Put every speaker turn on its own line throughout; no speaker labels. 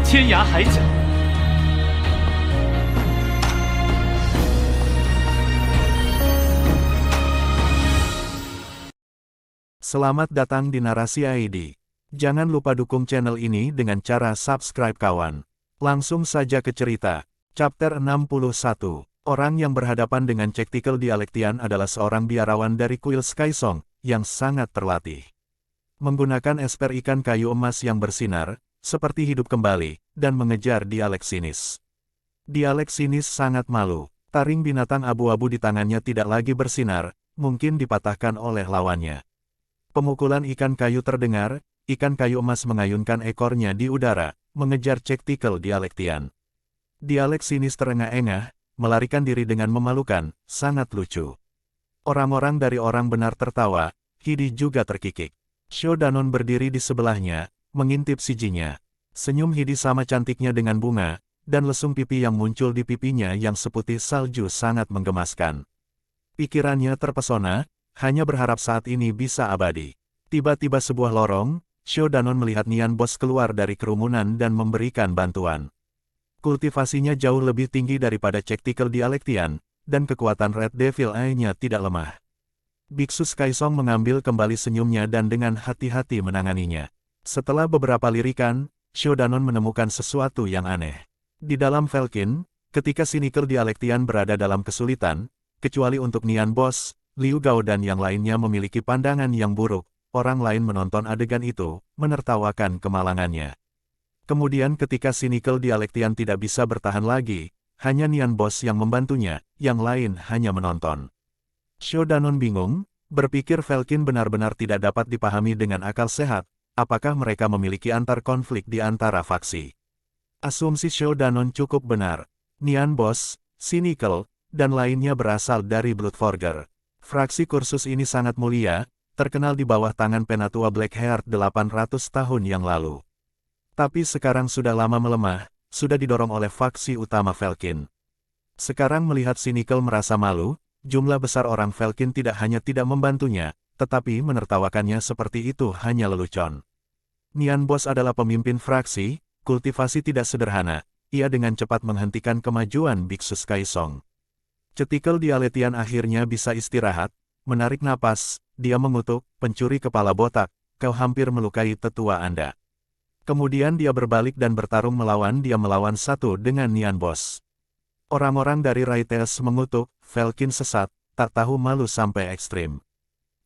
天涯海角。
Selamat datang di Narasi ID. Jangan lupa dukung channel ini dengan cara subscribe kawan. Langsung saja ke cerita. Chapter 61. Orang yang berhadapan dengan Cektikel Dialektian adalah seorang biarawan dari kuil Skysong, yang sangat terlatih. Menggunakan esper ikan kayu emas yang bersinar, seperti hidup kembali, dan mengejar dialek sinis. Dialek sinis sangat malu. Taring binatang abu-abu di tangannya tidak lagi bersinar, mungkin dipatahkan oleh lawannya. Pemukulan ikan kayu terdengar, ikan kayu emas mengayunkan ekornya di udara, mengejar Cektikel Dialektian. Dialek sinis terengah-engah, melarikan diri dengan memalukan, sangat lucu. Orang-orang dari orang benar tertawa, Hidi juga terkikik. Shou Danon berdiri di sebelahnya, mengintip sijinya. Senyum Hidi sama cantiknya dengan bunga, dan lesung pipi yang muncul di pipinya yang seputih salju sangat menggemaskan. Pikirannya terpesona, hanya berharap saat ini bisa abadi. Tiba-tiba sebuah lorong, Shou Danon melihat Nian Boss keluar dari kerumunan dan memberikan bantuan. Kultivasinya jauh lebih tinggi daripada Cektikel Dialektian, dan kekuatan Red Devil Eye-nya tidak lemah. Biksu Skysong mengambil kembali senyumnya dan dengan hati-hati menanganinya. Setelah beberapa lirikan, Shou Danon menemukan sesuatu yang aneh. Di dalam Velkin, ketika Cynical Dialektian berada dalam kesulitan, kecuali untuk Nian Boss, Liu Gao dan yang lainnya memiliki pandangan yang buruk, orang lain menonton adegan itu, menertawakan kemalangannya. Kemudian ketika Cynical Dialektian tidak bisa bertahan lagi, hanya Nian Boss yang membantunya, yang lain hanya menonton. Shou Danon bingung, berpikir Velkin benar-benar tidak dapat dipahami dengan akal sehat, apakah mereka memiliki antar konflik di antara faksi. Asumsi Shou Danon cukup benar. Nian Boss, Cynical, dan lainnya berasal dari Bloodforger. Fraksi kursus ini sangat mulia, terkenal di bawah tangan penatua Blackheart 800 tahun yang lalu. Tapi sekarang sudah lama melemah, sudah didorong oleh faksi utama Velkin. Sekarang melihat Cynical merasa malu, jumlah besar orang Velkin tidak hanya tidak membantunya, tetapi menertawakannya seperti itu hanya lelucon. Nian Boss adalah pemimpin fraksi, kultivasi tidak sederhana, ia dengan cepat menghentikan kemajuan Biksu Skysong. Cektikel Dialektian akhirnya bisa istirahat, menarik napas, dia mengutuk, pencuri kepala botak, kau hampir melukai tetua Anda. Kemudian dia berbalik dan bertarung melawan satu dengan Nian Boss. Orang-orang dari Raites mengutuk, Velkin sesat, tak tahu malu sampai ekstrim.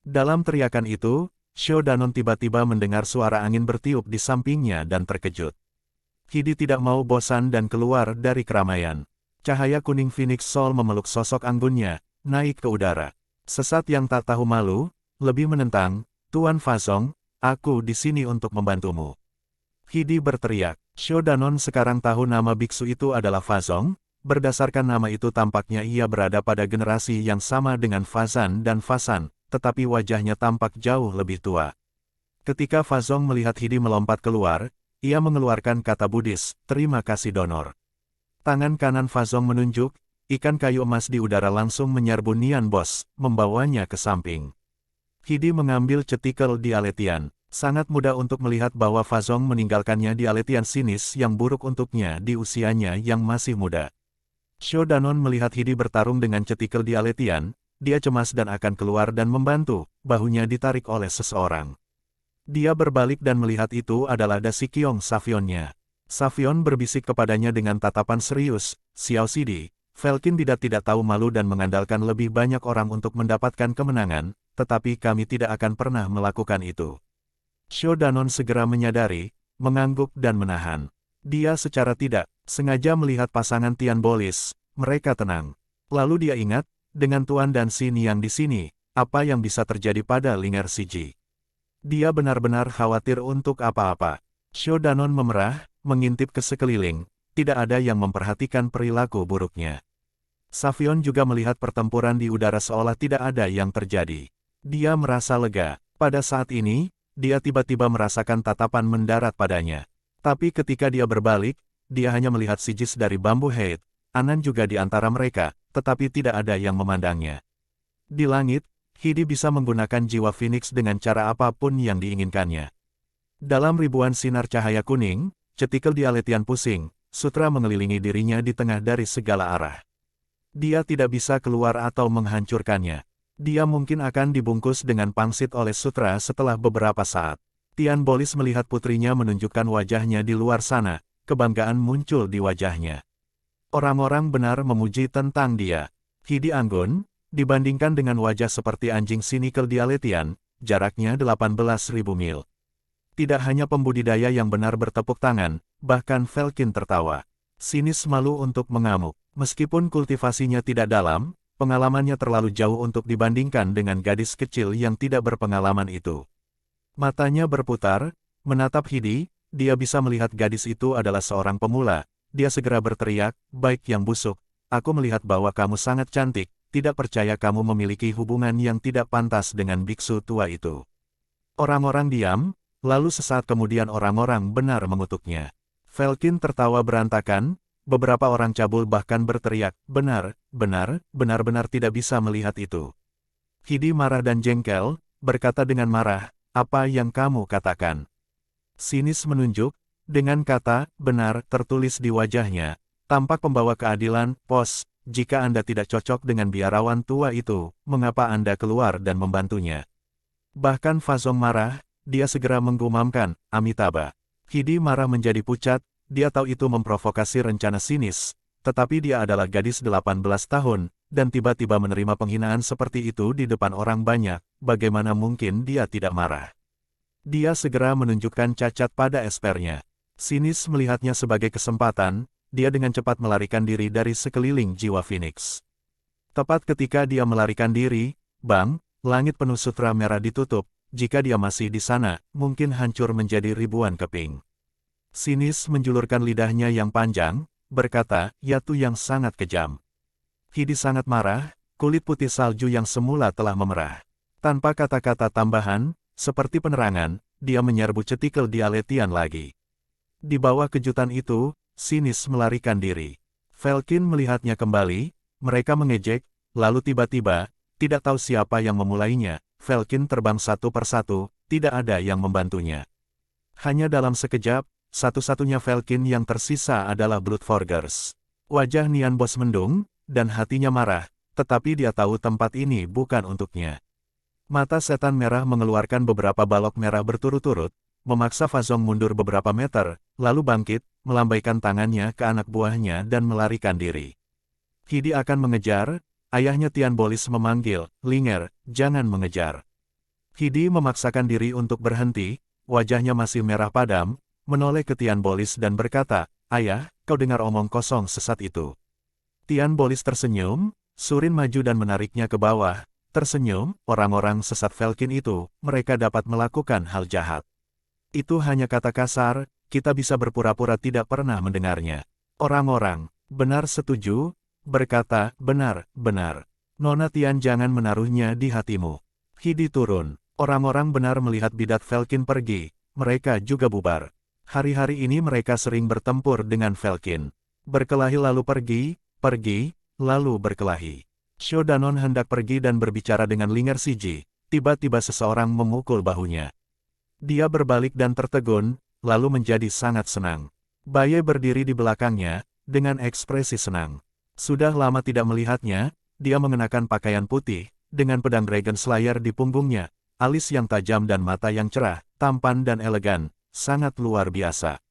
Dalam teriakan itu, Shou Danon tiba-tiba mendengar suara angin bertiup di sampingnya dan terkejut. Hidi tidak mau bosan dan keluar dari keramaian. Cahaya kuning Phoenix Soul memeluk sosok anggunnya, naik ke udara. Sesat yang tak tahu malu, lebih menentang, Tuan Fazong, aku di sini untuk membantumu. Hidi berteriak. Shou Danon sekarang tahu nama biksu itu adalah Fazong. Berdasarkan nama itu tampaknya ia berada pada generasi yang sama dengan Fazan dan Fasan, tetapi wajahnya tampak jauh lebih tua. Ketika Fazong melihat Hidi melompat keluar, ia mengeluarkan kata Buddhis, terima kasih donor. Tangan kanan Fazong menunjuk, ikan kayu emas di udara langsung menyerbu Nian Boss, membawanya ke samping. Hidi mengambil Cektikel Dialektian. Sangat mudah untuk melihat bahwa Fazong meninggalkannya Dialektian sinis yang buruk untuknya di usianya yang masih muda. Shou Danon melihat Hidi bertarung dengan Cektikel Dialektian, dia cemas dan akan keluar dan membantu, bahunya ditarik oleh seseorang. Dia berbalik dan melihat itu adalah Da Sikyong Savionnya. Savion berbisik kepadanya dengan tatapan serius, Xiao Sidi, Velkin tidak tahu malu dan mengandalkan lebih banyak orang untuk mendapatkan kemenangan, tetapi kami tidak akan pernah melakukan itu. Shou Danon segera menyadari, mengangguk dan menahan. Dia secara tidak sengaja melihat pasangan Tian Bolis, mereka tenang. Lalu dia ingat, dengan Tuan dan Xin yang di sini, apa yang bisa terjadi pada Linger Siji. Dia benar-benar khawatir untuk apa-apa. Shou Danon memerah, mengintip ke sekeliling, tidak ada yang memperhatikan perilaku buruknya. Savion juga melihat pertempuran di udara seolah tidak ada yang terjadi. Dia merasa lega. Pada saat ini, dia tiba-tiba merasakan tatapan mendarat padanya. Tapi ketika dia berbalik, dia hanya melihat Sijis dari bambu Hate, Anan juga di antara mereka, tetapi tidak ada yang memandangnya. Di langit, Hidi bisa menggunakan jiwa Phoenix dengan cara apapun yang diinginkannya. Dalam ribuan sinar cahaya kuning, cetikel Dialetian pusing, sutra mengelilingi dirinya di tengah dari segala arah. Dia tidak bisa keluar atau menghancurkannya. Dia mungkin akan dibungkus dengan pangsit oleh sutra setelah beberapa saat. Tian Bolis melihat putrinya menunjukkan wajahnya di luar sana, kebanggaan muncul di wajahnya. Orang-orang benar memuji tentang dia. Hidi anggun, dibandingkan dengan wajah seperti anjing sinikel Dialetian, jaraknya 18.000 mil. Tidak hanya pembudidaya yang benar bertepuk tangan, bahkan Felkin tertawa. Sinis malu untuk mengamuk. Meskipun kultivasinya tidak dalam, pengalamannya terlalu jauh untuk dibandingkan dengan gadis kecil yang tidak berpengalaman itu. Matanya berputar, menatap Hidi, dia bisa melihat gadis itu adalah seorang pemula. Dia segera berteriak, "Baik yang busuk, aku melihat bahwa kamu sangat cantik, tidak percaya kamu memiliki hubungan yang tidak pantas dengan biksu tua itu." Orang-orang diam, lalu sesaat kemudian orang-orang benar mengutuknya. Felkin tertawa berantakan, beberapa orang cabul bahkan berteriak, benar-benar tidak bisa melihat itu." Hidi marah dan jengkel, berkata dengan marah, "Apa yang kamu katakan?" Sinis menunjuk, dengan kata, "benar," tertulis di wajahnya. Tampak pembawa keadilan, "Pos, jika Anda tidak cocok dengan biarawan tua itu, mengapa Anda keluar dan membantunya?" Bahkan Fazong marah, dia segera menggumamkan, "Amitabha." Hidi marah menjadi pucat, dia tahu itu memprovokasi rencana Sinis, tetapi dia adalah gadis 18 tahun, dan tiba-tiba menerima penghinaan seperti itu di depan orang banyak, bagaimana mungkin dia tidak marah? Dia segera menunjukkan cacat pada espernya. Sinis melihatnya sebagai kesempatan, dia dengan cepat melarikan diri dari sekeliling jiwa Phoenix. Tepat ketika dia melarikan diri, bang, langit penuh sutra merah ditutup, jika dia masih di sana, mungkin hancur menjadi ribuan keping. Sinis menjulurkan lidahnya yang panjang, berkata, "Yatu yang sangat kejam." Hidi sangat marah, kulit putih salju yang semula telah memerah. Tanpa kata-kata tambahan, seperti penerangan, dia menyerbu cetikel Dialetian lagi. Di bawah kejutan itu, Sinis melarikan diri. Felkin melihatnya kembali, mereka mengejek, lalu tiba-tiba, tidak tahu siapa yang memulainya, Felkin terbang satu persatu, tidak ada yang membantunya. Hanya dalam sekejap, satu-satunya Felkin yang tersisa adalah Bloodforgers. Wajah Nian Bos mendung, dan hatinya marah, tetapi dia tahu tempat ini bukan untuknya. Mata setan merah mengeluarkan beberapa balok merah berturut-turut, memaksa Fazong mundur beberapa meter, lalu bangkit, melambaikan tangannya ke anak buahnya dan melarikan diri. Hidi akan mengejar, ayahnya Tian Bolis memanggil, "Linger, jangan mengejar." Hidi memaksakan diri untuk berhenti, wajahnya masih merah padam, menoleh ke Tian Bolis dan berkata, "Ayah, kau dengar omong kosong sesat itu." Tian Bolis tersenyum, Surin maju dan menariknya ke bawah, tersenyum, "Orang-orang sesat Felkin itu, mereka dapat melakukan hal jahat. Itu hanya kata kasar, kita bisa berpura-pura tidak pernah mendengarnya." Orang-orang, benar setuju, berkata, benar. "Nona Tian jangan menaruhnya di hatimu." Hidi turun, orang-orang benar melihat bidat Felkin pergi, mereka juga bubar. Hari-hari ini mereka sering bertempur dengan Felkin. Berkelahi lalu pergi, lalu berkelahi. Shodanon hendak pergi dan berbicara dengan Linger Siji, tiba-tiba seseorang memukul bahunya. Dia berbalik dan tertegun, lalu menjadi sangat senang. Baye berdiri di belakangnya, dengan ekspresi senang. Sudah lama tidak melihatnya, dia mengenakan pakaian putih, dengan pedang Dragon Slayer di punggungnya, alis yang tajam dan mata yang cerah, tampan dan elegan, sangat luar biasa.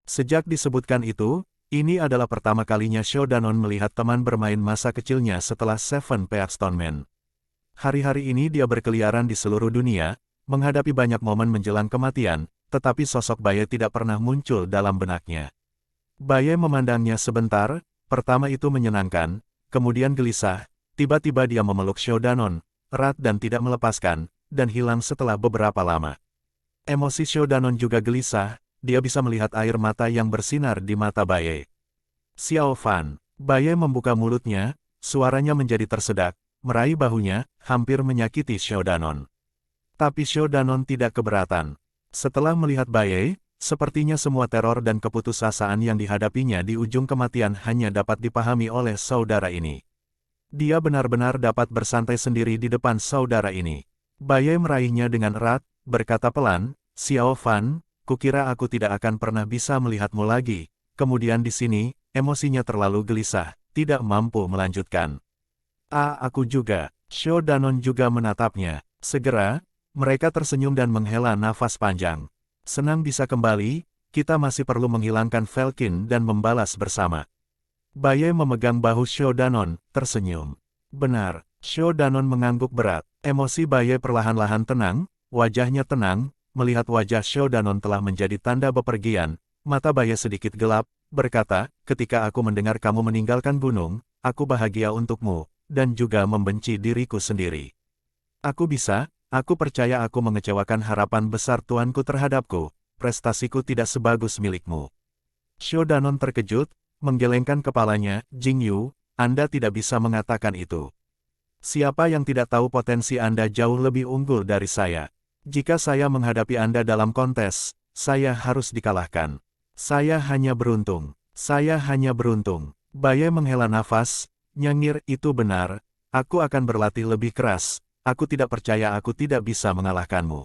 Sejak disebutkan itu, ini adalah pertama kalinya Shodanon melihat teman bermain masa kecilnya setelah Seven Peak Stoneman. Hari-hari ini dia berkeliaran di seluruh dunia, menghadapi banyak momen menjelang kematian, tetapi sosok Baye tidak pernah muncul dalam benaknya. Baye memandangnya sebentar, pertama itu menyenangkan, kemudian gelisah, tiba-tiba dia memeluk Shodanon, erat dan tidak melepaskan, dan hilang setelah beberapa lama. Emosi Shodanon juga gelisah, dia bisa melihat air mata yang bersinar di mata Baye. "Xiao Fan." Baye membuka mulutnya, suaranya menjadi tersedak, meraih bahunya, hampir menyakiti Shodanon. Tapi Shodanon tidak keberatan. Setelah melihat Baye, sepertinya semua teror dan keputusasaan yang dihadapinya di ujung kematian hanya dapat dipahami oleh saudara ini. Dia benar-benar dapat bersantai sendiri di depan saudara ini. Baye meraihnya dengan erat, berkata pelan, "Xiao Fan, kukira aku tidak akan pernah bisa melihatmu lagi. Kemudian di sini, emosinya terlalu gelisah, tidak mampu melanjutkan. Aku juga. Sho Danon juga menatapnya. Segera, mereka tersenyum dan menghela nafas panjang. Senang bisa kembali, kita masih perlu menghilangkan Velkin dan membalas bersama. Baye memegang bahu Sho Danon, tersenyum. Benar, Sho Danon mengangguk berat. Emosi Baye perlahan-lahan tenang, wajahnya tenang, melihat wajah Sho Danon telah menjadi tanda bepergian. Mata Baye sedikit gelap, berkata, ketika aku mendengar kamu meninggalkan gunung, aku bahagia untukmu, dan juga membenci diriku sendiri. Aku percaya aku mengecewakan harapan besar tuanku terhadapku, prestasiku tidak sebagus milikmu. Sho Danon terkejut, menggelengkan kepalanya, Jing Yu, Anda tidak bisa mengatakan itu. Siapa yang tidak tahu potensi Anda jauh lebih unggul dari saya? Jika saya menghadapi Anda dalam kontes, saya harus dikalahkan. Saya hanya beruntung. Baye menghela nafas, nyengir, itu benar, aku akan berlatih lebih keras, aku tidak percaya aku tidak bisa mengalahkanmu.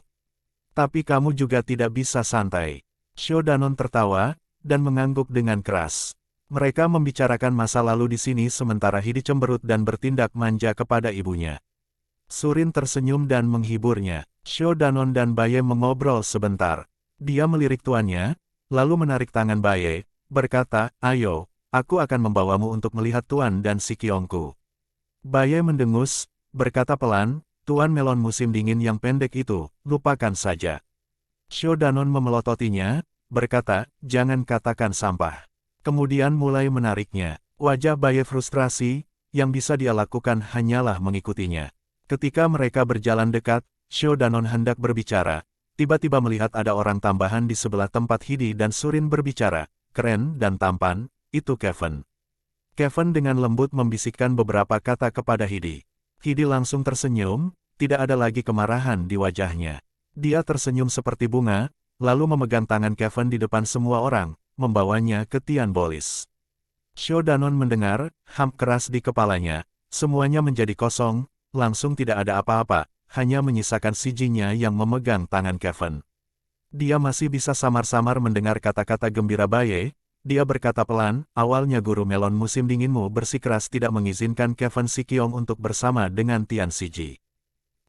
Tapi kamu juga tidak bisa santai. Sho Danon tertawa, dan mengangguk dengan keras. Mereka membicarakan masa lalu di sini sementara Hidi cemberut dan bertindak manja kepada ibunya. Surin tersenyum dan menghiburnya. Sho Danon dan Baye mengobrol sebentar. Dia melirik tuannya, lalu menarik tangan Baye, berkata, ayo, aku akan membawamu untuk melihat Tuan dan si Kiongku. Baye mendengus, berkata pelan, Tuan melon musim dingin yang pendek itu, lupakan saja. Sho Danon memelototinya, berkata, jangan katakan sampah. Kemudian mulai menariknya. Wajah Baye frustrasi, yang bisa dia lakukan hanyalah mengikutinya. Ketika mereka berjalan dekat, Sho Danon hendak berbicara, tiba-tiba melihat ada orang tambahan di sebelah tempat Hidi dan Surin berbicara, keren dan tampan, itu Kevin. Kevin dengan lembut membisikkan beberapa kata kepada Hidi. Hidi langsung tersenyum, tidak ada lagi kemarahan di wajahnya. Dia tersenyum seperti bunga, lalu memegang tangan Kevin di depan semua orang, membawanya ke Tian Bolis. Sho Danon mendengar, hamp keras di kepalanya, semuanya menjadi kosong, langsung tidak ada apa-apa, hanya menyisakan sijinya yang memegang tangan Kevin. Dia masih bisa samar-samar mendengar kata-kata gembira Baye. Dia berkata pelan, awalnya guru melon musim dinginmu bersikeras tidak mengizinkan Kevin Sikiong untuk bersama dengan Tian Siji.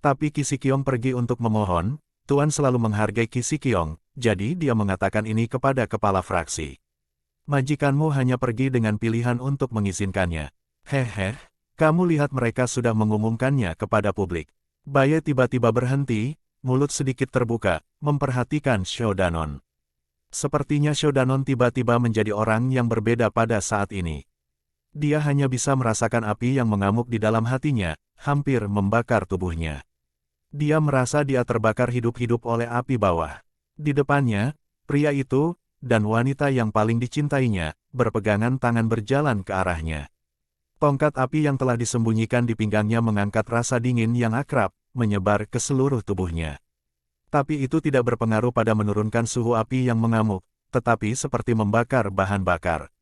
Tapi Ki Sikiong pergi untuk memohon, Tuan selalu menghargai Ki Sikiong, jadi dia mengatakan ini kepada kepala fraksi. Majikanmu hanya pergi dengan pilihan untuk mengizinkannya. Hehe, kamu lihat mereka sudah mengumumkannya kepada publik. Baye tiba-tiba berhenti, mulut sedikit terbuka, memperhatikan Sho Danon. Sepertinya Sho Danon tiba-tiba menjadi orang yang berbeda pada saat ini. Dia hanya bisa merasakan api yang mengamuk di dalam hatinya, hampir membakar tubuhnya. Dia merasa dia terbakar hidup-hidup oleh api bawah. Di depannya, pria itu, dan wanita yang paling dicintainya, berpegangan tangan berjalan ke arahnya. Tongkat api yang telah disembunyikan di pinggangnya mengangkat rasa dingin yang akrab, menyebar ke seluruh tubuhnya. Tapi itu tidak berpengaruh pada menurunkan suhu api yang mengamuk, tetapi seperti membakar bahan bakar.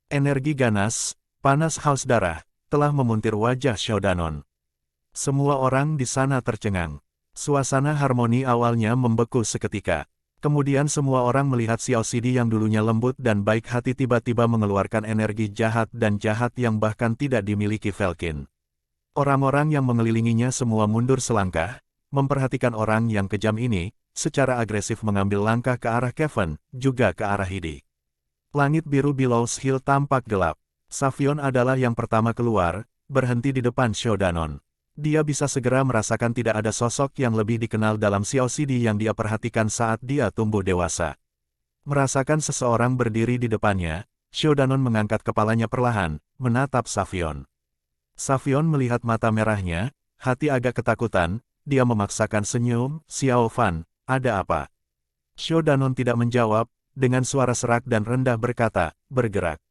Energi ganas, panas haus darah, telah memuntir wajah Sho Danon. Semua orang di sana tercengang. Suasana harmoni awalnya membeku seketika. Kemudian semua orang melihat Xiao Sidi yang dulunya lembut dan baik hati tiba-tiba mengeluarkan energi jahat dan jahat yang bahkan tidak dimiliki Velkin. Orang-orang yang mengelilinginya semua mundur selangkah, memperhatikan orang yang kejam ini, secara agresif mengambil langkah ke arah Kevin, juga ke arah Hidi. Langit biru Billows Hill tampak gelap. Savion adalah yang pertama keluar, berhenti di depan Sho Danon. Dia bisa segera merasakan tidak ada sosok yang lebih dikenal dalam Xiao Sidi yang dia perhatikan saat dia tumbuh dewasa. Merasakan seseorang berdiri di depannya, Sho Danon mengangkat kepalanya perlahan, menatap Savion. Savion melihat mata merahnya, hati agak ketakutan, dia memaksakan senyum, Xiao Fan, ada apa? Sho Danon tidak menjawab, dengan suara serak dan rendah berkata, bergerak.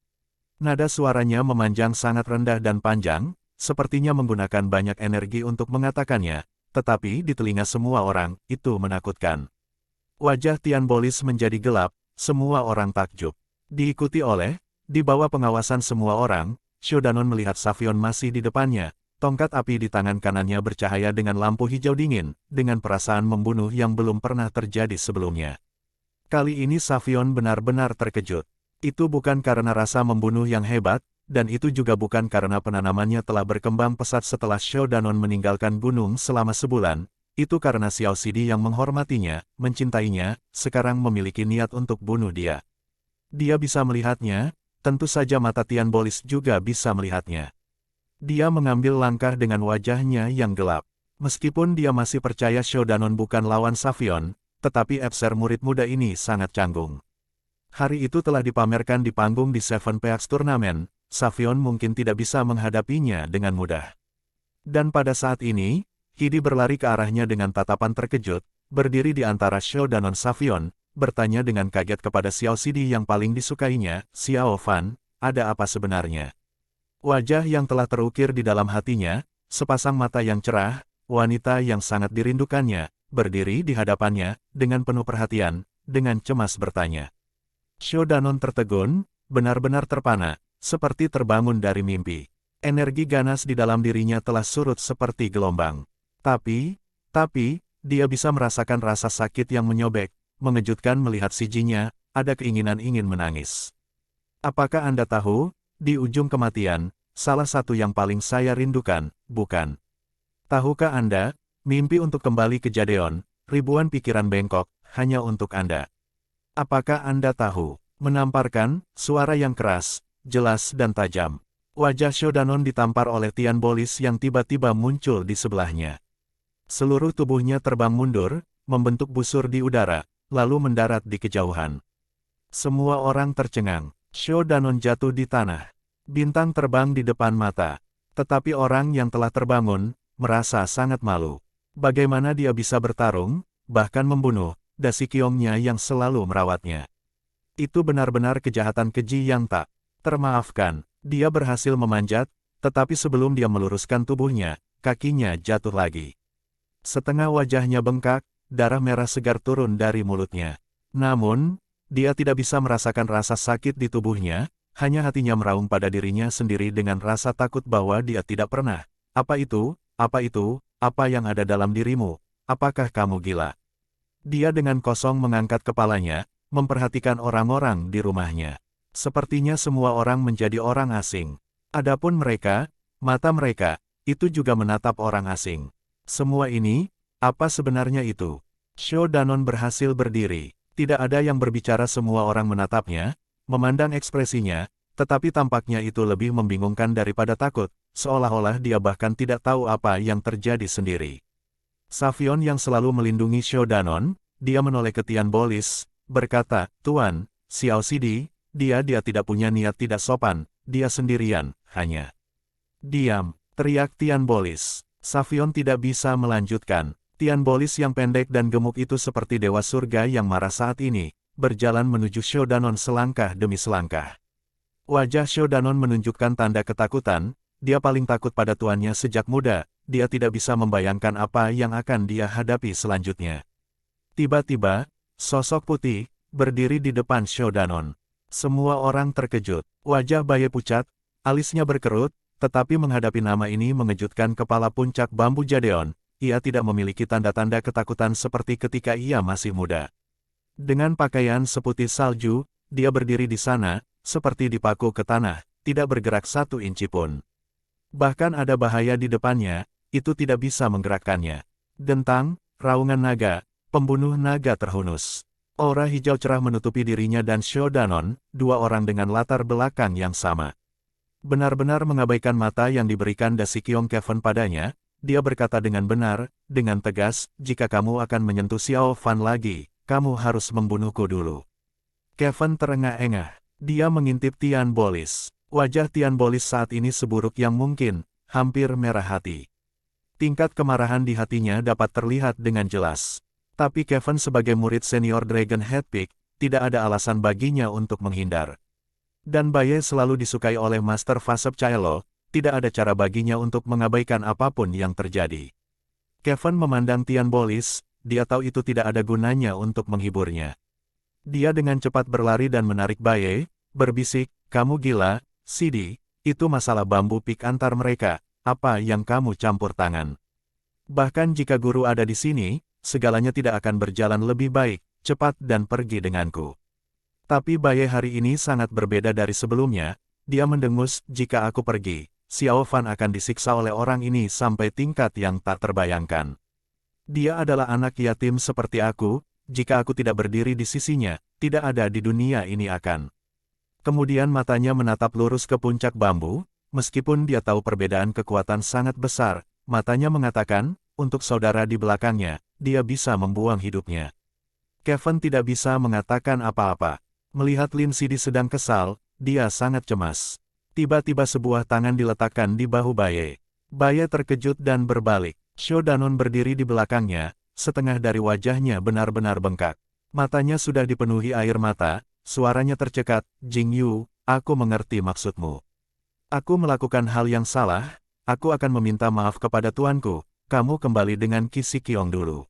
Nada suaranya memanjang sangat rendah dan panjang, sepertinya menggunakan banyak energi untuk mengatakannya, tetapi di telinga semua orang, itu menakutkan. Wajah Tian Bolis menjadi gelap, semua orang takjub. Diikuti oleh, di bawah pengawasan semua orang, Sho Danon melihat Savion masih di depannya. Tongkat api di tangan kanannya bercahaya dengan lampu hijau dingin, dengan perasaan membunuh yang belum pernah terjadi sebelumnya. Kali ini Savion benar-benar terkejut. Itu bukan karena rasa membunuh yang hebat, dan itu juga bukan karena penanamannya telah berkembang pesat setelah Xiao Danon meninggalkan gunung selama sebulan. Itu karena Xiao Sidi yang menghormatinya, mencintainya, sekarang memiliki niat untuk bunuh dia. Dia bisa melihatnya, tentu saja mata Tian Bolis juga bisa melihatnya. Dia mengambil langkah dengan wajahnya yang gelap. Meskipun dia masih percaya Xiao Danon bukan lawan Savion, tetapi Epser murid muda ini sangat canggung. Hari itu telah dipamerkan di panggung di Seven Peaks Turnamen, Savion mungkin tidak bisa menghadapinya dengan mudah. Dan pada saat ini, Hidi berlari ke arahnya dengan tatapan terkejut, berdiri di antara Xiao Danon Savion, bertanya dengan kaget kepada Xiao Sidi yang paling disukainya, Xiao Fan, ada apa sebenarnya? Wajah yang telah terukir di dalam hatinya, sepasang mata yang cerah, wanita yang sangat dirindukannya, berdiri di hadapannya, dengan penuh perhatian, dengan cemas bertanya. Xiao Danon tertegun, benar-benar terpana, seperti terbangun dari mimpi. Energi ganas di dalam dirinya telah surut seperti gelombang. Tapi, dia bisa merasakan rasa sakit yang menyobek, mengejutkan melihat sijinya, ada keinginan ingin menangis. Apakah Anda tahu, di ujung kematian, salah satu yang paling saya rindukan, bukan? Tahukah Anda, mimpi untuk kembali ke Jadeon, ribuan pikiran bengkok, hanya untuk Anda. Apakah Anda tahu? Menamparkan, suara yang keras, jelas dan tajam. Wajah Xiao Danon ditampar oleh Tian Bolis yang tiba-tiba muncul di sebelahnya. Seluruh tubuhnya terbang mundur, membentuk busur di udara, lalu mendarat di kejauhan. Semua orang tercengang. Xiao Danon jatuh di tanah. Bintang terbang di depan mata. Tetapi orang yang telah terbangun, merasa sangat malu. Bagaimana dia bisa bertarung, bahkan membunuh, Dasi Qiongnya yang selalu merawatnya. Itu benar-benar kejahatan keji yang tak termaafkan. Dia berhasil memanjat, tetapi sebelum dia meluruskan tubuhnya, kakinya jatuh lagi. Setengah wajahnya bengkak, darah merah segar turun dari mulutnya. Namun, dia tidak bisa merasakan rasa sakit di tubuhnya, hanya hatinya meraung pada dirinya sendiri dengan rasa takut bahwa dia tidak pernah. Apa itu? Apa itu? Apa yang ada dalam dirimu? Apakah kamu gila? Dia dengan kosong mengangkat kepalanya, memperhatikan orang-orang di rumahnya. Sepertinya semua orang menjadi orang asing. Adapun mereka, mata mereka, itu juga menatap orang asing. Semua ini, apa sebenarnya itu? Xiao Danon berhasil berdiri. Tidak ada yang berbicara, semua orang menatapnya, memandang ekspresinya, tetapi tampaknya itu lebih membingungkan daripada takut, seolah-olah dia bahkan tidak tahu apa yang terjadi sendiri. Savion yang selalu melindungi Xiao Danon, dia menoleh ke Tian Bolis, berkata, Tuan, Xiao Sidi, dia tidak punya niat tidak sopan, dia sendirian, hanya. Diam, teriak Tian Bolis. Savion tidak bisa melanjutkan. Tian Bolis yang pendek dan gemuk itu seperti dewa surga yang marah saat ini, berjalan menuju Xiao Danon selangkah demi selangkah. Wajah Xiao Danon menunjukkan tanda ketakutan, dia paling takut pada tuannya sejak muda, dia tidak bisa membayangkan apa yang akan dia hadapi selanjutnya. Tiba-tiba, sosok putih, berdiri di depan Xiao Danon. Semua orang terkejut, wajah Baye pucat, alisnya berkerut, tetapi menghadapi nama ini mengejutkan kepala puncak bambu Jadeon, ia tidak memiliki tanda-tanda ketakutan seperti ketika ia masih muda. Dengan pakaian seputih salju, dia berdiri di sana, seperti dipaku ke tanah, tidak bergerak satu inci pun. Bahkan ada bahaya di depannya, itu tidak bisa menggerakkannya. Dentang, raungan naga, pembunuh naga terhunus. Aura hijau cerah menutupi dirinya dan Xiao Danon, dua orang dengan latar belakang yang sama. Benar-benar mengabaikan mata yang diberikan Dasi Qiong Kevin padanya, dia berkata dengan benar, dengan tegas, jika kamu akan menyentuh Xiao Fan lagi, kamu harus membunuhku dulu. Kevin terengah-engah. Dia mengintip Tian Bolis. Wajah Tian Bolis saat ini seburuk yang mungkin, hampir merah hati. Tingkat kemarahan di hatinya dapat terlihat dengan jelas. Tapi Kevin sebagai murid senior Dragon Head Peak, tidak ada alasan baginya untuk menghindar. Dan Baye selalu disukai oleh Master Fasep Caelo, tidak ada cara baginya untuk mengabaikan apapun yang terjadi. Kevin memandang Tian Bolis, dia tahu itu tidak ada gunanya untuk menghiburnya. Dia dengan cepat berlari dan menarik Baye, berbisik, kamu gila, Sidi, itu masalah bambu pik antar mereka, apa yang kamu campur tangan. Bahkan jika guru ada di sini, segalanya tidak akan berjalan lebih baik, cepat dan pergi denganku. Tapi Baye hari ini sangat berbeda dari sebelumnya, dia mendengus, jika aku pergi, Xiao Fan akan disiksa oleh orang ini sampai tingkat yang tak terbayangkan. Dia adalah anak yatim seperti aku, jika aku tidak berdiri di sisinya, tidak ada di dunia ini akan. Kemudian matanya menatap lurus ke puncak bambu, meskipun dia tahu perbedaan kekuatan sangat besar, matanya mengatakan, untuk saudara di belakangnya, dia bisa membuang hidupnya. Kevin tidak bisa mengatakan apa-apa. Melihat Lin Sidi sedang kesal, dia sangat cemas. Tiba-tiba sebuah tangan diletakkan di bahu Baye. Baye terkejut dan berbalik. Xiao Danon berdiri di belakangnya, setengah dari wajahnya benar-benar bengkak. Matanya sudah dipenuhi air mata, suaranya tercekat, Jing Yu, aku mengerti maksudmu. Aku melakukan hal yang salah, aku akan meminta maaf kepada tuanku, kamu kembali dengan Qi Shiqiong dulu.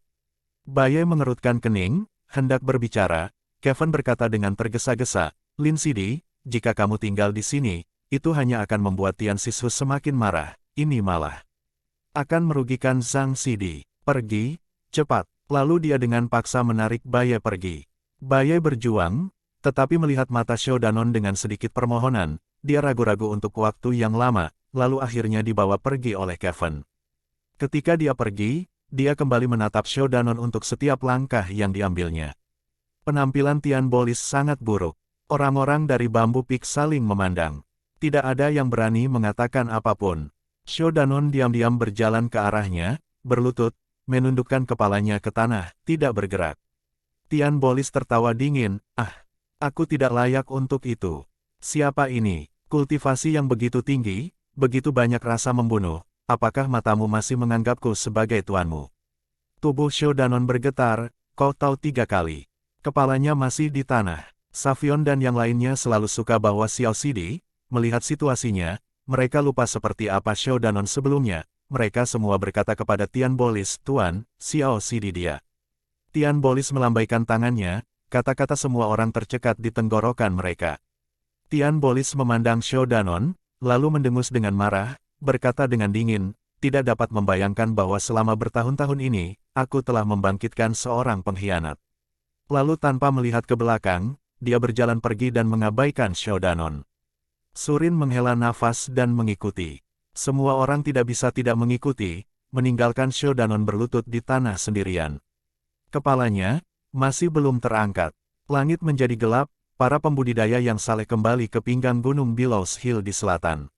Baye mengerutkan kening, hendak berbicara. Kevin berkata dengan tergesa-gesa, Lin Sidi, jika kamu tinggal di sini, itu hanya akan membuat Tian Sishu semakin marah, ini malah akan merugikan Zhang Sidi. Pergi, cepat. Lalu dia dengan paksa menarik Baye pergi. Baye berjuang, tetapi melihat mata Xiao Danon dengan sedikit permohonan, dia ragu-ragu untuk waktu yang lama, lalu akhirnya dibawa pergi oleh Kevin. Ketika dia pergi, dia kembali menatap Xiao Danon untuk setiap langkah yang diambilnya. Penampilan Tian Bolis sangat buruk. Orang-orang dari Bambu Peak saling memandang. Tidak ada yang berani mengatakan apapun. Xiao Danon diam-diam berjalan ke arahnya, berlutut, menundukkan kepalanya ke tanah, tidak bergerak. Tian Bolis tertawa dingin, aku tidak layak untuk itu. Siapa ini? Kultivasi yang begitu tinggi, begitu banyak rasa membunuh, apakah matamu masih menganggapku sebagai tuanmu? Tubuh Xiao Danon bergetar, kau tahu 3 kali. Kepalanya masih di tanah. Savion dan yang lainnya selalu suka bahwa Xiao Sidi, melihat situasinya, mereka lupa seperti apa Xiao Danon sebelumnya, mereka semua berkata kepada Tian Bolis, Tuan, Xiao Sidi dia. Tian Bolis melambaikan tangannya, kata-kata semua orang tercekat di tenggorokan mereka. Tian Bolis memandang Xiao Danon, lalu mendengus dengan marah, berkata dengan dingin, tidak dapat membayangkan bahwa selama bertahun-tahun ini, aku telah membangkitkan seorang pengkhianat. Lalu tanpa melihat ke belakang, dia berjalan pergi dan mengabaikan Xiao Danon. Surin menghela nafas dan mengikuti. Semua orang tidak bisa tidak mengikuti, meninggalkan Xiao Danon berlutut di tanah sendirian. Kepalanya masih belum terangkat. Langit menjadi gelap, para pembudidaya yang saleh kembali ke pinggang Gunung Billows Hill di selatan.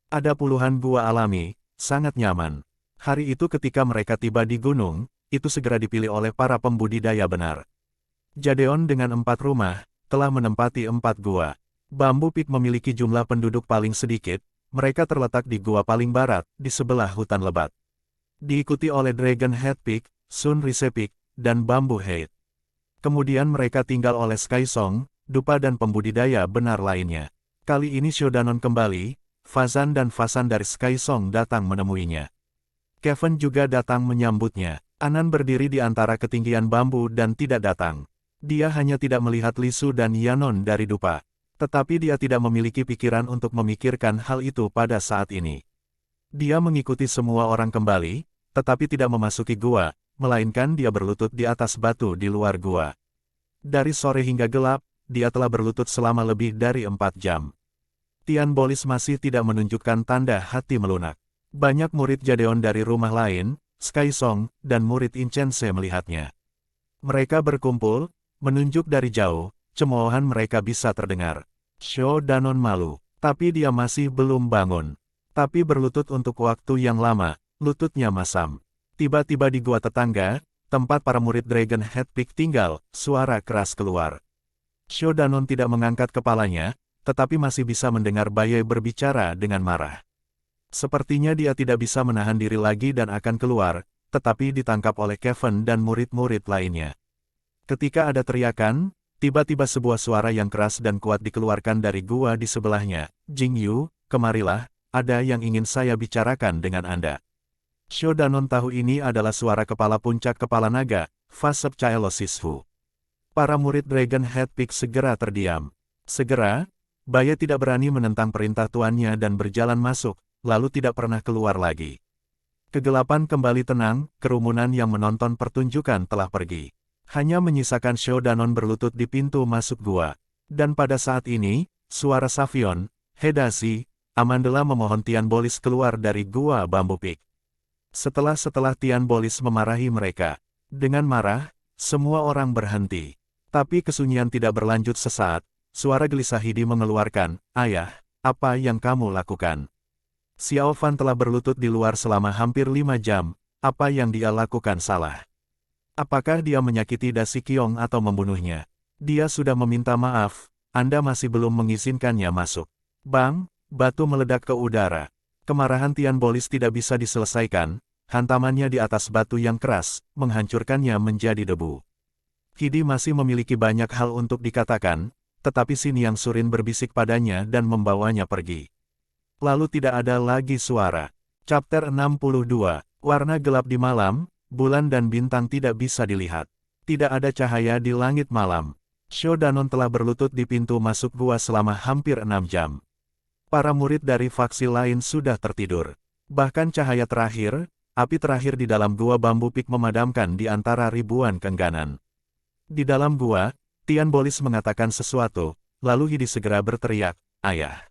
Ada puluhan gua alami, sangat nyaman. Hari itu ketika mereka tiba di gunung, itu segera dipilih oleh para pembudidaya benar. Jadeon dengan 4 rumah, telah menempati 4 gua. Bambu Peak memiliki jumlah penduduk paling sedikit, mereka terletak di gua paling barat, di sebelah hutan lebat. Diikuti oleh Dragon Head Peak, Sun Rise Peak, dan Bambu Head. Kemudian mereka tinggal oleh Sky Song, dupa dan pembudidaya benar lainnya. Kali ini Xiao Danon kembali, Fazan dan Fasan dari Sky Song datang menemuinya. Kevin juga datang menyambutnya. Anan berdiri di antara ketinggian bambu dan tidak datang. Dia hanya tidak melihat Lisu dan Yanon dari dupa. Tetapi dia tidak memiliki pikiran untuk memikirkan hal itu pada saat ini. Dia mengikuti semua orang kembali, tetapi tidak memasuki gua, melainkan dia berlutut di atas batu di luar gua. Dari sore hingga gelap, dia telah berlutut selama lebih dari 4 jam. Tian Bolis masih tidak menunjukkan tanda hati melunak. Banyak murid Jadeon dari rumah lain, Sky Song, dan murid Incense melihatnya. Mereka berkumpul, menunjuk dari jauh, cemoohan mereka bisa terdengar. Xiao Danon malu, tapi dia masih belum bangun. Tapi berlutut untuk waktu yang lama, lututnya masam. Tiba-tiba di gua tetangga, tempat para murid Dragon Head Peak tinggal, suara keras keluar. Xiao Danon tidak mengangkat kepalanya, tetapi masih bisa mendengar Baye berbicara dengan marah. Sepertinya dia tidak bisa menahan diri lagi dan akan keluar, tetapi ditangkap oleh Kevin dan murid-murid lainnya. Ketika ada teriakan, tiba-tiba sebuah suara yang keras dan kuat dikeluarkan dari gua di sebelahnya. Jing Yu, kemarilah, ada yang ingin saya bicarakan dengan Anda. Xiao Danon tahu ini adalah suara kepala puncak kepala naga, Fasep Chaelosishu. Para murid Dragon Head Peak segera terdiam. Segera, Baye tidak berani menentang perintah tuannya dan berjalan masuk, lalu tidak pernah keluar lagi. Kegelapan kembali tenang, kerumunan yang menonton pertunjukan telah pergi. Hanya menyisakan Shou Danon berlutut di pintu masuk gua. Dan pada saat ini, suara Savion, Hedashi, Amandela memohon Tian Bolis keluar dari gua Bambu Peak. Setelah Tian Bolis memarahi mereka. Dengan marah, semua orang berhenti. Tapi kesunyian tidak berlanjut sesaat, suara gelisah Hidi mengeluarkan, "Ayah, apa yang kamu lakukan?" Xiao Fan telah berlutut di luar selama hampir 5 jam, apa yang dia lakukan salah? Apakah dia menyakiti Dasi Qiong atau membunuhnya? Dia sudah meminta maaf, Anda masih belum mengizinkannya masuk. Bang, batu meledak ke udara. Kemarahan Tian Bolis tidak bisa diselesaikan, hantamannya di atas batu yang keras, menghancurkannya menjadi debu. Hidi masih memiliki banyak hal untuk dikatakan, tetapi Xin Yang Surin berbisik padanya dan membawanya pergi. Lalu tidak ada lagi suara. Chapter 62, Warna gelap di malam, bulan dan bintang tidak bisa dilihat. Tidak ada cahaya di langit malam. Shou Danon telah berlutut di pintu masuk gua selama hampir 6 jam. Para murid dari faksi lain sudah tertidur. Bahkan cahaya terakhir, api terakhir di dalam gua Bambu Peak memadamkan di antara ribuan kengganan. Di dalam gua, Tian Bolis mengatakan sesuatu, lalu Hidi segera berteriak, "Ayah!"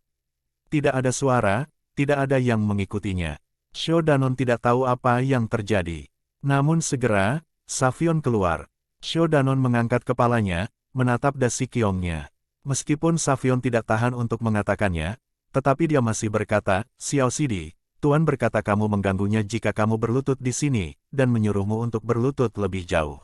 Tidak ada suara, tidak ada yang mengikutinya. Shou Danon tidak tahu apa yang terjadi. Namun segera, Savion keluar. Shou Danon mengangkat kepalanya, menatap Dasi Qiongnya. Meskipun Savion tidak tahan untuk mengatakannya, tetapi dia masih berkata, "Xiao Sidi, Tuan berkata kamu mengganggunya jika kamu berlutut di sini, dan menyuruhmu untuk berlutut lebih jauh."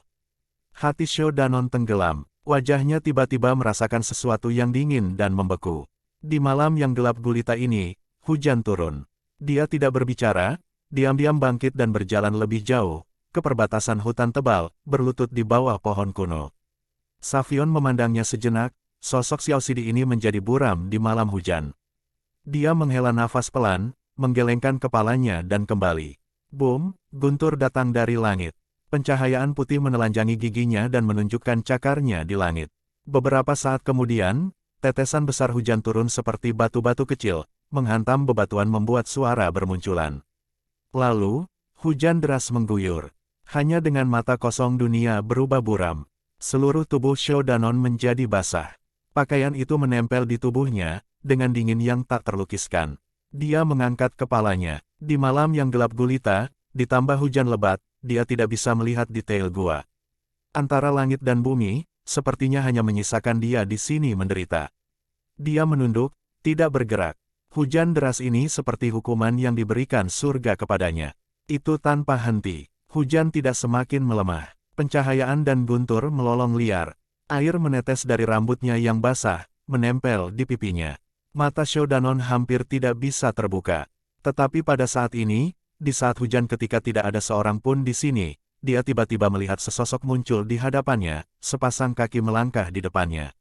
Hati Shou Danon tenggelam. Wajahnya tiba-tiba merasakan sesuatu yang dingin dan membeku. Di malam yang gelap gulita ini, hujan turun. Dia tidak berbicara, diam-diam bangkit dan berjalan lebih jauh, ke perbatasan hutan tebal, berlutut di bawah pohon kuno. Savion memandangnya sejenak, sosok Xiao Sidi ini menjadi buram di malam hujan. Dia menghela nafas pelan, menggelengkan kepalanya dan kembali. Boom, guntur datang dari langit. Pencahayaan putih menelanjangi giginya dan menunjukkan cakarnya di langit. Beberapa saat kemudian, tetesan besar hujan turun seperti batu-batu kecil, menghantam bebatuan membuat suara bermunculan. Lalu, hujan deras mengguyur. Hanya dengan mata kosong dunia berubah buram. Seluruh tubuh Shou Danon menjadi basah. Pakaian itu menempel di tubuhnya, dengan dingin yang tak terlukiskan. Dia mengangkat kepalanya. Di malam yang gelap gulita, ditambah hujan lebat, dia tidak bisa melihat detail gua. Antara langit dan bumi, sepertinya hanya menyisakan dia di sini menderita. Dia menunduk, tidak bergerak. Hujan deras ini seperti hukuman yang diberikan surga kepadanya. Itu tanpa henti. Hujan tidak semakin melemah. Pencahayaan dan guntur melolong liar. Air menetes dari rambutnya yang basah, menempel di pipinya. Mata Shou Danon hampir tidak bisa terbuka. Tetapi pada saat ini, di saat hujan ketika tidak ada seorang pun di sini, dia tiba-tiba melihat sesosok muncul di hadapannya, sepasang kaki melangkah di depannya.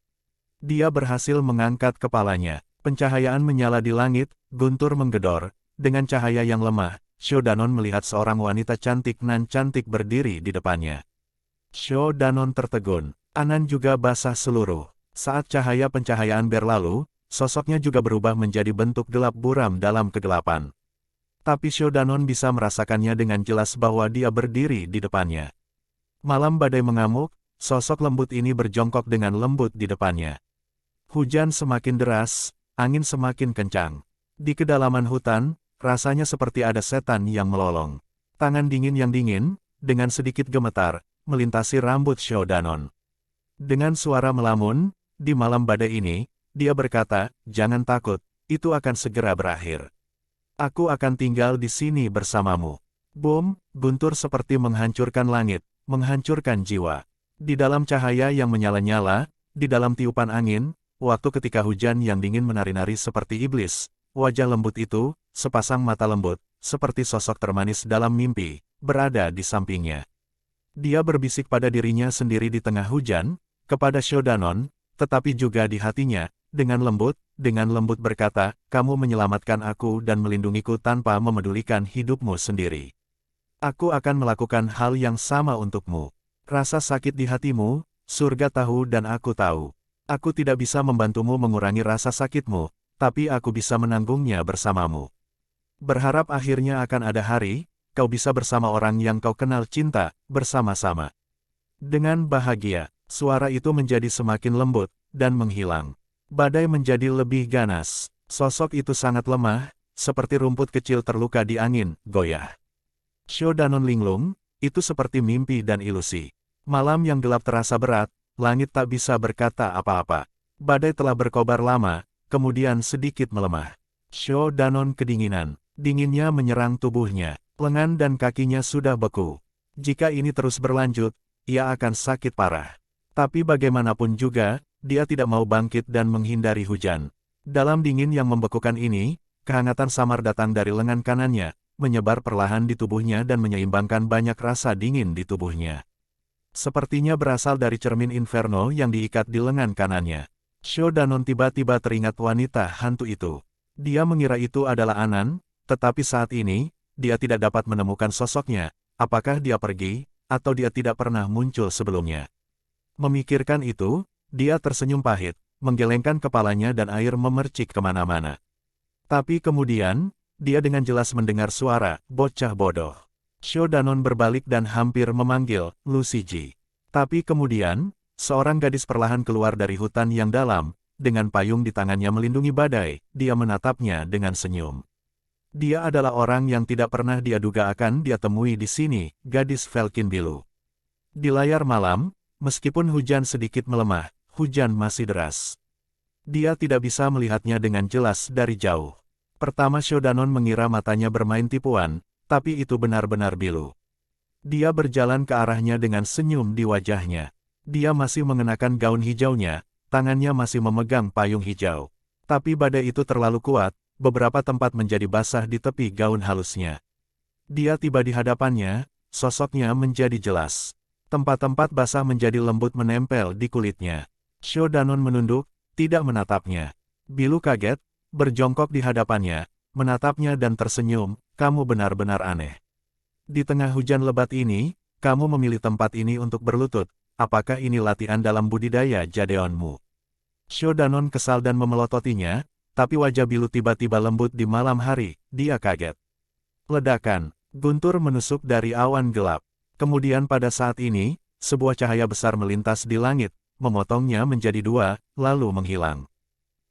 Dia berhasil mengangkat kepalanya. Pencahayaan menyala di langit, guntur menggedor. Dengan cahaya yang lemah, Shou Danon melihat seorang wanita cantik nan cantik berdiri di depannya. Shou Danon tertegun. Anan juga basah seluruh. Saat cahaya pencahayaan berlalu, sosoknya juga berubah menjadi bentuk gelap buram dalam kegelapan. Tapi Shou Danon bisa merasakannya dengan jelas bahwa dia berdiri di depannya. Malam badai mengamuk, sosok lembut ini berjongkok dengan lembut di depannya. Hujan semakin deras, angin semakin kencang. Di kedalaman hutan, rasanya seperti ada setan yang melolong. Tangan dingin yang dingin, dengan sedikit gemetar, melintasi rambut Shou Danon. Dengan suara melamun, di malam badai ini, dia berkata, "Jangan takut, itu akan segera berakhir. Aku akan tinggal di sini bersamamu." Boom, guntur seperti menghancurkan langit, menghancurkan jiwa. Di dalam cahaya yang menyala-nyala, di dalam tiupan angin, waktu ketika hujan yang dingin menari-nari seperti iblis, wajah lembut itu, sepasang mata lembut, seperti sosok termanis dalam mimpi, berada di sampingnya. Dia berbisik pada dirinya sendiri di tengah hujan, kepada Shou Danon, tetapi juga di hatinya, dengan lembut berkata, "Kamu menyelamatkan aku dan melindungiku tanpa memedulikan hidupmu sendiri. Aku akan melakukan hal yang sama untukmu. Rasa sakit di hatimu, surga tahu dan aku tahu. Aku tidak bisa membantumu mengurangi rasa sakitmu, tapi aku bisa menanggungnya bersamamu. Berharap akhirnya akan ada hari, kau bisa bersama orang yang kau kenal cinta, bersama-sama." Dengan bahagia, suara itu menjadi semakin lembut, dan menghilang. Badai menjadi lebih ganas. Sosok itu sangat lemah, seperti rumput kecil terluka di angin, goyah. Shou Danon linglung, itu seperti mimpi dan ilusi. Malam yang gelap terasa berat, langit tak bisa berkata apa-apa. Badai telah berkobar lama, kemudian sedikit melemah. Shou Danon kedinginan. Dinginnya menyerang tubuhnya. Lengan dan kakinya sudah beku. Jika ini terus berlanjut, ia akan sakit parah. Tapi bagaimanapun juga, dia tidak mau bangkit dan menghindari hujan. Dalam dingin yang membekukan ini, kehangatan samar datang dari lengan kanannya, menyebar perlahan di tubuhnya dan menyeimbangkan banyak rasa dingin di tubuhnya. Sepertinya berasal dari cermin inferno yang diikat di lengan kanannya. Shou Danon tiba-tiba teringat wanita hantu itu. Dia mengira itu adalah Anan, tetapi saat ini, dia tidak dapat menemukan sosoknya. Apakah dia pergi, atau dia tidak pernah muncul sebelumnya? Memikirkan itu, dia tersenyum pahit, menggelengkan kepalanya dan air memercik kemana-mana. Tapi kemudian, dia dengan jelas mendengar suara, bocah bodoh. Shou Danon berbalik dan hampir memanggil, Lucy Ji. Tapi kemudian, seorang gadis perlahan keluar dari hutan yang dalam, dengan payung di tangannya melindungi badai, dia menatapnya dengan senyum. Dia adalah orang yang tidak pernah dia duga akan dia temui di sini, gadis Falcon Bilu. Di layar malam, meskipun hujan sedikit melemah, hujan masih deras. Dia tidak bisa melihatnya dengan jelas dari jauh. Pertama Shou Danon mengira matanya bermain tipuan, tapi itu benar-benar Bilu. Dia berjalan ke arahnya dengan senyum di wajahnya. Dia masih mengenakan gaun hijaunya, tangannya masih memegang payung hijau. Tapi badai itu terlalu kuat, beberapa tempat menjadi basah di tepi gaun halusnya. Dia tiba di hadapannya, sosoknya menjadi jelas. Tempat-tempat basah menjadi lembut menempel di kulitnya. Shou Danon menunduk, tidak menatapnya. Bilu kaget, berjongkok di hadapannya, menatapnya dan tersenyum, kamu benar-benar aneh. Di tengah hujan lebat ini, kamu memilih tempat ini untuk berlutut, apakah ini latihan dalam budidaya jadeonmu? Shou Danon kesal dan memelototinya, tapi wajah Bilu tiba-tiba lembut di malam hari, dia kaget. Ledakan, guntur menusuk dari awan gelap. Kemudian pada saat ini, sebuah cahaya besar melintas di langit, memotongnya menjadi dua, lalu menghilang.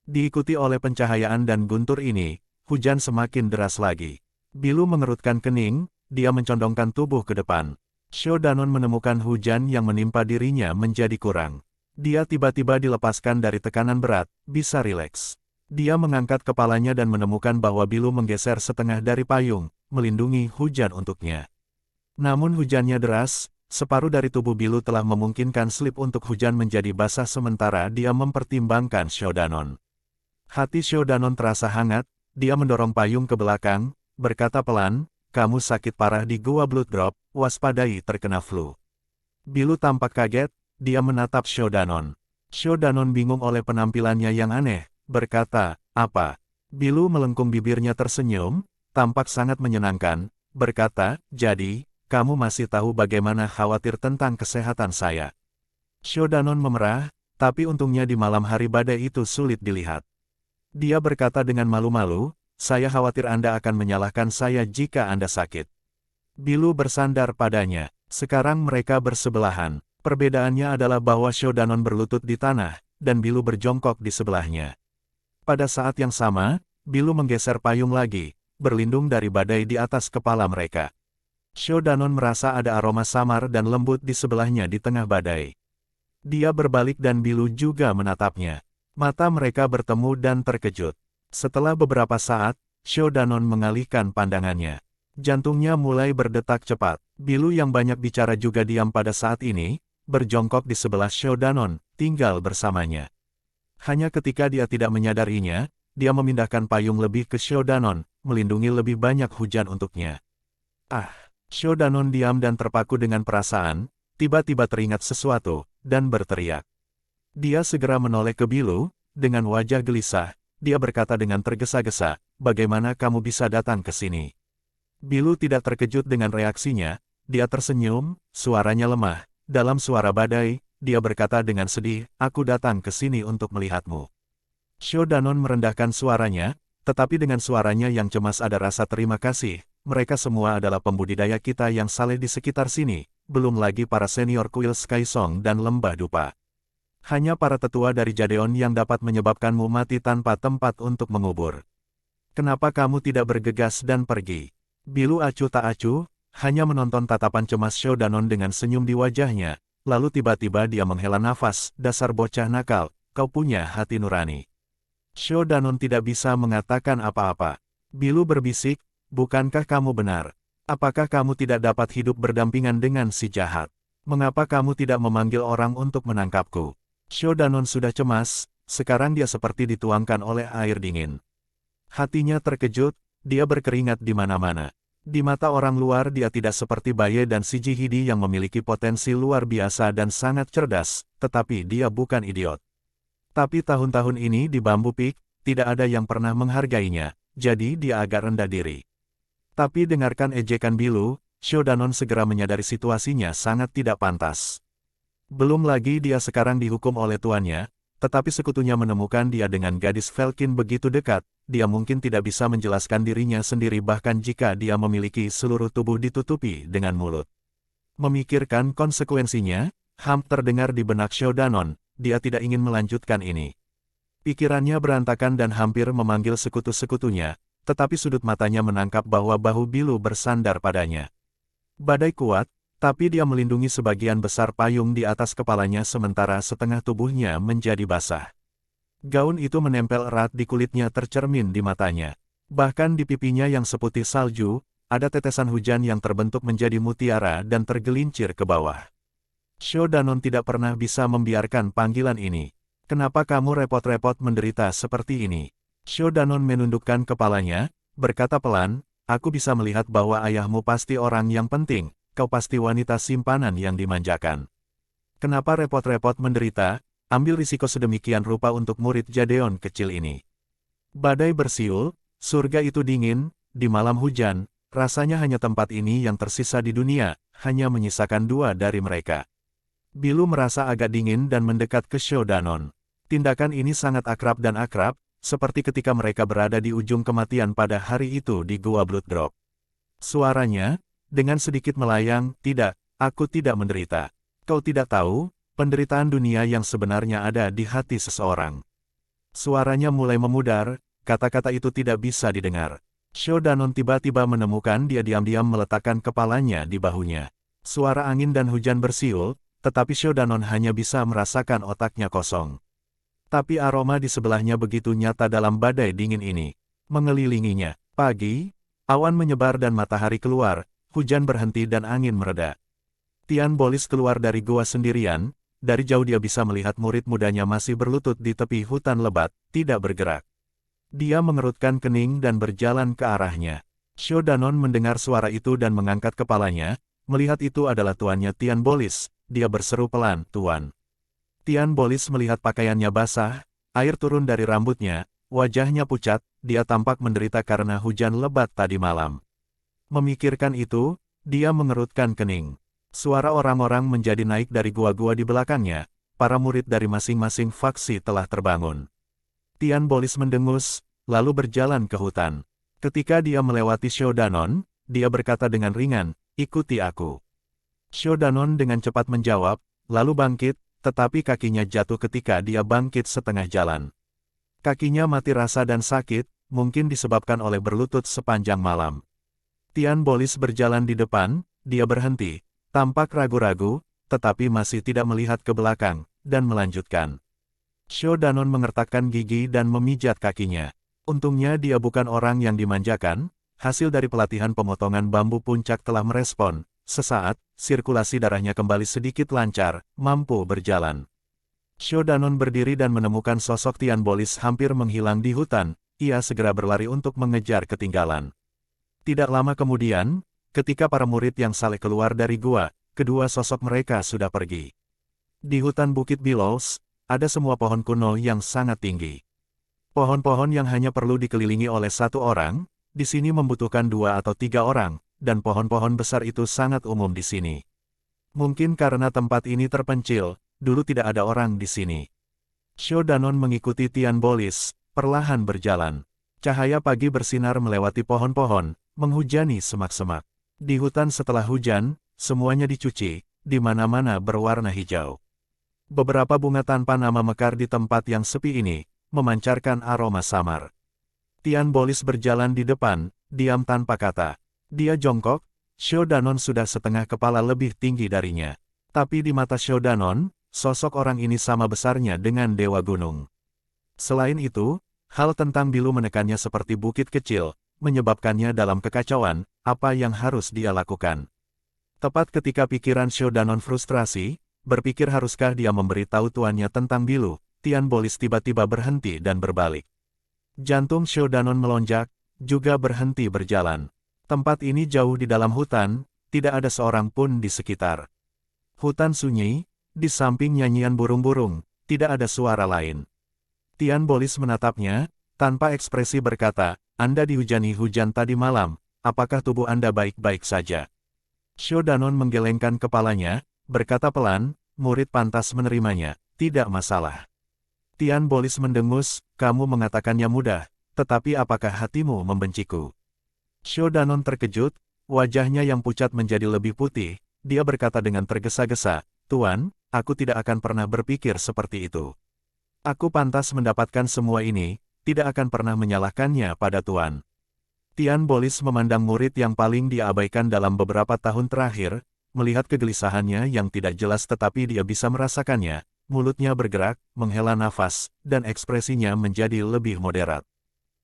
Diikuti oleh pencahayaan dan guntur ini, hujan semakin deras lagi. Bilu mengerutkan kening, dia mencondongkan tubuh ke depan. Shou Danon menemukan hujan yang menimpa dirinya menjadi kurang. Dia tiba-tiba dilepaskan dari tekanan berat, bisa rileks. Dia mengangkat kepalanya dan menemukan bahwa Bilu menggeser setengah dari payung, melindungi hujan untuknya. Namun hujannya deras, separuh dari tubuh Bilu telah memungkinkan slip untuk hujan menjadi basah sementara dia mempertimbangkan Shou Danon. Hati Shou Danon terasa hangat, dia mendorong payung ke belakang, berkata pelan, kamu sakit parah di Gua Blood Drop, waspadai terkena flu. Bilu tampak kaget, dia menatap Shou Danon. Shou Danon bingung oleh penampilannya yang aneh, berkata, apa? Bilu melengkung bibirnya tersenyum, tampak sangat menyenangkan, berkata, jadi, kamu masih tahu bagaimana khawatir tentang kesehatan saya. Shou Danon memerah, tapi untungnya di malam hari badai itu sulit dilihat. Dia berkata dengan malu-malu, saya khawatir Anda akan menyalahkan saya jika Anda sakit. Bilu bersandar padanya, sekarang mereka bersebelahan. Perbedaannya adalah bahwa Shou Danon berlutut di tanah, dan Bilu berjongkok di sebelahnya. Pada saat yang sama, Bilu menggeser payung lagi, berlindung dari badai di atas kepala mereka. Shou Danon merasa ada aroma samar dan lembut di sebelahnya di tengah badai. Dia berbalik dan Bilu juga menatapnya. Mata mereka bertemu dan terkejut. Setelah beberapa saat, Shou Danon mengalihkan pandangannya. Jantungnya mulai berdetak cepat. Bilu yang banyak bicara juga diam pada saat ini, berjongkok di sebelah Shou Danon, tinggal bersamanya. Hanya ketika dia tidak menyadarinya, dia memindahkan payung lebih ke Shou Danon, melindungi lebih banyak hujan untuknya. Shou Danon diam dan terpaku dengan perasaan, tiba-tiba teringat sesuatu, dan berteriak. Dia segera menoleh ke Bilu, dengan wajah gelisah, dia berkata dengan tergesa-gesa, bagaimana kamu bisa datang ke sini? Bilu tidak terkejut dengan reaksinya, dia tersenyum, suaranya lemah, dalam suara badai, dia berkata dengan sedih, aku datang ke sini untuk melihatmu. Shou Danon merendahkan suaranya, tetapi dengan suaranya yang cemas ada rasa terima kasih, mereka semua adalah pembudidaya kita yang saleh di sekitar sini, belum lagi para senior kuil Skysong dan Lembah Dupa. Hanya para tetua dari Jadeon yang dapat menyebabkanmu mati tanpa tempat untuk mengubur. Kenapa kamu tidak bergegas dan pergi? Bilu acuh tak acuh, hanya menonton tatapan cemas Shodanon dengan senyum di wajahnya, lalu tiba-tiba dia menghela nafas, dasar bocah nakal, kau punya hati nurani. Shodanon tidak bisa mengatakan apa-apa. Bilu berbisik, bukankah kamu benar? Apakah kamu tidak dapat hidup berdampingan dengan si jahat? Mengapa kamu tidak memanggil orang untuk menangkapku? Shodanon sudah cemas, sekarang dia seperti dituangkan oleh air dingin. Hatinya terkejut, dia berkeringat di mana-mana. Di mata orang luar dia tidak seperti Baye dan si Jihidi yang memiliki potensi luar biasa dan sangat cerdas, tetapi dia bukan idiot. Tapi tahun-tahun ini di Bambu Peak, tidak ada yang pernah menghargainya, jadi dia agak rendah diri. Tapi dengarkan ejekan Bilu, Shodanon segera menyadari situasinya sangat tidak pantas. Belum lagi dia sekarang dihukum oleh tuannya, tetapi sekutunya menemukan dia dengan gadis Velkin begitu dekat, dia mungkin tidak bisa menjelaskan dirinya sendiri bahkan jika dia memiliki seluruh tubuh ditutupi dengan mulut. Memikirkan konsekuensinya, terdengar di benak Shodanon, dia tidak ingin melanjutkan ini. Pikirannya berantakan dan hampir memanggil sekutu-sekutunya, tetapi sudut matanya menangkap bahwa bahu Bilu bersandar padanya. Badai kuat, tapi dia melindungi sebagian besar payung di atas kepalanya sementara setengah tubuhnya menjadi basah. Gaun itu menempel erat di kulitnya tercermin di matanya. Bahkan di pipinya yang seputih salju, ada tetesan hujan yang terbentuk menjadi mutiara dan tergelincir ke bawah. Shodanon tidak pernah bisa membiarkan panggilan ini. Kenapa kamu repot-repot menderita seperti ini? Shodanon menundukkan kepalanya, berkata pelan, aku bisa melihat bahwa ayahmu pasti orang yang penting. Kau pasti wanita simpanan yang dimanjakan. Kenapa repot-repot menderita, ambil risiko sedemikian rupa untuk murid Jadeon kecil ini. Badai bersiul, surga itu dingin, di malam hujan, rasanya hanya tempat ini yang tersisa di dunia, hanya menyisakan dua dari mereka. Bilu merasa agak dingin dan mendekat ke Shodanon. Tindakan ini sangat akrab dan akrab, seperti ketika mereka berada di ujung kematian pada hari itu di Gua Blood Drop. Suaranya, dengan sedikit melayang, tidak, aku tidak menderita. Kau tidak tahu, penderitaan dunia yang sebenarnya ada di hati seseorang. Suaranya mulai memudar, kata-kata itu tidak bisa didengar. Shodanon tiba-tiba menemukan dia diam-diam meletakkan kepalanya di bahunya. Suara angin dan hujan bersiul, tetapi Shodanon hanya bisa merasakan otaknya kosong. Tapi aroma di sebelahnya begitu nyata dalam badai dingin ini. Mengelilinginya, pagi, awan menyebar dan matahari keluar. Hujan berhenti dan angin mereda. Tian Bolis keluar dari gua sendirian, dari jauh dia bisa melihat murid mudanya masih berlutut di tepi hutan lebat, tidak bergerak. Dia mengerutkan kening dan berjalan ke arahnya. Shodanon mendengar suara itu dan mengangkat kepalanya, melihat itu adalah tuannya Tian Bolis, dia berseru pelan, Tuan. Tian Bolis melihat pakaiannya basah, air turun dari rambutnya, wajahnya pucat, dia tampak menderita karena hujan lebat tadi malam. Memikirkan itu, dia mengerutkan kening. Suara orang-orang menjadi naik dari gua-gua di belakangnya, para murid dari masing-masing faksi telah terbangun. Tian Bolis mendengus, lalu berjalan ke hutan. Ketika dia melewati Shodanon, dia berkata dengan ringan, ikuti aku. Shodanon dengan cepat menjawab, lalu bangkit, tetapi kakinya jatuh ketika dia bangkit setengah jalan. Kakinya mati rasa dan sakit, mungkin disebabkan oleh berlutut sepanjang malam. Tian Bolis berjalan di depan, dia berhenti, tampak ragu-ragu, tetapi masih tidak melihat ke belakang, dan melanjutkan. Shodanon mengertakkan gigi dan memijat kakinya. Untungnya dia bukan orang yang dimanjakan, hasil dari pelatihan pemotongan bambu puncak telah merespon, sesaat, sirkulasi darahnya kembali sedikit lancar, mampu berjalan. Shodanon berdiri dan menemukan sosok Tian Bolis hampir menghilang di hutan, ia segera berlari untuk mengejar ketinggalan. Tidak lama kemudian, ketika para murid yang saleh keluar dari gua, kedua sosok mereka sudah pergi. Di hutan Bukit Billows, ada semua pohon kuno yang sangat tinggi. Pohon-pohon yang hanya perlu dikelilingi oleh satu orang, di sini membutuhkan 2 atau 3 orang, dan pohon-pohon besar itu sangat umum di sini. Mungkin karena tempat ini terpencil, dulu tidak ada orang di sini. Shodanon mengikuti Tian Bolis, perlahan berjalan. Cahaya pagi bersinar melewati pohon-pohon, menghujani semak-semak. Di hutan setelah hujan, semuanya dicuci, di mana-mana berwarna hijau. Beberapa bunga tanpa nama mekar di tempat yang sepi ini, memancarkan aroma samar. Tian Bolis berjalan di depan, diam tanpa kata. Dia jongkok, Xiao Danon sudah setengah kepala lebih tinggi darinya. Tapi di mata Xiao Danon, sosok orang ini sama besarnya dengan Dewa Gunung. Selain itu, hal tentang Bilu menekannya seperti bukit kecil, menyebabkannya dalam kekacauan, apa yang harus dia lakukan. Tepat ketika pikiran Xiao Danon frustrasi, berpikir haruskah dia memberitahu tuannya tentang Bilu, Tian Bolis tiba-tiba berhenti dan berbalik. Jantung Xiao Danon melonjak, juga berhenti berjalan. Tempat ini jauh di dalam hutan, tidak ada seorang pun di sekitar. Hutan sunyi, di samping nyanyian burung-burung, tidak ada suara lain. Tian Bolis menatapnya, tanpa ekspresi berkata, Anda dihujani hujan tadi malam, apakah tubuh Anda baik-baik saja? Xiao Danon menggelengkan kepalanya, berkata pelan, murid pantas menerimanya, tidak masalah. Tian Bolis mendengus, kamu mengatakannya mudah, tetapi apakah hatimu membenciku? Xiao Danon terkejut, wajahnya yang pucat menjadi lebih putih, dia berkata dengan tergesa-gesa, Tuan, aku tidak akan pernah berpikir seperti itu. Aku pantas mendapatkan semua ini, tidak akan pernah menyalahkannya pada Tuan. Tian Bolis memandang murid yang paling diabaikan dalam beberapa tahun terakhir, melihat kegelisahannya yang tidak jelas tetapi dia bisa merasakannya, mulutnya bergerak, menghela nafas, dan ekspresinya menjadi lebih moderat.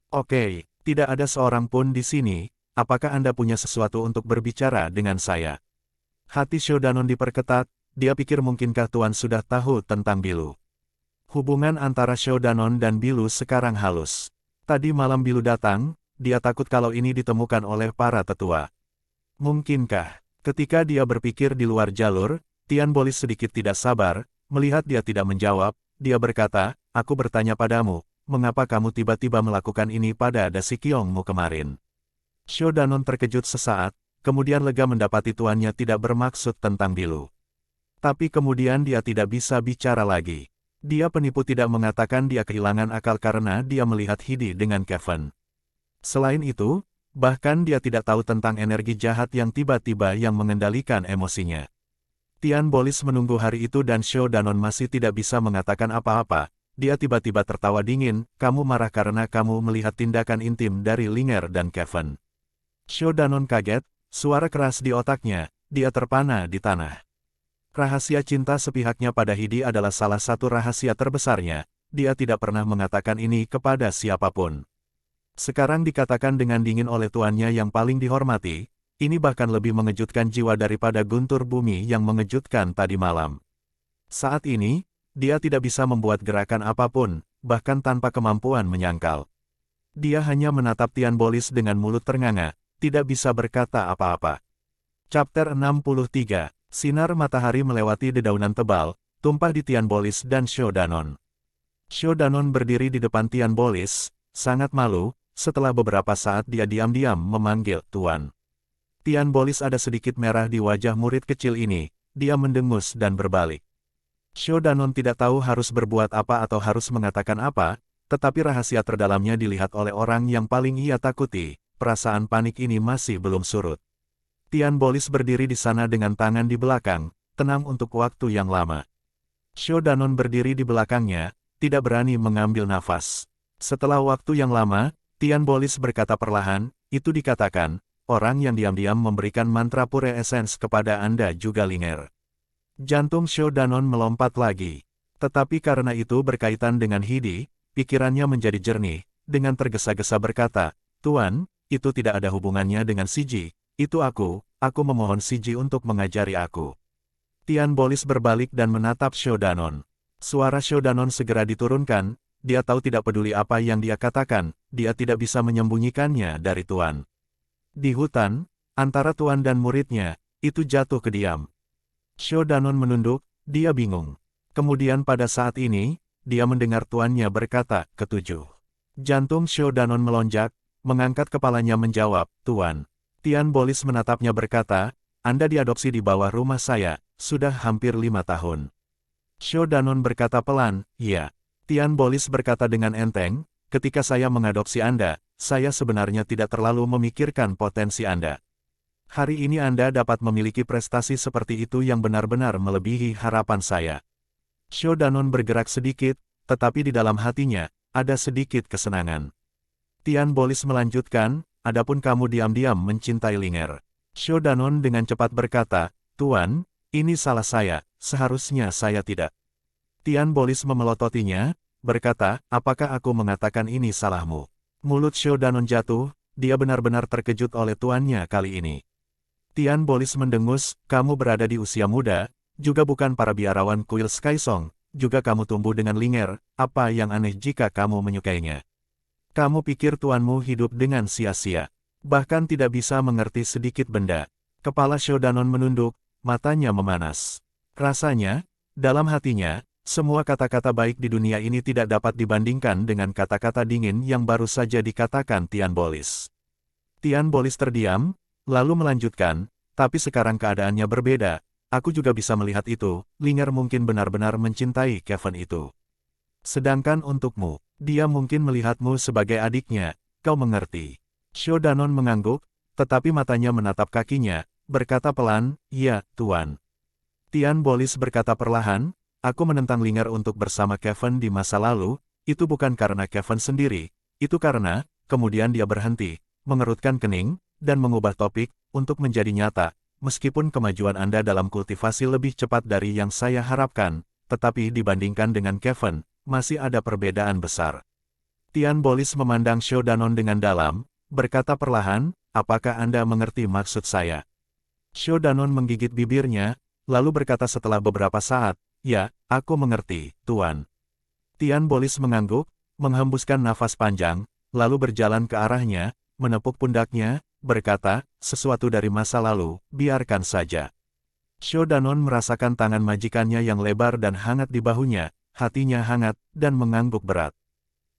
Oke, tidak ada seorang pun di sini, apakah Anda punya sesuatu untuk berbicara dengan saya? Hati Xiao Danon diperketat, dia pikir mungkinkah Tuan sudah tahu tentang Bilu. Hubungan antara Xiao Danon dan Bilu sekarang halus. Tadi malam Bilu datang, dia takut kalau ini ditemukan oleh para tetua. Mungkinkah? Ketika dia berpikir di luar jalur, Tian Bolis sedikit tidak sabar, melihat dia tidak menjawab, dia berkata, aku bertanya padamu, mengapa kamu tiba-tiba melakukan ini pada dasi Qiongmu kemarin? Xiao Danon terkejut sesaat, kemudian lega mendapati tuannya tidak bermaksud tentang Bilu. Tapi kemudian dia tidak bisa bicara lagi. Dia penipu tidak mengatakan dia kehilangan akal karena dia melihat Hidi dengan Kevin. Selain itu, bahkan dia tidak tahu tentang energi jahat yang tiba-tiba yang mengendalikan emosinya. Tian Bolis menunggu hari itu dan Xiao Danon masih tidak bisa mengatakan apa-apa. Dia tiba-tiba tertawa dingin, kamu marah karena kamu melihat tindakan intim dari Linger dan Kevin. Xiao Danon kaget, suara keras di otaknya, dia terpana di tanah. Rahasia cinta sepihaknya pada Hidi adalah salah satu rahasia terbesarnya, dia tidak pernah mengatakan ini kepada siapapun. Sekarang dikatakan dengan dingin oleh tuannya yang paling dihormati, ini bahkan lebih mengejutkan jiwa daripada guntur bumi yang mengejutkan tadi malam. Saat ini, dia tidak bisa membuat gerakan apapun, bahkan tanpa kemampuan menyangkal. Dia hanya menatap Tian Bolis dengan mulut ternganga, tidak bisa berkata apa-apa. Chapter 63, Sinar matahari melewati dedaunan tebal, tumpah di Tian Bolis dan Xiao Danon. Xiao Danon berdiri di depan Tian Bolis, sangat malu, setelah beberapa saat dia diam-diam memanggil Tuan. Tian Bolis ada sedikit merah di wajah murid kecil ini, dia mendengus dan berbalik. Xiao Danon tidak tahu harus berbuat apa atau harus mengatakan apa, tetapi rahasia terdalamnya dilihat oleh orang yang paling ia takuti, perasaan panik ini masih belum surut. Tian Bolis berdiri di sana dengan tangan di belakang, tenang untuk waktu yang lama. Xiao Danon berdiri di belakangnya, tidak berani mengambil nafas. Setelah waktu yang lama, Tian Bolis berkata perlahan, itu dikatakan, orang yang diam-diam memberikan mantra Pure Essence kepada Anda juga Linger. Jantung Xiao Danon melompat lagi. Tetapi karena itu berkaitan dengan Hidi, pikirannya menjadi jernih, dengan tergesa-gesa berkata, Tuan, itu tidak ada hubungannya dengan Siji. Itu aku memohon Siji untuk mengajari aku. Tian Bolis berbalik dan menatap Xiao Danon. Suara Xiao Danon segera diturunkan, dia tahu tidak peduli apa yang dia katakan, dia tidak bisa menyembunyikannya dari Tuan. Di hutan, antara Tuan dan muridnya, itu jatuh ke diam. Xiao Danon menunduk, dia bingung. Kemudian pada saat ini, dia mendengar tuannya berkata, ketujuh. Jantung Xiao Danon melonjak, mengangkat kepalanya menjawab, Tuan. Tian Bolis menatapnya berkata, Anda diadopsi di bawah rumah saya, sudah hampir 5 tahun. Xiao Danon berkata pelan, ya. Tian Bolis berkata dengan enteng, ketika saya mengadopsi Anda, saya sebenarnya tidak terlalu memikirkan potensi Anda. Hari ini Anda dapat memiliki prestasi seperti itu yang benar-benar melebihi harapan saya. Xiao Danon bergerak sedikit, tetapi di dalam hatinya, ada sedikit kesenangan. Tian Bolis melanjutkan, adapun kamu diam-diam mencintai Linger. Xiao Danon dengan cepat berkata, Tuan, ini salah saya, seharusnya saya tidak. Tian Bolis memelototinya, berkata, apakah aku mengatakan ini salahmu? Mulut Xiao Danon jatuh, dia benar-benar terkejut oleh tuannya kali ini. Tian Bolis mendengus, kamu berada di usia muda, juga bukan para biarawan kuil Skysong, juga kamu tumbuh dengan Linger, apa yang aneh jika kamu menyukainya? Kamu pikir tuanmu hidup dengan sia-sia, bahkan tidak bisa mengerti sedikit benda. Kepala Xiao Danon menunduk, matanya memanas. Rasanya, dalam hatinya, semua kata-kata baik di dunia ini tidak dapat dibandingkan dengan kata-kata dingin yang baru saja dikatakan Tian Bolis. Tian Bolis terdiam, lalu melanjutkan, tapi sekarang keadaannya berbeda. Aku juga bisa melihat itu, Linger mungkin benar-benar mencintai Kevin itu. Sedangkan untukmu, dia mungkin melihatmu sebagai adiknya, kau mengerti. Xiao Danon mengangguk, tetapi matanya menatap kakinya, berkata pelan, ya, Tuan. Tian Bolis berkata perlahan, aku menentang Linger untuk bersama Kevin di masa lalu, itu bukan karena Kevin sendiri, itu karena, kemudian dia berhenti, mengerutkan kening, dan mengubah topik, untuk menjadi nyata. Meskipun kemajuan Anda dalam kultivasi lebih cepat dari yang saya harapkan, tetapi dibandingkan dengan Kevin, masih ada perbedaan besar. Tian Bolis memandang Xiao Danon dengan dalam, berkata perlahan, apakah Anda mengerti maksud saya? Xiao Danon menggigit bibirnya, lalu berkata setelah beberapa saat, ya, aku mengerti, Tuan. Tian Bolis mengangguk, menghembuskan nafas panjang, lalu berjalan ke arahnya, menepuk pundaknya, berkata, sesuatu dari masa lalu, biarkan saja. Xiao Danon merasakan tangan majikannya yang lebar dan hangat di bahunya, hatinya hangat, dan mengangguk berat.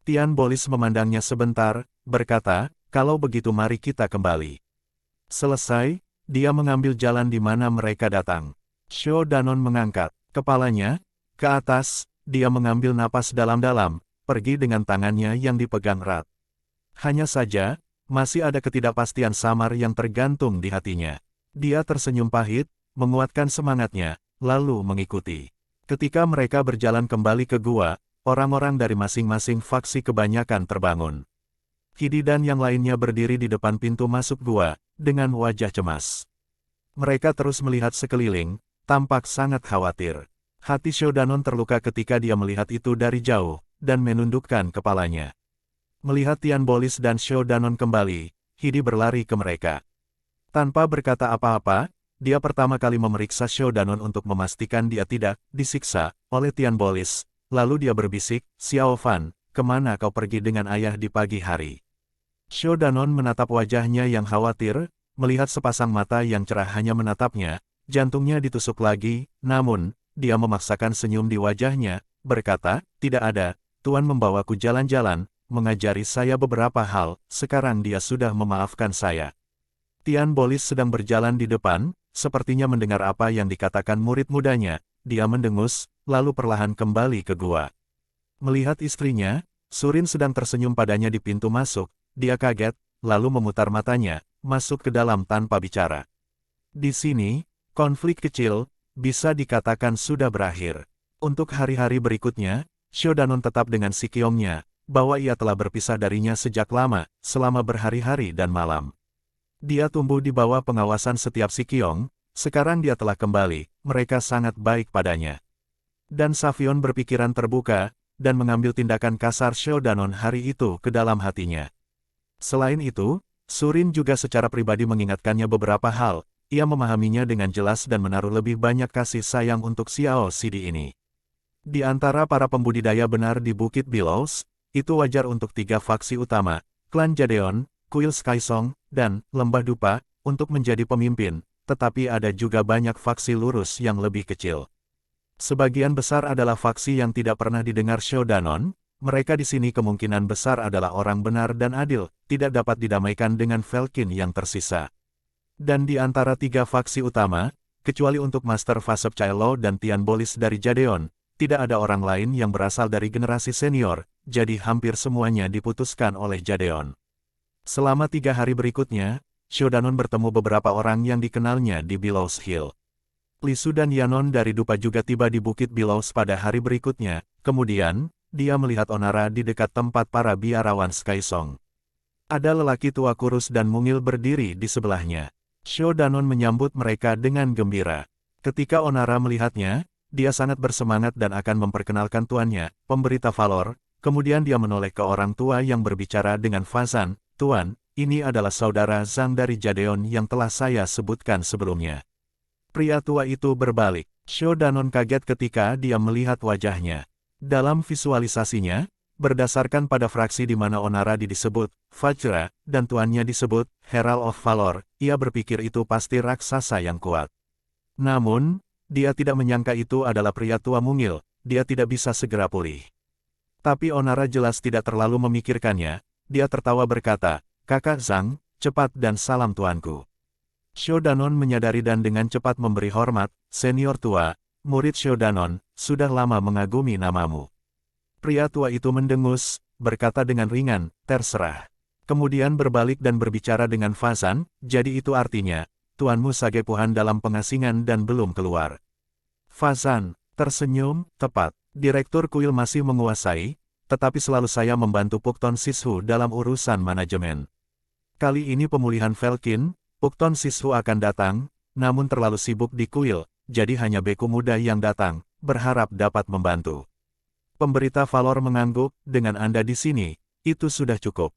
Tian Bolis memandangnya sebentar, berkata, kalau begitu mari kita kembali. Selesai, dia mengambil jalan di mana mereka datang. Xiao Danon mengangkat kepalanya ke atas, dia mengambil napas dalam-dalam, pergi dengan tangannya yang dipegang erat. Hanya saja, masih ada ketidakpastian samar yang tergantung di hatinya. Dia tersenyum pahit, menguatkan semangatnya, lalu mengikuti. Ketika mereka berjalan kembali ke gua, orang-orang dari masing-masing faksi kebanyakan terbangun. Kidi dan yang lainnya berdiri di depan pintu masuk gua, dengan wajah cemas. Mereka terus melihat sekeliling, tampak sangat khawatir. Hati Xiao Danon terluka ketika dia melihat itu dari jauh, dan menundukkan kepalanya. Melihat Tian Bolis dan Xiao Danon kembali, Hidi berlari ke mereka. Tanpa berkata apa-apa, dia pertama kali memeriksa Xiao Danon untuk memastikan dia tidak disiksa oleh Tian Bolis. Lalu dia berbisik, Xiao Fan, kemana kau pergi dengan ayah di pagi hari? Xiao Danon menatap wajahnya yang khawatir, melihat sepasang mata yang cerah hanya menatapnya, jantungnya ditusuk lagi, namun, dia memaksakan senyum di wajahnya, berkata, tidak ada, Tuan membawaku jalan-jalan, mengajari saya beberapa hal, sekarang dia sudah memaafkan saya. Tian Bolis sedang berjalan di depan, sepertinya mendengar apa yang dikatakan murid mudanya, dia mendengus, lalu perlahan kembali ke gua. Melihat istrinya, Surin sedang tersenyum padanya di pintu masuk, dia kaget, lalu memutar matanya, masuk ke dalam tanpa bicara. Di sini, konflik kecil, bisa dikatakan sudah berakhir. Untuk hari-hari berikutnya, Xiao Danon tetap dengan si Qiongnya, bahwa ia telah berpisah darinya sejak lama, selama berhari-hari dan malam. Dia tumbuh di bawah pengawasan setiap si Qiong, sekarang dia telah kembali, mereka sangat baik padanya. Dan Savion berpikiran terbuka, dan mengambil tindakan kasar Xiao Danon hari itu ke dalam hatinya. Selain itu, Surin juga secara pribadi mengingatkannya beberapa hal, ia memahaminya dengan jelas dan menaruh lebih banyak kasih sayang untuk Xiao Sidi ini. Di antara para pembudidaya benar di Bukit Billows, itu wajar untuk 3 faksi utama, klan Jadeon, kuil Skysong, dan Lembah Dupa, untuk menjadi pemimpin, tetapi ada juga banyak faksi lurus yang lebih kecil. Sebagian besar adalah faksi yang tidak pernah didengar Xiao Danon, mereka di sini kemungkinan besar adalah orang benar dan adil, tidak dapat didamaikan dengan Velkin yang tersisa. Dan di antara 3 faksi utama, kecuali untuk Master Fasep Chaelo dan Tian Bolis dari Jadeon, tidak ada orang lain yang berasal dari generasi senior, jadi hampir semuanya diputuskan oleh Jadeon. Selama 3 hari berikutnya, Shodanon bertemu beberapa orang yang dikenalnya di Billows Hill. Li Su dan Yanon dari Dupa juga tiba di Bukit Billows pada hari berikutnya. Kemudian, dia melihat Onara di dekat tempat para biarawan Skysong. Ada lelaki tua kurus dan mungil berdiri di sebelahnya. Shodanon menyambut mereka dengan gembira. Ketika Onara melihatnya, dia sangat bersemangat dan akan memperkenalkan tuannya, pemberita Valor. Kemudian dia menoleh ke orang tua yang berbicara dengan Fazan, "Tuan, ini adalah saudara Zhang dari Jadeon yang telah saya sebutkan sebelumnya." Pria tua itu berbalik. Shodanon kaget ketika dia melihat wajahnya. Dalam visualisasinya, berdasarkan pada fraksi di mana Onara disebut Vajra, dan tuannya disebut Herald of Valor, ia berpikir itu pasti raksasa yang kuat. Namun, dia tidak menyangka itu adalah pria tua mungil, dia tidak bisa segera pulih. Tapi Onara jelas tidak terlalu memikirkannya, dia tertawa berkata, "Kakak Zhang, cepat dan salam tuanku." Shodanon menyadari dan dengan cepat memberi hormat, "Senior tua, murid Shodanon, sudah lama mengagumi namamu." Pria tua itu mendengus, berkata dengan ringan, "Terserah." Kemudian berbalik dan berbicara dengan Fazan, "Jadi itu artinya, tuanmu Sagepuhan dalam pengasingan dan belum keluar." Fazan tersenyum, "Tepat, Direktur Kuil masih menguasai, tetapi selalu saya membantu Pukton Sishu dalam urusan manajemen. Kali ini pemulihan Velkin, Pukton Sishu akan datang, namun terlalu sibuk di kuil, jadi hanya beku muda yang datang, berharap dapat membantu." Pemberita Valor mengangguk, "Dengan Anda di sini, itu sudah cukup.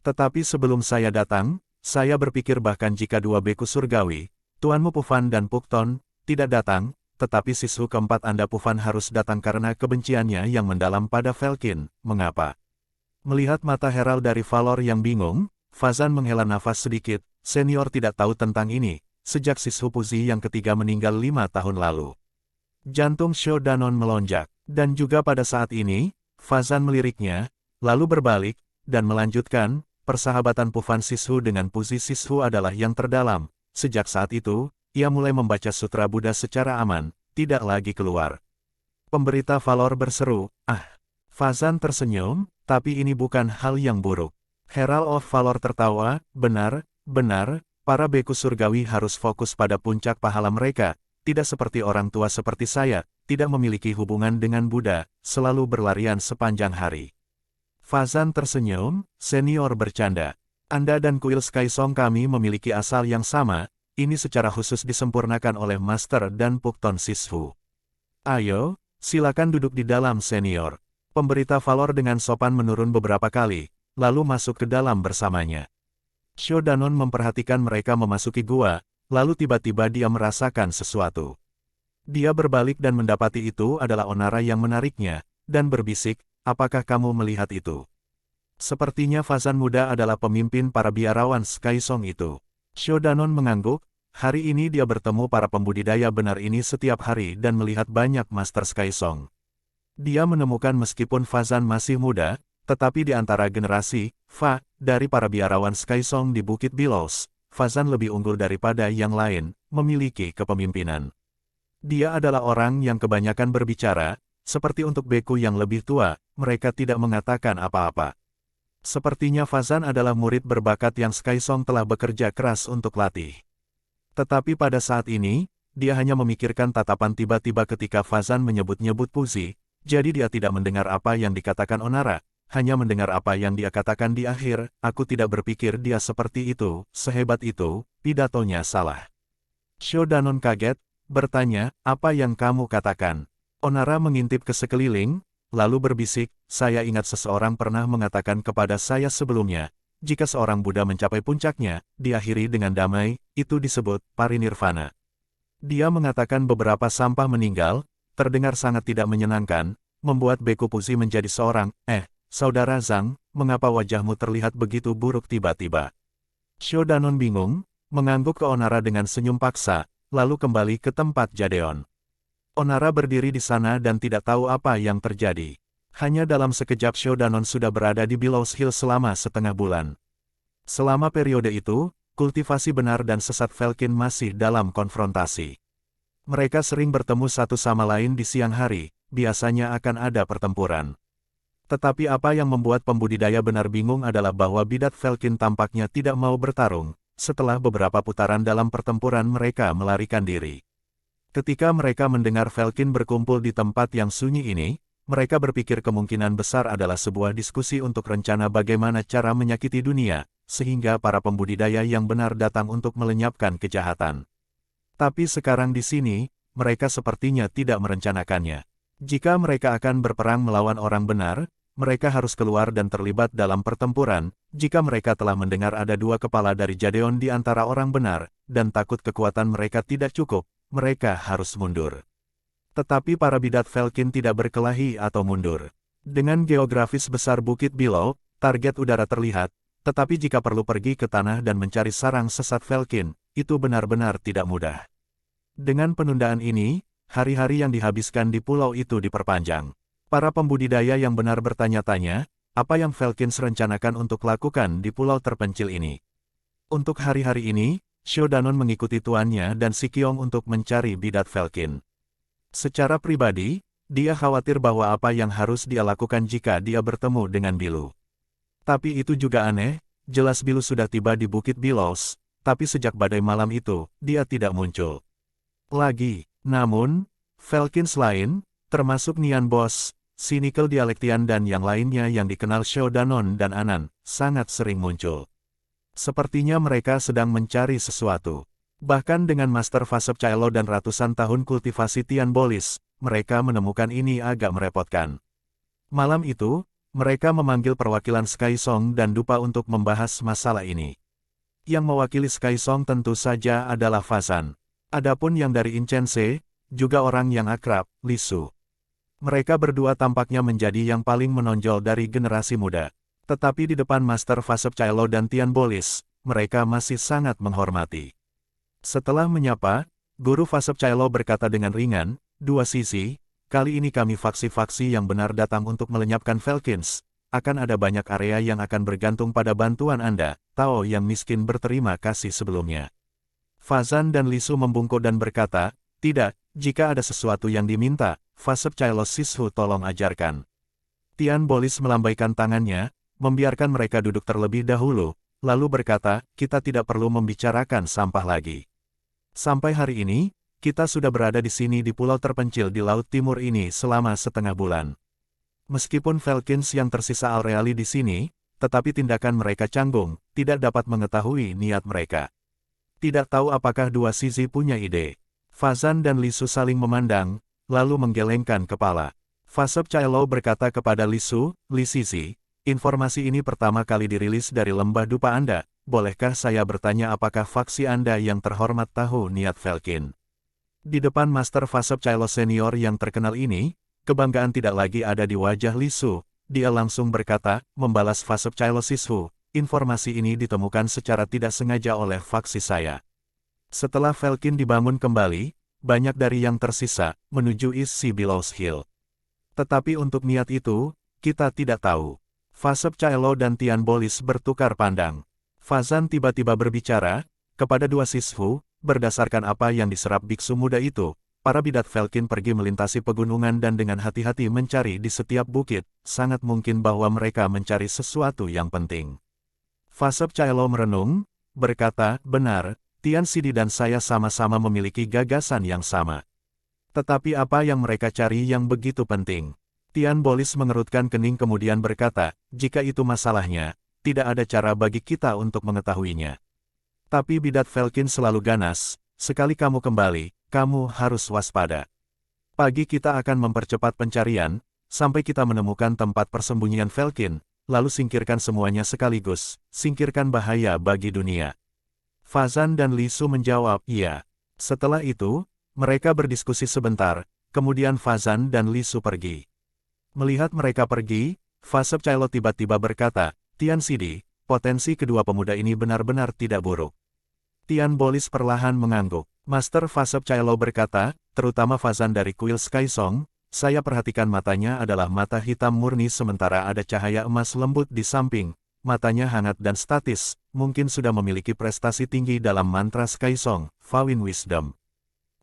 Tetapi sebelum saya datang, saya berpikir bahkan jika dua beku surgawi, tuanmu Pufan dan Pukton, tidak datang, tetapi Sishu keempat Anda Pufan harus datang karena kebenciannya yang mendalam pada Velkin, mengapa?" Melihat mata Herald dari Valor yang bingung, Fazan menghela nafas sedikit, "Senior tidak tahu tentang ini, sejak Sishu Puzi yang ketiga meninggal 5 tahun lalu." Jantung Shodanon melonjak, dan juga pada saat ini, Fazan meliriknya, lalu berbalik, dan melanjutkan, "Persahabatan Pufan Sishu dengan Puzi Sishu adalah yang terdalam. Sejak saat itu, ia mulai membaca Sutra Buddha secara aman, tidak lagi keluar." Pemberita Valor berseru, "Ah." Fazan tersenyum, "Tapi ini bukan hal yang buruk." Herald of Valor tertawa, "Benar, benar, para beku surgawi harus fokus pada puncak pahala mereka, tidak seperti orang tua seperti saya, tidak memiliki hubungan dengan Buddha, selalu berlarian sepanjang hari." Fazan tersenyum, "Senior bercanda. Anda dan kuil Skysong kami memiliki asal yang sama, ini secara khusus disempurnakan oleh Master dan Pukton Sishu. Ayo, silakan duduk di dalam senior." Pemberita Valor dengan sopan menurun beberapa kali, lalu masuk ke dalam bersamanya. Shodanon memperhatikan mereka memasuki gua, lalu tiba-tiba dia merasakan sesuatu. Dia berbalik dan mendapati itu adalah Onara yang menariknya, dan berbisik, "Apakah kamu melihat itu?" Sepertinya Fazan muda adalah pemimpin para biarawan Skysong itu. Shodanon mengangguk, hari ini dia bertemu para pembudidaya benar ini setiap hari dan melihat banyak Master Skysong. Dia menemukan meskipun Fazan masih muda, tetapi di antara generasi, dari para biarawan Skysong di Bukit Billows, Fazan lebih unggul daripada yang lain, memiliki kepemimpinan. Dia adalah orang yang kebanyakan berbicara, seperti untuk beku yang lebih tua, mereka tidak mengatakan apa-apa. Sepertinya Fazan adalah murid berbakat yang Skysong telah bekerja keras untuk latih. Tetapi pada saat ini, dia hanya memikirkan tatapan tiba-tiba ketika Fazan menyebut-nyebut Puzi, jadi dia tidak mendengar apa yang dikatakan Onara, hanya mendengar apa yang dia katakan di akhir, "Aku tidak berpikir dia seperti itu, sehebat itu, pidatonya salah." Shodanon kaget, bertanya, "Apa yang kamu katakan?" Onara mengintip ke sekeliling, lalu berbisik, "Saya ingat seseorang pernah mengatakan kepada saya sebelumnya, jika seorang Buddha mencapai puncaknya, diakhiri dengan damai, itu disebut parinirvana." Dia mengatakan beberapa sampah meninggal, terdengar sangat tidak menyenangkan, membuat Beku Puzi menjadi seorang, Saudara Zhang, mengapa wajahmu terlihat begitu buruk tiba-tiba?" Shodanon bingung, mengangguk ke Onara dengan senyum paksa, lalu kembali ke tempat Jadeon. Onara berdiri di sana dan tidak tahu apa yang terjadi. Hanya dalam sekejap Shodanon sudah berada di Billows Hill selama setengah bulan. Selama periode itu, kultivasi benar dan sesat Velkin masih dalam konfrontasi. Mereka sering bertemu satu sama lain di siang hari, biasanya akan ada pertempuran. Tetapi apa yang membuat pembudidaya benar bingung adalah bahwa bidat Velkin tampaknya tidak mau bertarung, setelah beberapa putaran dalam pertempuran mereka melarikan diri. Ketika mereka mendengar Falcon berkumpul di tempat yang sunyi ini, mereka berpikir kemungkinan besar adalah sebuah diskusi untuk rencana bagaimana cara menyakiti dunia, sehingga para pembudidaya yang benar datang untuk melenyapkan kejahatan. Tapi sekarang di sini, mereka sepertinya tidak merencanakannya. Jika mereka akan berperang melawan orang benar, mereka harus keluar dan terlibat dalam pertempuran. Jika mereka telah mendengar ada dua kepala dari Jadeon di antara orang benar, dan takut kekuatan mereka tidak cukup, mereka harus mundur. Tetapi para bidat Falcon tidak berkelahi atau mundur. Dengan geografis besar Bukit Billow, target udara terlihat, tetapi jika perlu pergi ke tanah dan mencari sarang sesat Falcon, itu benar-benar tidak mudah. Dengan penundaan ini, hari-hari yang dihabiskan di pulau itu diperpanjang. Para pembudidaya yang benar bertanya-tanya, apa yang Falcon rencanakan untuk lakukan di pulau terpencil ini. Untuk hari-hari ini, Shodanon mengikuti tuannya dan Sikyong untuk mencari bidat Falcon. Secara pribadi, dia khawatir bahwa apa yang harus dia lakukan jika dia bertemu dengan Bilu. Tapi itu juga aneh, jelas Bilu sudah tiba di Bukit Billows, tapi sejak badai malam itu, dia tidak muncul lagi. Namun, Falcon lain, termasuk Nian Boss, Cynical Dialektian dan yang lainnya yang dikenal Shodanon dan Anan, sangat sering muncul. Sepertinya mereka sedang mencari sesuatu. Bahkan dengan Master Fasep Caelo dan ratusan tahun kultivasi Tian Bolis, mereka menemukan ini agak merepotkan. Malam itu, mereka memanggil perwakilan Sky Song dan Dupa untuk membahas masalah ini. Yang mewakili Sky Song tentu saja adalah Fazan. Adapun yang dari Inchense, juga orang yang akrab, Li Su. Mereka berdua tampaknya menjadi yang paling menonjol dari generasi muda. Tetapi di depan Master Fasep Caelo dan Tian Bolis, mereka masih sangat menghormati. Setelah menyapa, Guru Fasep Caelo berkata dengan ringan, "Dua sisi, kali ini kami faksi-faksi yang benar datang untuk melenyapkan Falcons. Akan ada banyak area yang akan bergantung pada bantuan Anda." Tao yang miskin berterima kasih sebelumnya. Fazan dan Li Su membungkuk dan berkata, "Tidak, jika ada sesuatu yang diminta, Fasep Caelo Sishu tolong ajarkan." Tian Bolis melambaikan tangannya, membiarkan mereka duduk terlebih dahulu, lalu berkata, "Kita tidak perlu membicarakan sampah lagi. Sampai hari ini, kita sudah berada di sini di pulau terpencil di Laut Timur ini selama setengah bulan. Meskipun Falcons yang tersisa alreali di sini, tetapi tindakan mereka canggung, tidak dapat mengetahui niat mereka. Tidak tahu apakah dua sisi punya ide." Fazan dan Li Su saling memandang, lalu menggelengkan kepala. Fasep Caelo berkata kepada Li Su, "Li Sisi, informasi ini pertama kali dirilis dari lembah dupa Anda. Bolehkah saya bertanya apakah faksi Anda yang terhormat tahu niat Falcon?" Di depan Master Fasep Caelo senior yang terkenal ini, kebanggaan tidak lagi ada di wajah Li Su. Dia langsung berkata, membalas Fasep Caelo Sishu, "Informasi ini ditemukan secara tidak sengaja oleh faksi saya. Setelah Falcon dibangun kembali, banyak dari yang tersisa menuju East Sea Billows Hill. Tetapi untuk niat itu, kita tidak tahu." Fasep Caelo dan Tian Bolis bertukar pandang. Fazan tiba-tiba berbicara, kepada dua sishu, berdasarkan apa yang diserap biksu muda itu, para bidat Falcon pergi melintasi pegunungan dan dengan hati-hati mencari di setiap bukit, sangat mungkin bahwa mereka mencari sesuatu yang penting. Fasep Caelo merenung, berkata, "Benar, Tian Sidi dan saya sama-sama memiliki gagasan yang sama. Tetapi apa yang mereka cari yang begitu penting?" Tian Bolis mengerutkan kening kemudian berkata, "Jika itu masalahnya, tidak ada cara bagi kita untuk mengetahuinya. Tapi bidat Falcon selalu ganas, sekali kamu kembali, kamu harus waspada. Pagi kita akan mempercepat pencarian, sampai kita menemukan tempat persembunyian Falcon, lalu singkirkan semuanya sekaligus, singkirkan bahaya bagi dunia." Fazan dan Li Su menjawab, "Iya." Setelah itu, mereka berdiskusi sebentar, kemudian Fazan dan Li Su pergi. Melihat mereka pergi, Fasep Caelo tiba-tiba berkata, "Tian Sidi, potensi kedua pemuda ini benar-benar tidak buruk." Tian Bolis perlahan mengangguk. Master Fasep Caelo berkata, "Terutama Fazan dari kuil Sky Song, saya perhatikan matanya adalah mata hitam murni sementara ada cahaya emas lembut di samping, matanya hangat dan statis, mungkin sudah memiliki prestasi tinggi dalam mantra Sky Song, Fawin Wisdom."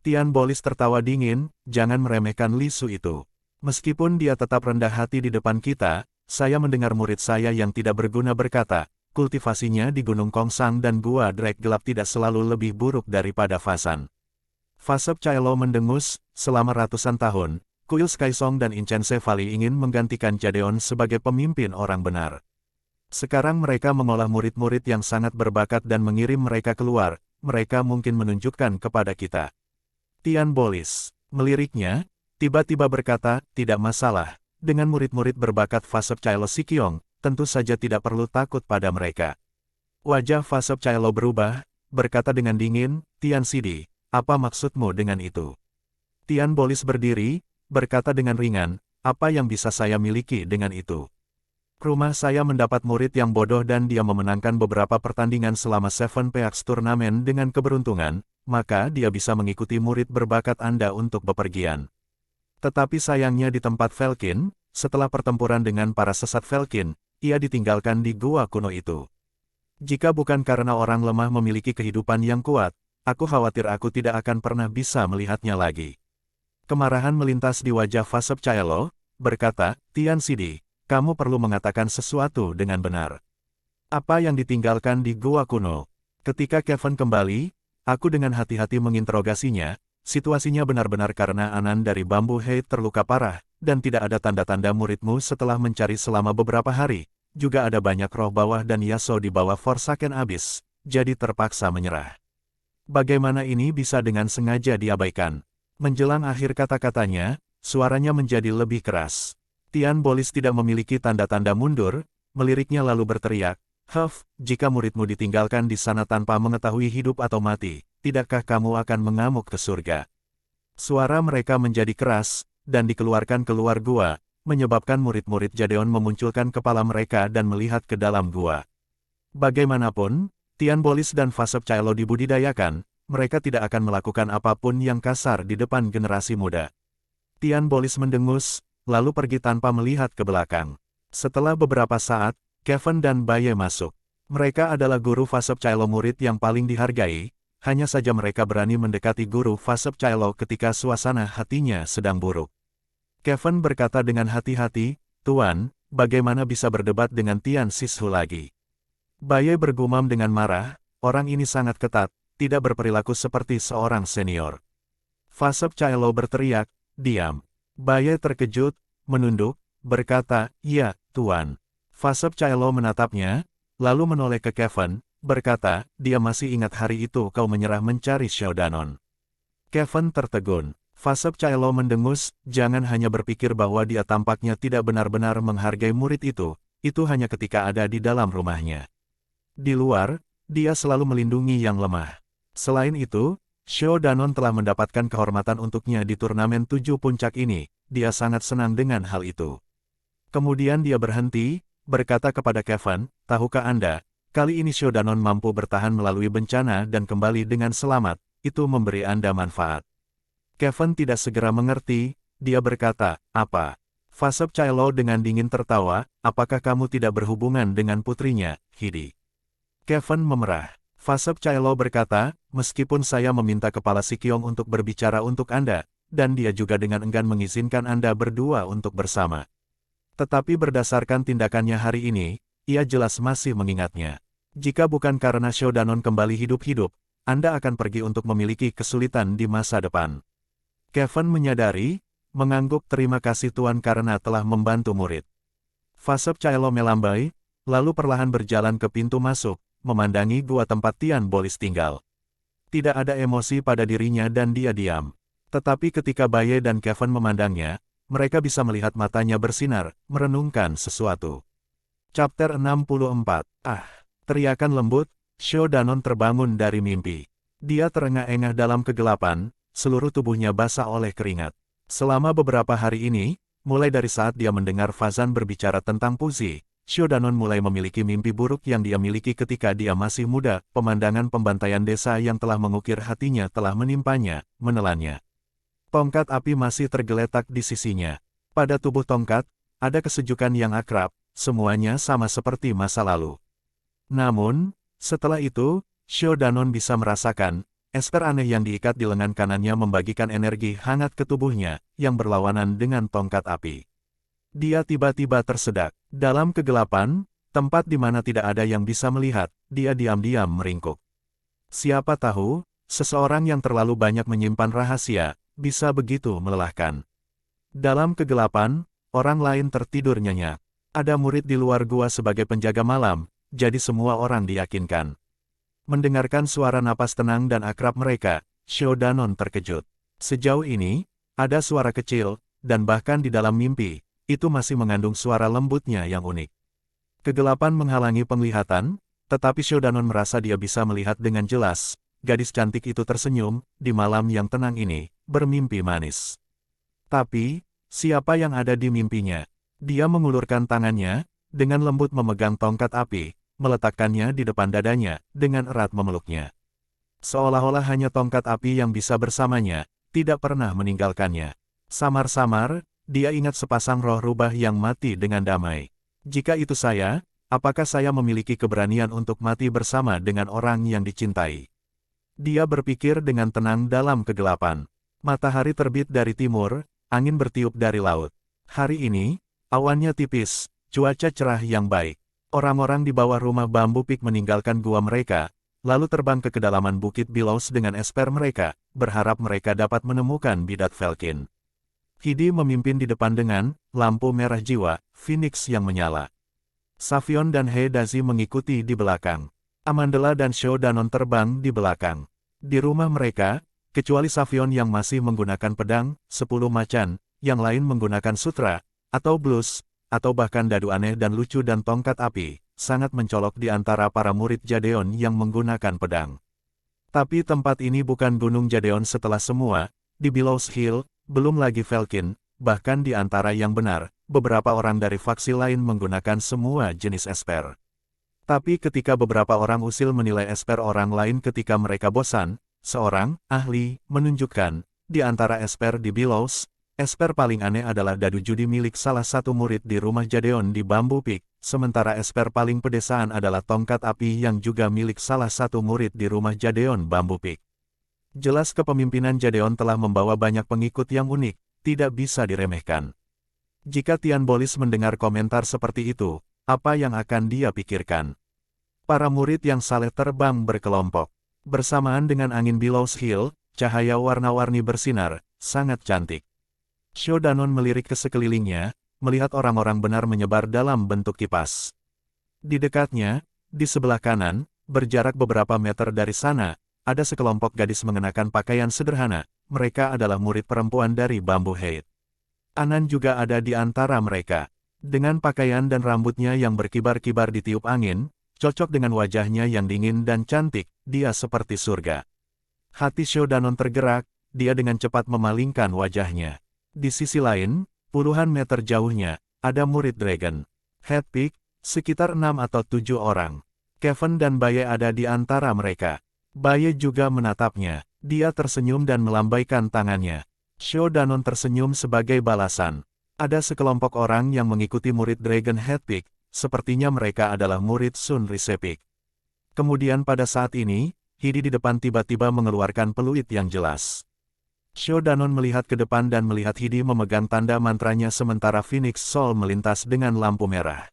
Tian Bolis tertawa dingin, "Jangan meremehkan Li Su itu. Meskipun dia tetap rendah hati di depan kita, saya mendengar murid saya yang tidak berguna berkata, kultivasinya di Gunung Kongsang dan Gua Drake Gelap tidak selalu lebih buruk daripada Fasan. Fasep Caelo mendengus, selama ratusan tahun, Kuil Skysong dan Incense Valley ingin menggantikan Jadeon sebagai pemimpin orang benar. Sekarang mereka mengolah murid-murid yang sangat berbakat dan mengirim mereka keluar, mereka mungkin menunjukkan kepada kita. Tian Bolis, meliriknya, tiba-tiba berkata, tidak masalah, dengan murid-murid berbakat Fasep Caelo Sikyong, tentu saja tidak perlu takut pada mereka. Wajah Fasep Caelo berubah, berkata dengan dingin, Tian Sidi, apa maksudmu dengan itu? Tian Bolis berdiri, berkata dengan ringan, apa yang bisa saya miliki dengan itu? Rumah saya mendapat murid yang bodoh dan dia memenangkan beberapa pertandingan selama Seven Peaks turnamen dengan keberuntungan, maka dia bisa mengikuti murid berbakat Anda untuk bepergian. Tetapi sayangnya di tempat Velkin, setelah pertempuran dengan para sesat Velkin, ia ditinggalkan di gua kuno itu. Jika bukan karena orang lemah memiliki kehidupan yang kuat, aku khawatir aku tidak akan pernah bisa melihatnya lagi. Kemarahan melintas di wajah Fasep Caelo, berkata, Tian Sidi, kamu perlu mengatakan sesuatu dengan benar. Apa yang ditinggalkan di gua kuno? Ketika Kevin kembali, aku dengan hati-hati menginterogasinya, situasinya benar-benar karena Anan dari Bambu Hei terluka parah, dan tidak ada tanda-tanda muridmu setelah mencari selama beberapa hari. Juga ada banyak roh bawah dan Yasuo di bawah Forsaken Abyss, jadi terpaksa menyerah. Bagaimana ini bisa dengan sengaja diabaikan? Menjelang akhir kata-katanya, suaranya menjadi lebih keras. Tian Bolis tidak memiliki tanda-tanda mundur, meliriknya lalu berteriak, Huff, jika muridmu ditinggalkan di sana tanpa mengetahui hidup atau mati, tidakkah kamu akan mengamuk ke surga? Suara mereka menjadi keras, dan dikeluarkan keluar gua, menyebabkan murid-murid Jadeon memunculkan kepala mereka dan melihat ke dalam gua. Bagaimanapun, Tian Bolis dan Fasep Caelo dibudidayakan, mereka tidak akan melakukan apapun yang kasar di depan generasi muda. Tian Bolis mendengus, lalu pergi tanpa melihat ke belakang. Setelah beberapa saat, Kevin dan Baye masuk. Mereka adalah guru Fasep Caelo murid yang paling dihargai, hanya saja mereka berani mendekati guru Fasep Caelo ketika suasana hatinya sedang buruk. Kevin berkata dengan hati-hati, Tuan, bagaimana bisa berdebat dengan Tian Sishu lagi? Baye bergumam dengan marah, orang ini sangat ketat, tidak berperilaku seperti seorang senior. Fasep Caelo berteriak, diam. Baye terkejut, menunduk, berkata, ya, Tuan. Fasep Caelo menatapnya, lalu menoleh ke Kevin, berkata, dia masih ingat hari itu kau menyerah mencari Xiao Danon. Kevin tertegun. Fasep Caelo mendengus, jangan hanya berpikir bahwa dia tampaknya tidak benar-benar menghargai murid itu hanya ketika ada di dalam rumahnya. Di luar, dia selalu melindungi yang lemah. Selain itu, Xiao Danon telah mendapatkan kehormatan untuknya di turnamen 7 puncak ini, dia sangat senang dengan hal itu. Kemudian dia berhenti, berkata kepada Kevin, tahukah Anda, kali ini Xiao Danon mampu bertahan melalui bencana dan kembali dengan selamat, itu memberi Anda manfaat. Kevin tidak segera mengerti, dia berkata, apa? Fasep Caelo dengan dingin tertawa, apakah kamu tidak berhubungan dengan putrinya, Hidi? Kevin memerah. Fasep Caelo berkata, meskipun saya meminta kepala Sikyong untuk berbicara untuk Anda, dan dia juga dengan enggan mengizinkan Anda berdua untuk bersama. Tetapi berdasarkan tindakannya hari ini, ia jelas masih mengingatnya. Jika bukan karena Xiao Danon kembali hidup-hidup, Anda akan pergi untuk memiliki kesulitan di masa depan. Kevin menyadari, mengangguk terima kasih Tuan karena telah membantu murid. Fasep Caelo melambai, lalu perlahan berjalan ke pintu masuk, memandangi gua tempat Tian Bolis tinggal. Tidak ada emosi pada dirinya dan dia diam. Tetapi ketika Baye dan Kevin memandangnya, mereka bisa melihat matanya bersinar, merenungkan sesuatu. Chapter 64. Teriakan lembut, Xiao Danon terbangun dari mimpi. Dia terengah-engah dalam kegelapan, seluruh tubuhnya basah oleh keringat. Selama beberapa hari ini, mulai dari saat dia mendengar Fazan berbicara tentang puisi, Xiao Danon mulai memiliki mimpi buruk yang dia miliki ketika dia masih muda. Pemandangan pembantaian desa yang telah mengukir hatinya telah menimpanya, menelannya. Tongkat api masih tergeletak di sisinya. Pada tubuh tongkat, ada kesejukan yang akrab, semuanya sama seperti masa lalu. Namun, setelah itu, Xiao Danon bisa merasakan, ester aneh yang diikat di lengan kanannya membagikan energi hangat ke tubuhnya, yang berlawanan dengan tongkat api. Dia tiba-tiba tersedak. Dalam kegelapan, Tempat di mana tidak ada yang bisa melihat, dia diam-diam meringkuk. Siapa tahu, seseorang yang terlalu banyak menyimpan rahasia, bisa begitu melelahkan. Dalam kegelapan, orang lain tertidur nyenyak. Ada murid di luar gua sebagai penjaga malam, jadi semua orang diyakinkan. Mendengarkan suara napas tenang dan akrab mereka, Xiao Danon terkejut. Sejauh ini, ada suara kecil, dan bahkan di dalam mimpi, itu masih mengandung suara lembutnya yang unik. Kegelapan menghalangi penglihatan, tetapi Xiao Danon merasa dia bisa melihat dengan jelas. Gadis cantik itu tersenyum, di malam yang tenang ini, bermimpi manis. Tapi, siapa yang ada di mimpinya? Dia mengulurkan tangannya, dengan lembut memegang tongkat api, meletakkannya di depan dadanya, dengan erat memeluknya. Seolah-olah hanya tongkat api yang bisa bersamanya, tidak pernah meninggalkannya. Samar-samar, dia ingat sepasang roh rubah yang mati dengan damai. Jika itu saya, apakah saya memiliki keberanian untuk mati bersama dengan orang yang dicintai? Dia berpikir dengan tenang dalam kegelapan. Matahari terbit dari timur, angin bertiup dari laut. Hari ini, awannya tipis, cuaca cerah yang baik. Orang-orang di bawah rumah bambu pik meninggalkan gua mereka, lalu terbang ke kedalaman bukit Billows dengan esper mereka, berharap mereka dapat menemukan bidat Velkin. Hidi memimpin di depan dengan lampu merah jiwa, Phoenix yang menyala. Savion dan Heidazi mengikuti di belakang. Amandla dan Xiao Danon terbang di belakang. Di rumah mereka, kecuali Savion yang masih menggunakan pedang, 10 macan, yang lain menggunakan sutra, atau blus, atau bahkan dadu aneh dan lucu dan tongkat api, sangat mencolok di antara para murid Jadeon yang menggunakan pedang. Tapi tempat ini bukan Gunung Jadeon setelah semua, di Billows Hill, belum lagi Velkin, bahkan di antara yang benar, beberapa orang dari faksi lain menggunakan semua jenis esper. Tapi ketika beberapa orang usil menilai esper orang lain ketika mereka bosan, seorang ahli menunjukkan, di antara esper di Billows, esper paling aneh adalah dadu judi milik salah satu murid di rumah Jadeon di Bambu Peak, sementara esper paling pedesaan adalah tongkat api yang juga milik salah satu murid di rumah Jadeon Bambu Peak. Jelas kepemimpinan Jadeon telah membawa banyak pengikut yang unik, tidak bisa diremehkan. Jika Tian Bolis mendengar komentar seperti itu, apa yang akan dia pikirkan? Para murid yang saleh terbang berkelompok. Bersamaan dengan angin Billows Hill, cahaya warna-warni bersinar, sangat cantik. Xiao Danon melirik ke sekelilingnya, melihat orang-orang benar menyebar dalam bentuk kipas. Di dekatnya, di sebelah kanan, berjarak beberapa meter dari sana, ada sekelompok gadis mengenakan pakaian sederhana, mereka adalah murid perempuan dari Bambu Heid. Anan juga ada di antara mereka. Dengan pakaian dan rambutnya yang berkibar-kibar ditiup angin, cocok dengan wajahnya yang dingin dan cantik, dia seperti surga. Hati Xiao Danon tergerak, dia dengan cepat memalingkan wajahnya. Di sisi lain, puluhan meter jauhnya, ada murid Dragon Head Peak, sekitar 6 atau 7 orang. Kevin dan Baye ada di antara mereka. Baye juga menatapnya, dia tersenyum dan melambaikan tangannya. Xiao Danon tersenyum sebagai balasan. Ada sekelompok orang yang mengikuti murid Dragon Head Peak, sepertinya mereka adalah murid Sun Rise Peak. Kemudian pada saat ini, Hidi di depan tiba-tiba mengeluarkan peluit yang jelas. Xiao Danon melihat ke depan dan melihat Hidi memegang tanda mantranya sementara Phoenix Soul melintas dengan lampu merah.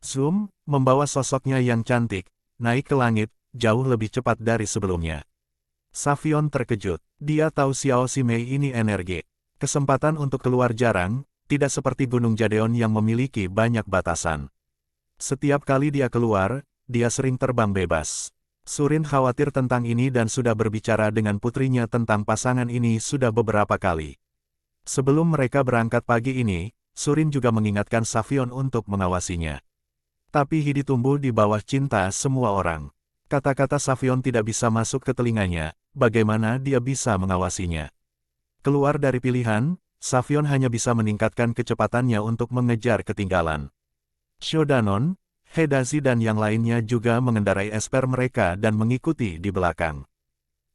Zoom, membawa sosoknya yang cantik, naik ke langit, jauh lebih cepat dari sebelumnya. Savion terkejut. Dia tahu Xiao Ximei ini energi. Kesempatan untuk keluar jarang, tidak seperti Gunung Jadeon yang memiliki banyak batasan. Setiap kali dia keluar, dia sering terbang bebas. Surin khawatir tentang ini dan sudah berbicara dengan putrinya tentang pasangan ini sudah beberapa kali. Sebelum mereka berangkat pagi ini, Surin juga mengingatkan Savion untuk mengawasinya. Tapi Hidi tumbuh di bawah cinta semua orang. Kata-kata Savion tidak bisa masuk ke telinganya, bagaimana dia bisa mengawasinya. Keluar dari pilihan, Savion hanya bisa meningkatkan kecepatannya untuk mengejar ketinggalan. Xiao Danon, Heidazi dan yang lainnya juga mengendarai esper mereka dan mengikuti di belakang.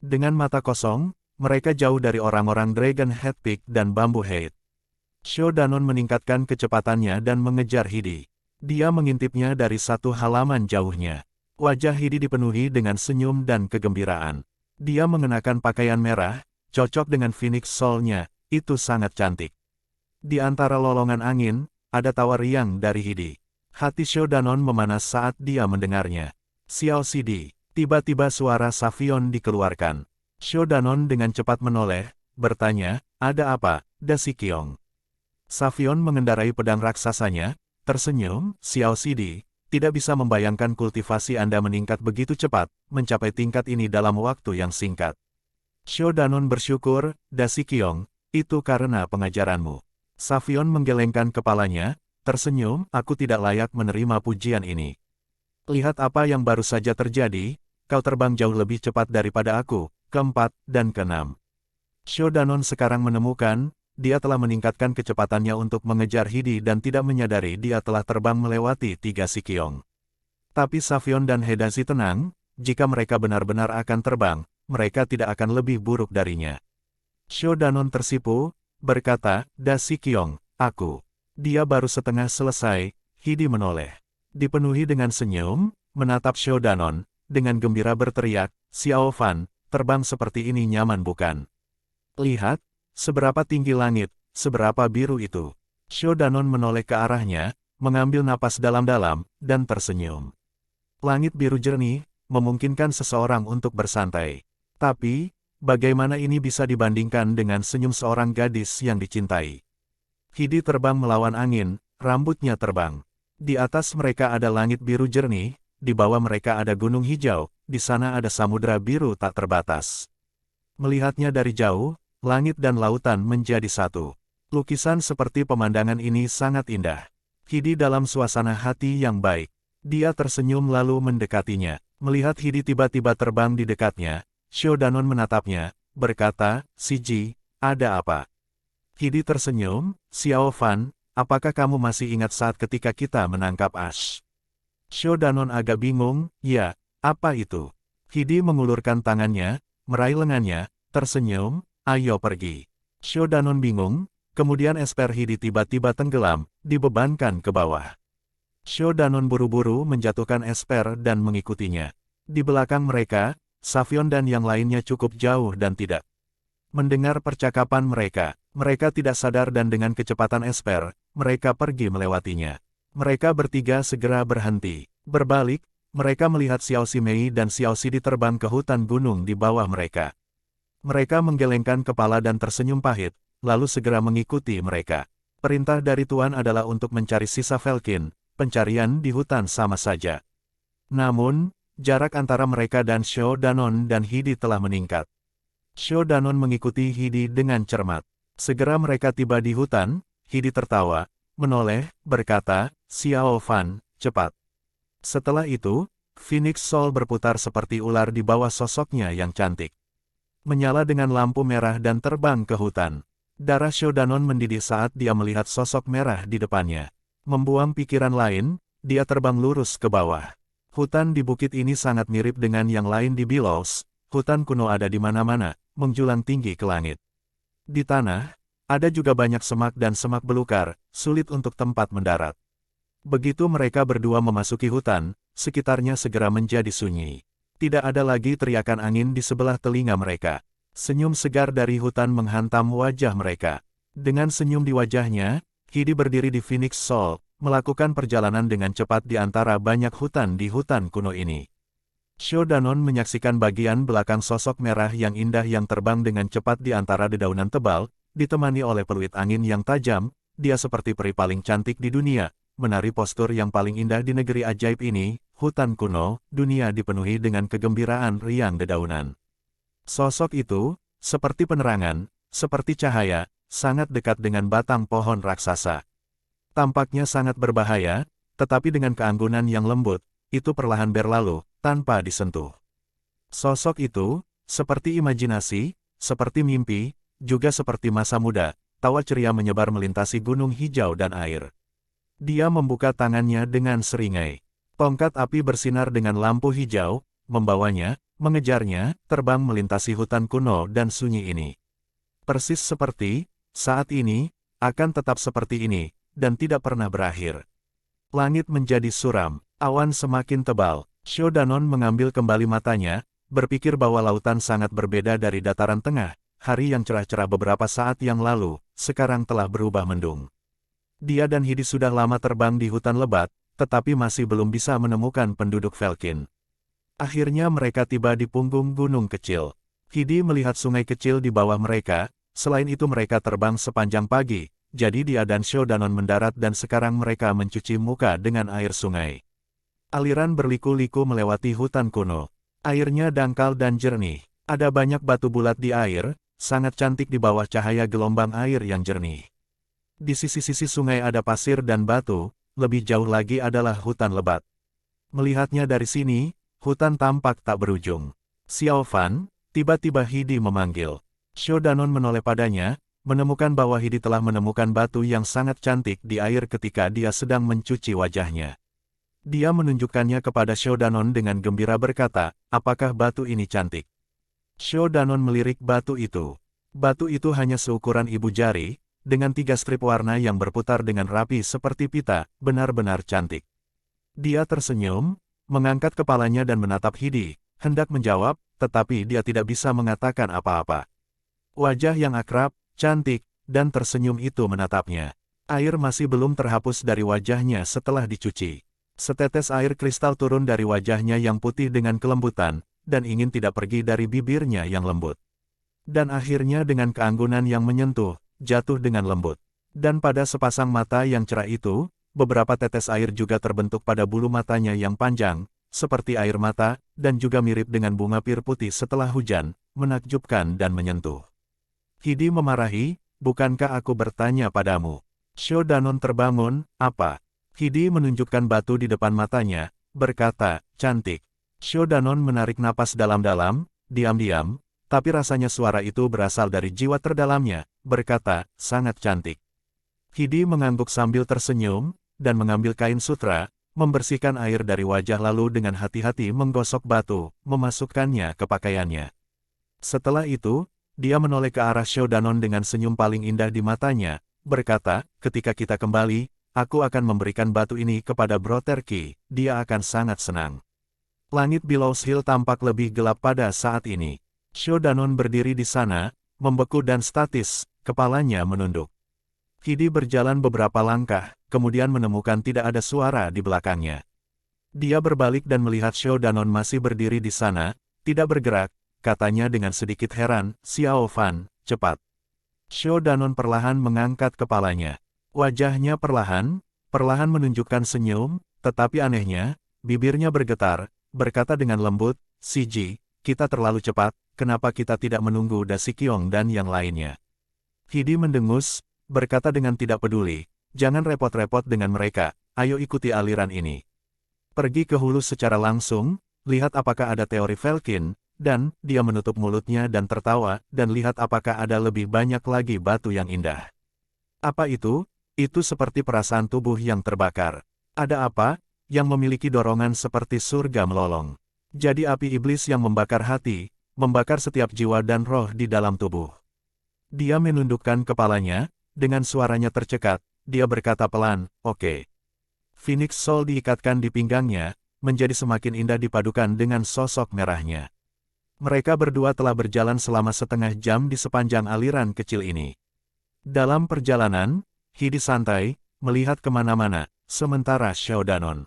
Dengan mata kosong, mereka jauh dari orang-orang Dragon Head Peak dan Bambu Heid. Xiao Danon meningkatkan kecepatannya dan mengejar Hidi. Dia mengintipnya dari satu halaman jauhnya. Wajah Hidi dipenuhi dengan senyum dan kegembiraan. Dia mengenakan pakaian merah, cocok dengan Phoenix Soul-nya, itu sangat cantik. Di antara lolongan angin, ada tawa riang dari Hidi. Hati Shodanon memanas saat dia mendengarnya. Xiao Sidi. Tiba-tiba suara Savion dikeluarkan. Shodanon dengan cepat menoleh, bertanya, ada apa, Dasi Qiong? Savion mengendarai pedang raksasanya, tersenyum, Xiao Sidi, tidak bisa membayangkan kultivasi Anda meningkat begitu cepat, mencapai tingkat ini dalam waktu yang singkat. Shodanon bersyukur, Dasi Qiong, itu karena pengajaranmu. Savion menggelengkan kepalanya, tersenyum, aku tidak layak menerima pujian ini. Lihat apa yang baru saja terjadi, kau terbang jauh lebih cepat daripada aku, keempat, dan keenam. Shodanon sekarang menemukan, dia telah meningkatkan kecepatannya untuk mengejar Hidi dan tidak menyadari dia telah terbang melewati 3 Sikiong. Tapi Savion dan Hedazi tenang, jika mereka benar-benar akan terbang, mereka tidak akan lebih buruk darinya. Shodanon tersipu, berkata, Da Sikiong, aku. Dia baru setengah selesai, Hidi menoleh. Dipenuhi dengan senyum, menatap Shodanon, dengan gembira berteriak, Xiao Fan, terbang seperti ini nyaman bukan? Lihat, seberapa tinggi langit, seberapa biru itu. Shodanon menoleh ke arahnya, mengambil napas dalam-dalam, dan tersenyum. Langit biru jernih, memungkinkan seseorang untuk bersantai. Tapi, bagaimana ini bisa dibandingkan dengan senyum seorang gadis yang dicintai? Hidi terbang melawan angin, rambutnya terbang. Di atas mereka ada langit biru jernih, di bawah mereka ada gunung hijau, di sana ada samudera biru tak terbatas. Melihatnya dari jauh, langit dan lautan menjadi satu. Lukisan seperti pemandangan ini sangat indah. Hidi dalam suasana hati yang baik. Dia tersenyum lalu mendekatinya. Melihat Hidi tiba-tiba terbang di dekatnya, Shodanon menatapnya, berkata, Siji, ada apa? Hidi tersenyum, Xiao Fan, apakah kamu masih ingat saat ketika kita menangkap Ash? Shodanon agak bingung, ya, apa itu? Hidi mengulurkan tangannya, meraih lengannya, tersenyum, ayo pergi. Shodanon bingung, kemudian esper Hidi tiba-tiba tenggelam, dibebankan ke bawah. Shodanon buru-buru menjatuhkan esper dan mengikutinya. Di belakang mereka, Savion dan yang lainnya cukup jauh dan tidak mendengar percakapan mereka. Mereka tidak sadar dan dengan kecepatan esper, mereka pergi melewatinya. Mereka bertiga segera berhenti. Berbalik, mereka melihat Xiao Simei dan Xiao Sidi terbang ke hutan gunung di bawah mereka. Mereka menggelengkan kepala dan tersenyum pahit, lalu segera mengikuti mereka. Perintah dari Tuan adalah untuk mencari sisa Velkin, pencarian di hutan sama saja. Namun, jarak antara mereka dan Shodanon dan Hidi telah meningkat. Shodanon mengikuti Hidi dengan cermat. Segera mereka tiba di hutan, Hidi tertawa, menoleh, berkata, Xiao Fan, cepat. Setelah itu, Phoenix Soul berputar seperti ular di bawah sosoknya yang cantik. Menyala dengan lampu merah dan terbang ke hutan. Darah Shodanon mendidih saat dia melihat sosok merah di depannya. Membuang pikiran lain, dia terbang lurus ke bawah. Hutan di bukit ini sangat mirip dengan yang lain di Bilos. Hutan kuno ada di mana-mana, menjulang tinggi ke langit. Di tanah, ada juga banyak semak dan semak belukar, sulit untuk tempat mendarat. Begitu mereka berdua memasuki hutan, sekitarnya segera menjadi sunyi. Tidak ada lagi teriakan angin di sebelah telinga mereka. Senyum segar dari hutan menghantam wajah mereka. Dengan senyum di wajahnya, Hidi berdiri di Phoenix Soul, melakukan perjalanan dengan cepat di antara banyak hutan di hutan kuno ini. Shodanon menyaksikan bagian belakang sosok merah yang indah yang terbang dengan cepat di antara dedaunan tebal, ditemani oleh peluit angin yang tajam. Dia seperti peri paling cantik di dunia, menari postur yang paling indah di negeri ajaib ini, hutan kuno, dunia dipenuhi dengan kegembiraan riang dedaunan. Sosok itu, seperti penerangan, seperti cahaya, sangat dekat dengan batang pohon raksasa. Tampaknya sangat berbahaya, tetapi dengan keanggunan yang lembut, itu perlahan berlalu, tanpa disentuh. Sosok itu, seperti imajinasi, seperti mimpi, juga seperti masa muda, tawa ceria menyebar melintasi gunung hijau dan air. Dia membuka tangannya dengan seringai. Tongkat api bersinar dengan lampu hijau, membawanya, mengejarnya, terbang melintasi hutan kuno dan sunyi ini. Persis seperti, saat ini, akan tetap seperti ini, dan tidak pernah berakhir. Langit menjadi suram, awan semakin tebal. Shodanon mengambil kembali matanya, berpikir bahwa lautan sangat berbeda dari dataran tengah. Hari yang cerah-cerah beberapa saat yang lalu, sekarang telah berubah mendung. Dia dan Hidi sudah lama terbang di hutan lebat, tetapi masih belum bisa menemukan penduduk Velkin. Akhirnya mereka tiba di punggung gunung kecil. Hidi melihat sungai kecil di bawah mereka, selain itu mereka terbang sepanjang pagi, jadi dia dan Shodanon mendarat dan sekarang mereka mencuci muka dengan air sungai. Aliran berliku-liku melewati hutan kuno. Airnya dangkal dan jernih. Ada banyak batu bulat di air, sangat cantik di bawah cahaya gelombang air yang jernih. Di sisi-sisi sungai ada pasir dan batu, lebih jauh lagi adalah hutan lebat. Melihatnya dari sini, hutan tampak tak berujung. Xiao Fan, tiba-tiba Hidi memanggil. Shodanon menoleh padanya, menemukan bahwa Hidi telah menemukan batu yang sangat cantik di air ketika dia sedang mencuci wajahnya. Dia menunjukkannya kepada Shodanon dengan gembira berkata, apakah batu ini cantik? Shodanon melirik batu itu. Batu itu hanya seukuran ibu jari, dengan 3 strip warna yang berputar dengan rapi seperti pita, benar-benar cantik. Dia tersenyum, mengangkat kepalanya dan menatap Hidi, hendak menjawab, tetapi dia tidak bisa mengatakan apa-apa. Wajah yang akrab, cantik, dan tersenyum itu menatapnya. Air masih belum terhapus dari wajahnya setelah dicuci. Setetes air kristal turun dari wajahnya yang putih dengan kelembutan, dan ingin tidak pergi dari bibirnya yang lembut. Dan akhirnya dengan keanggunan yang menyentuh, jatuh dengan lembut. Dan pada sepasang mata yang cerah itu, beberapa tetes air juga terbentuk pada bulu matanya yang panjang, seperti air mata, dan juga mirip dengan bunga pir putih setelah hujan, menakjubkan dan menyentuh. Hidi memarahi, bukankah aku bertanya padamu? Shodanon terbangun, apa? Hidi menunjukkan batu di depan matanya, berkata, cantik. Shodanon menarik napas dalam-dalam, diam-diam, tapi rasanya suara itu berasal dari jiwa terdalamnya, berkata, sangat cantik. Hidi mengangguk sambil tersenyum, dan mengambil kain sutra, membersihkan air dari wajah lalu dengan hati-hati menggosok batu, memasukkannya ke pakaiannya. Setelah itu, dia menoleh ke arah Shodanon dengan senyum paling indah di matanya, berkata, ketika kita kembali, aku akan memberikan batu ini kepada Broterki, dia akan sangat senang. Langit Billows Hill tampak lebih gelap pada saat ini. Shodanon berdiri di sana, membeku dan statis, kepalanya menunduk. Hidi berjalan beberapa langkah, kemudian menemukan tidak ada suara di belakangnya. Dia berbalik dan melihat Shodanon masih berdiri di sana, tidak bergerak, katanya dengan sedikit heran, Xiao Fan, cepat. Shodanon perlahan mengangkat kepalanya. Wajahnya perlahan menunjukkan senyum, tetapi anehnya, bibirnya bergetar, berkata dengan lembut, Siji, kita terlalu cepat, kenapa kita tidak menunggu Da Sikyong dan yang lainnya? Hidi mendengus, berkata dengan tidak peduli, jangan repot-repot dengan mereka, ayo ikuti aliran ini. Pergi ke hulu secara langsung, lihat apakah ada teori Velkin, dan dia menutup mulutnya dan tertawa, dan lihat apakah ada lebih banyak lagi batu yang indah. Apa itu? Itu seperti perasaan tubuh yang terbakar. Ada apa? Yang memiliki dorongan seperti surga melolong. Jadi api iblis yang membakar hati, membakar setiap jiwa dan roh di dalam tubuh. Dia menundukkan kepalanya, dengan suaranya tercekat, dia berkata pelan, oke. Phoenix Soul diikatkan di pinggangnya, menjadi semakin indah dipadukan dengan sosok merahnya. Mereka berdua telah berjalan selama setengah jam di sepanjang aliran kecil ini. Dalam perjalanan, Hidi santai, melihat kemana-mana, sementara Shodanon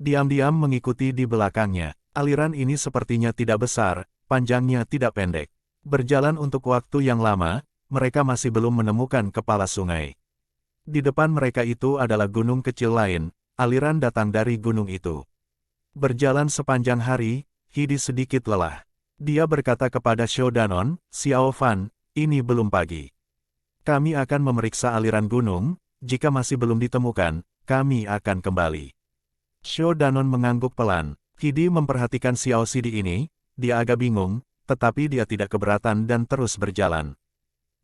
diam-diam mengikuti di belakangnya. Aliran ini sepertinya tidak besar, panjangnya tidak pendek. Berjalan untuk waktu yang lama, mereka masih belum menemukan kepala sungai. Di depan mereka itu adalah gunung kecil lain, aliran datang dari gunung itu. Berjalan sepanjang hari, Hidi sedikit lelah. Dia berkata kepada Shodanon, Xiao Fan, ini belum pagi. Kami akan memeriksa aliran gunung, jika masih belum ditemukan, kami akan kembali. Shodanon mengangguk pelan. Hidi memperhatikan Xiao Sidi ini, dia agak bingung, tetapi dia tidak keberatan dan terus berjalan.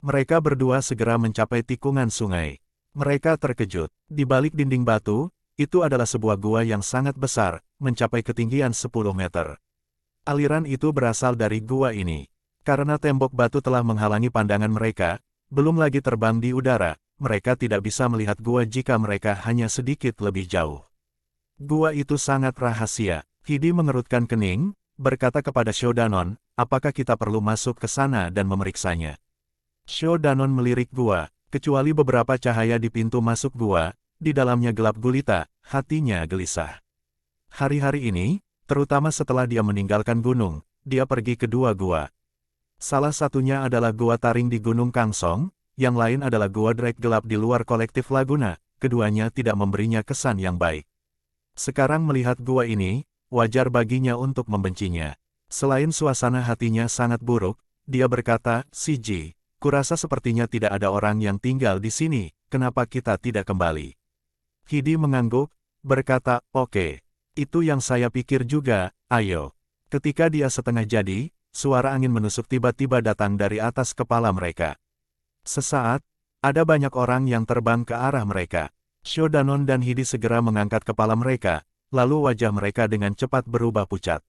Mereka berdua segera mencapai tikungan sungai. Mereka terkejut. Di balik dinding batu, itu adalah sebuah gua yang sangat besar, mencapai ketinggian 10 meter. Aliran itu berasal dari gua ini. Karena tembok batu telah menghalangi pandangan mereka, belum lagi terbang di udara, mereka tidak bisa melihat gua jika mereka hanya sedikit lebih jauh. Gua itu sangat rahasia. Hidi mengerutkan kening, berkata kepada Shodanon, apakah kita perlu masuk ke sana dan memeriksanya? Shodanon melirik gua, kecuali beberapa cahaya di pintu masuk gua, di dalamnya gelap gulita, hatinya gelisah. Hari-hari ini, terutama setelah dia meninggalkan gunung, dia pergi ke dua gua. Salah satunya adalah gua taring di Gunung Kangsong, yang lain adalah gua Drake gelap di luar kolektif Laguna, keduanya tidak memberinya kesan yang baik. Sekarang melihat gua ini, wajar baginya untuk membencinya. Selain suasana hatinya sangat buruk, dia berkata, "CG, kurasa sepertinya tidak ada orang yang tinggal di sini, kenapa kita tidak kembali?" Hidi mengangguk, berkata, "Oke. Itu yang saya pikir juga, ayo." Ketika dia setengah jadi, suara angin menusuk tiba-tiba datang dari atas kepala mereka. Sesaat, ada banyak orang yang terbang ke arah mereka. Shodanon dan Hidi segera mengangkat kepala mereka, lalu wajah mereka dengan cepat berubah pucat.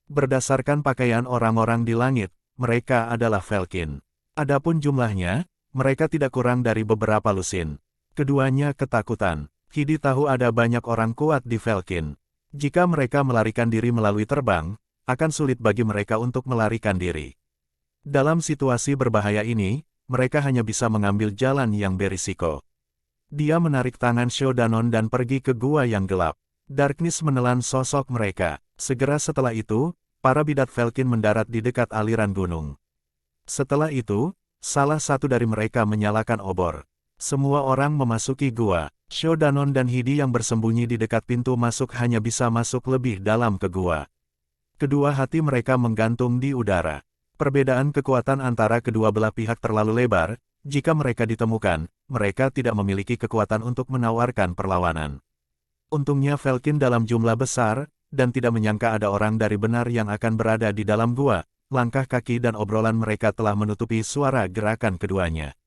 Berdasarkan pakaian orang-orang di langit, mereka adalah Felkin. Adapun jumlahnya, mereka tidak kurang dari beberapa lusin. Keduanya ketakutan. Hidi tahu ada banyak orang kuat di Felkin. Jika mereka melarikan diri melalui terbang, akan sulit bagi mereka untuk melarikan diri. Dalam situasi berbahaya ini, mereka hanya bisa mengambil jalan yang berisiko. Dia menarik tangan Shodanon dan pergi ke gua yang gelap. Darkness menelan sosok mereka. Segera setelah itu, para bidat Felkin mendarat di dekat aliran gunung. Setelah itu, salah satu dari mereka menyalakan obor. Semua orang memasuki gua. Shodanon dan Hidi yang bersembunyi di dekat pintu masuk hanya bisa masuk lebih dalam ke gua. Kedua hati mereka menggantung di udara. Perbedaan kekuatan antara kedua belah pihak terlalu lebar, jika mereka ditemukan, mereka tidak memiliki kekuatan untuk menawarkan perlawanan. Untungnya Felkin dalam jumlah besar, dan tidak menyangka ada orang dari benar yang akan berada di dalam gua. Langkah kaki dan obrolan mereka telah menutupi suara gerakan keduanya.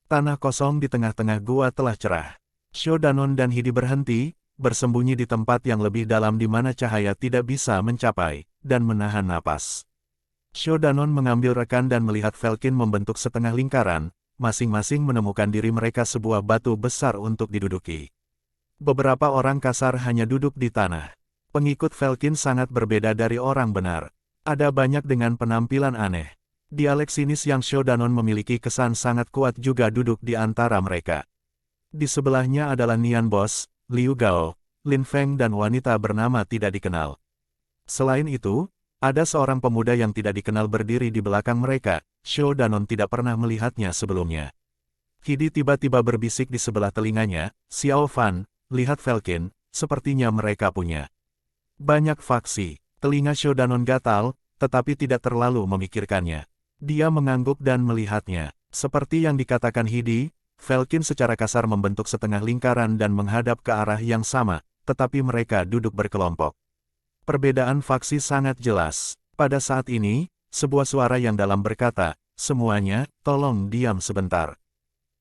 Tanah kosong di tengah-tengah gua telah cerah. Shodanon dan Hidi berhenti, bersembunyi di tempat yang lebih dalam di mana cahaya tidak bisa mencapai, dan menahan napas. Shodanon mengambil rekan dan melihat Felkin membentuk setengah lingkaran, masing-masing menemukan diri mereka sebuah batu besar untuk diduduki. Beberapa orang kasar hanya duduk di tanah. Pengikut Felkin sangat berbeda dari orang benar. Ada banyak dengan penampilan aneh. Dialek sinis yang Shodanon memiliki kesan sangat kuat juga duduk di antara mereka. Di sebelahnya adalah Nian Boss, Liu Gao, Lin Feng dan wanita bernama tidak dikenal. Selain itu, ada seorang pemuda yang tidak dikenal berdiri di belakang mereka. Shodanon tidak pernah melihatnya sebelumnya. Hidi tiba-tiba berbisik di sebelah telinganya, "Xiao Fan, lihat Felkin, sepertinya mereka punya banyak faksi." Telinga Shodanon gatal, tetapi tidak terlalu memikirkannya. Dia mengangguk dan melihatnya. Seperti yang dikatakan Hidi, Felkin secara kasar membentuk setengah lingkaran dan menghadap ke arah yang sama, tetapi mereka duduk berkelompok. Perbedaan faksi sangat jelas. Pada saat ini, sebuah suara yang dalam berkata, "Semuanya, tolong diam sebentar."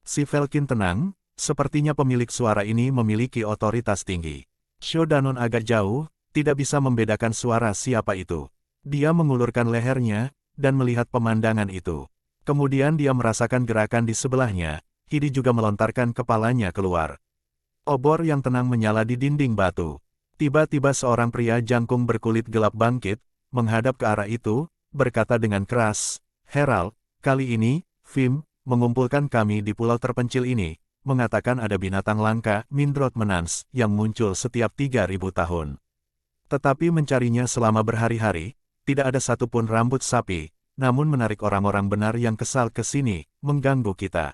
Si Felkin tenang, sepertinya pemilik suara ini memiliki otoritas tinggi. Shodanon agak jauh, tidak bisa membedakan suara siapa itu. Dia mengulurkan lehernya, dan melihat pemandangan itu. Kemudian dia merasakan gerakan di sebelahnya. Hidi juga melontarkan kepalanya keluar. Obor yang tenang menyala di dinding batu. Tiba-tiba seorang pria jangkung berkulit gelap bangkit, menghadap ke arah itu, berkata dengan keras, "Herald, kali ini, Vim, mengumpulkan kami di pulau terpencil ini, mengatakan ada binatang langka, Mindrot Menans, yang muncul setiap 3.000 tahun. Tetapi mencarinya selama berhari-hari, tidak ada satupun rambut sapi, namun menarik orang-orang benar yang kesal ke sini, mengganggu kita.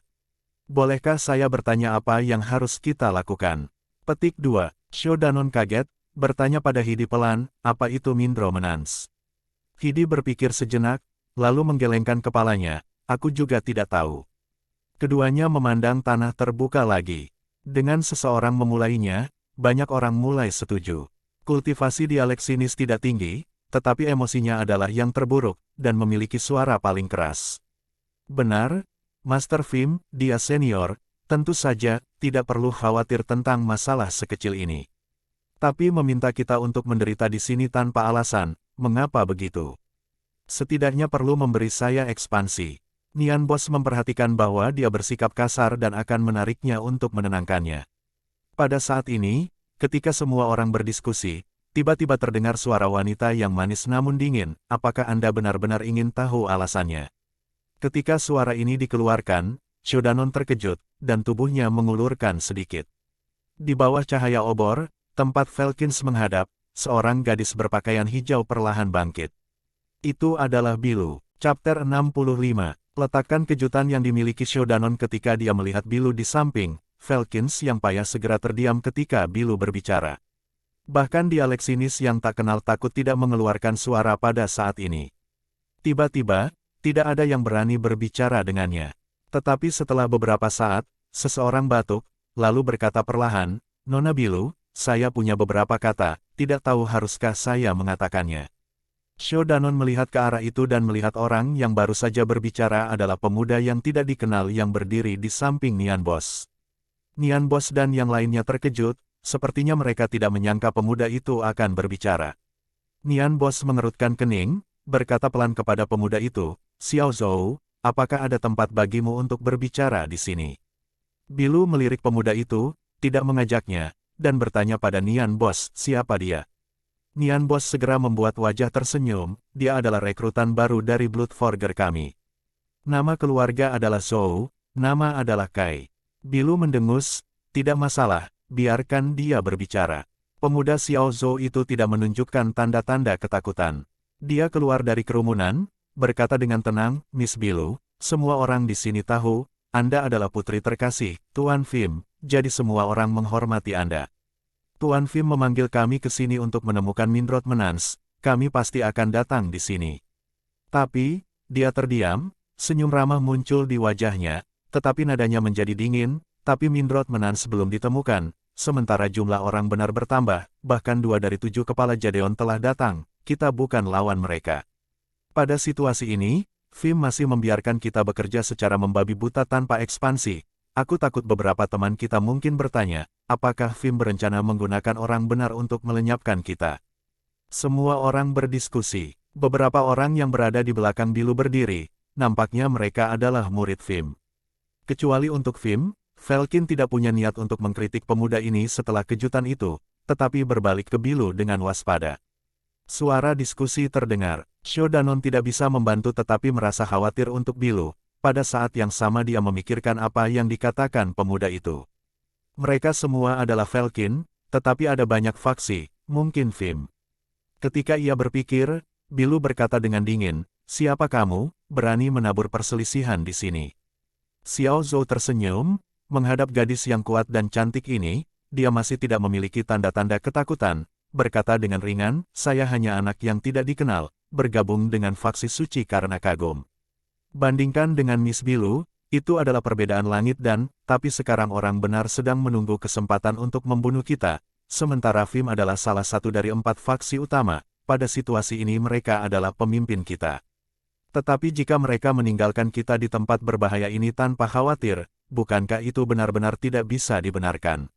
Bolehkah saya bertanya apa yang harus kita lakukan?" Petik 2. Shodanon kaget, bertanya pada Hidi pelan, "Apa itu Mindro Menans?" Hidi berpikir sejenak, lalu menggelengkan kepalanya, "Aku juga tidak tahu." Keduanya memandang tanah terbuka lagi. Dengan seseorang memulainya, banyak orang mulai setuju. Kultivasi dialek sinis tidak tinggi, tetapi emosinya adalah yang terburuk, dan memiliki suara paling keras. "Benar, Master Vim, dia senior, tentu saja, tidak perlu khawatir tentang masalah sekecil ini. Tapi meminta kita untuk menderita di sini tanpa alasan, mengapa begitu? Setidaknya perlu memberi saya ekspansi." Nian Boss memperhatikan bahwa dia bersikap kasar dan akan menariknya untuk menenangkannya. Pada saat ini, ketika semua orang berdiskusi, tiba-tiba terdengar suara wanita yang manis namun dingin, "Apakah Anda benar-benar ingin tahu alasannya?" Ketika suara ini dikeluarkan, Shodanon terkejut, dan tubuhnya mengulurkan sedikit. Di bawah cahaya obor, tempat Falkins menghadap, seorang gadis berpakaian hijau perlahan bangkit. Itu adalah Bilu. Chapter 65. Letakkan kejutan yang dimiliki Shodanon ketika dia melihat Bilu di samping, Falkins yang payah segera terdiam ketika Bilu berbicara. Bahkan dia Lexinis yang tak kenal takut tidak mengeluarkan suara pada saat ini. Tiba-tiba, tidak ada yang berani berbicara dengannya. Tetapi setelah beberapa saat, seseorang batuk, lalu berkata perlahan, "Nona Bilu, saya punya beberapa kata, tidak tahu haruskah saya mengatakannya." Shodanon melihat ke arah itu dan melihat orang yang baru saja berbicara adalah pemuda yang tidak dikenal yang berdiri di samping Nian Boss. Nian Boss dan yang lainnya terkejut, sepertinya mereka tidak menyangka pemuda itu akan berbicara. Nian Boss mengerutkan kening, berkata pelan kepada pemuda itu, "Xiao Zhou, apakah ada tempat bagimu untuk berbicara di sini?" Bilu melirik pemuda itu, tidak mengajaknya, dan bertanya pada Nian Boss, "Siapa dia?" Nian Boss segera membuat wajah tersenyum, "Dia adalah rekrutan baru dari Bloodforger kami. Nama keluarga adalah Zhou, nama adalah Kai." Bilu mendengus, "Tidak masalah, biarkan dia berbicara." Pemuda Xiao Zhou itu tidak menunjukkan tanda-tanda ketakutan. Dia keluar dari kerumunan, berkata dengan tenang, "Miss Bilu, semua orang di sini tahu, Anda adalah putri terkasih, Tuan Phim, jadi semua orang menghormati Anda. Tuan Phim memanggil kami ke sini untuk menemukan Mindrod Menans, kami pasti akan datang di sini." Tapi, dia terdiam, senyum ramah muncul di wajahnya, tetapi nadanya menjadi dingin, "Tapi Mindrod Menans belum ditemukan, sementara jumlah orang benar bertambah, bahkan 2 dari 7 kepala Jadeon telah datang, kita bukan lawan mereka. Pada situasi ini, Phim masih membiarkan kita bekerja secara membabi buta tanpa ekspansi. Aku takut beberapa teman kita mungkin bertanya, apakah Phim berencana menggunakan orang benar untuk melenyapkan kita?" Semua orang berdiskusi. Beberapa orang yang berada di belakang Bilu berdiri, nampaknya mereka adalah murid Phim. Kecuali untuk Phim, Falkin tidak punya niat untuk mengkritik pemuda ini setelah kejutan itu, tetapi berbalik ke Bilu dengan waspada. Suara diskusi terdengar. Shodanon tidak bisa membantu tetapi merasa khawatir untuk Bilu. Pada saat yang sama dia memikirkan apa yang dikatakan pemuda itu. Mereka semua adalah Falkin, tetapi ada banyak faksi, mungkin Phim. Ketika ia berpikir, Bilu berkata dengan dingin, "Siapa kamu, berani menabur perselisihan di sini?" Xiao Zhou tersenyum, menghadap gadis yang kuat dan cantik ini, dia masih tidak memiliki tanda-tanda ketakutan, berkata dengan ringan, "Saya hanya anak yang tidak dikenal, bergabung dengan faksi suci karena kagum. Bandingkan dengan Miss Bilu, itu adalah perbedaan langit dan, tapi sekarang orang benar sedang menunggu kesempatan untuk membunuh kita, sementara Phim adalah salah satu dari 4 faksi utama, pada situasi ini mereka adalah pemimpin kita. Tetapi jika mereka meninggalkan kita di tempat berbahaya ini tanpa khawatir, bukankah itu benar-benar tidak bisa dibenarkan?"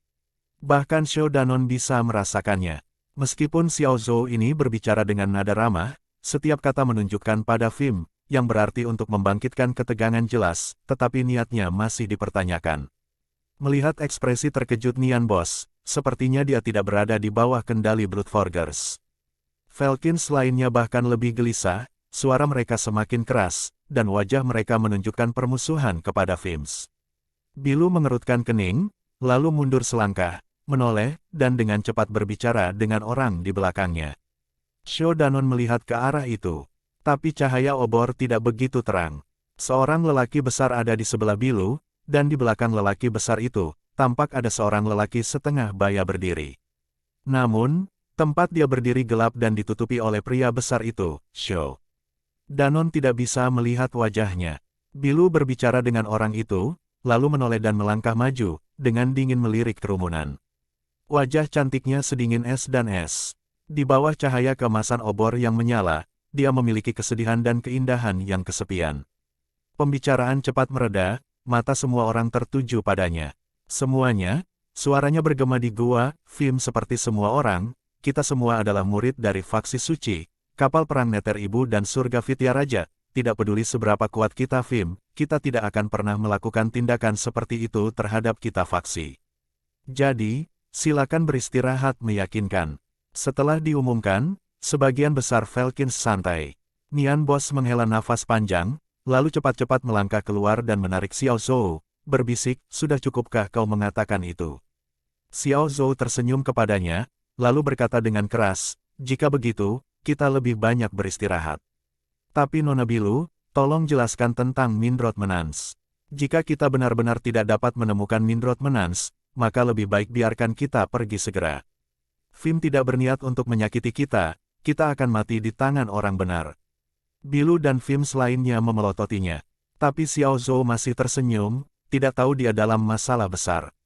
Bahkan Shodanon bisa merasakannya. Meskipun Xiao Zhou ini berbicara dengan nada ramah, setiap kata menunjukkan pada Phim, yang berarti untuk membangkitkan ketegangan jelas, tetapi niatnya masih dipertanyakan. Melihat ekspresi terkejut Nian Boss, sepertinya dia tidak berada di bawah kendali Bloodforgers. Falkins lainnya bahkan lebih gelisah, suara mereka semakin keras, dan wajah mereka menunjukkan permusuhan kepada Phims. Bilu mengerutkan kening, lalu mundur selangkah, menoleh, dan dengan cepat berbicara dengan orang di belakangnya. Shodanon melihat ke arah itu. Tapi cahaya obor tidak begitu terang. Seorang lelaki besar ada di sebelah Bilu, dan di belakang lelaki besar itu, tampak ada seorang lelaki setengah baya berdiri. Namun, tempat dia berdiri gelap dan ditutupi oleh pria besar itu, Shodanon tidak bisa melihat wajahnya. Bilu berbicara dengan orang itu, lalu menoleh dan melangkah maju, dengan dingin melirik kerumunan. Wajah cantiknya sedingin es dan es. Di bawah cahaya kemasan obor yang menyala, dia memiliki kesedihan dan keindahan yang kesepian. Pembicaraan cepat mereda, mata semua orang tertuju padanya. Semuanya, suaranya bergema di gua, Phim seperti semua orang, kita semua adalah murid dari faksi suci, kapal perang Neter Ibu dan surga Fitya Raja, tidak peduli seberapa kuat kita Phim, kita tidak akan pernah melakukan tindakan seperti itu terhadap kita faksi. Jadi, silakan beristirahat meyakinkan. Setelah diumumkan, sebagian besar Falkins santai. Nian Boss menghela nafas panjang, lalu cepat-cepat melangkah keluar dan menarik Xiao Zhou, berbisik, "Sudah cukupkah kau mengatakan itu?" Xiao Zhou tersenyum kepadanya, lalu berkata dengan keras, jika begitu, kita lebih banyak beristirahat. Tapi Nona Bilu, tolong jelaskan tentang Mindrot Menans. Jika kita benar-benar tidak dapat menemukan Mindrot Menans, maka lebih baik biarkan kita pergi segera. Vim tidak berniat untuk menyakiti kita akan mati di tangan orang benar. Bilu dan Vim selainnya memelototinya. Tapi Xiao Zhou masih tersenyum, tidak tahu dia dalam masalah besar.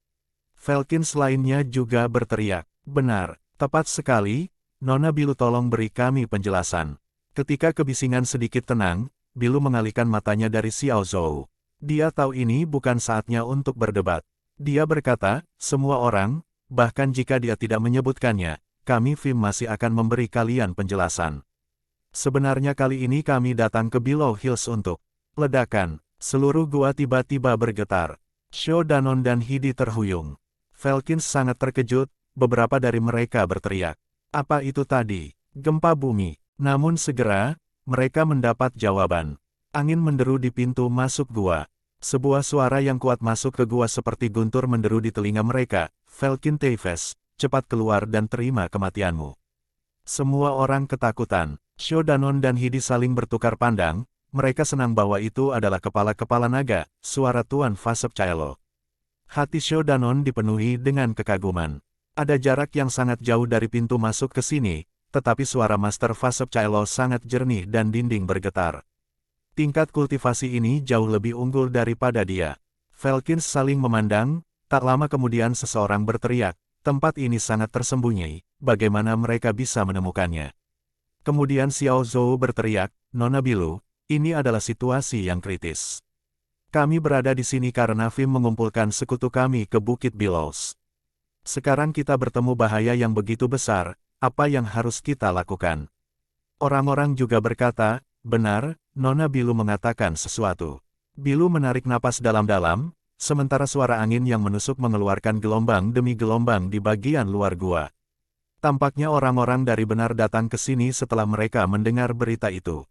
Falkins lainnya juga berteriak, benar, tepat sekali, Nona Bilu tolong beri kami penjelasan. Ketika kebisingan sedikit tenang, Bilu mengalihkan matanya dari Xiao Zhou. Dia tahu ini bukan saatnya untuk berdebat. Dia berkata, semua orang, bahkan jika dia tidak menyebutkannya, kami Vim masih akan memberi kalian penjelasan. Sebenarnya kali ini kami datang ke Below Hills untuk ledakan. Seluruh gua tiba-tiba bergetar. Sho Danon dan Hidi terhuyung. Falkins sangat terkejut, beberapa dari mereka berteriak. Apa itu tadi? Gempa bumi. Namun segera, mereka mendapat jawaban. Angin menderu di pintu masuk gua. Sebuah suara yang kuat masuk ke gua seperti guntur menderu di telinga mereka. Falkin Teves, cepat keluar dan terima kematianmu. Semua orang ketakutan. Sho Danon dan Hidi saling bertukar pandang. Mereka senang bahwa itu adalah kepala-kepala naga, suara Tuan Vasep Caelo. Hati Sho Danon dipenuhi dengan kekaguman. Ada jarak yang sangat jauh dari pintu masuk ke sini, tetapi suara Master Vasep Caelo sangat jernih dan dinding bergetar. Tingkat kultivasi ini jauh lebih unggul daripada dia. Falkins saling memandang, tak lama kemudian seseorang berteriak, tempat ini sangat tersembunyi, bagaimana mereka bisa menemukannya. Kemudian Xiao Zhou berteriak, Nona Bilu, ini adalah situasi yang kritis. Kami berada di sini karena Vim mengumpulkan sekutu kami ke Bukit Billows. Sekarang kita bertemu bahaya yang begitu besar, apa yang harus kita lakukan? Orang-orang juga berkata, benar, Nona Bilu mengatakan sesuatu. Bilu menarik napas dalam-dalam, sementara suara angin yang menusuk mengeluarkan gelombang demi gelombang di bagian luar gua. Tampaknya orang-orang dari benar datang ke sini setelah mereka mendengar berita itu.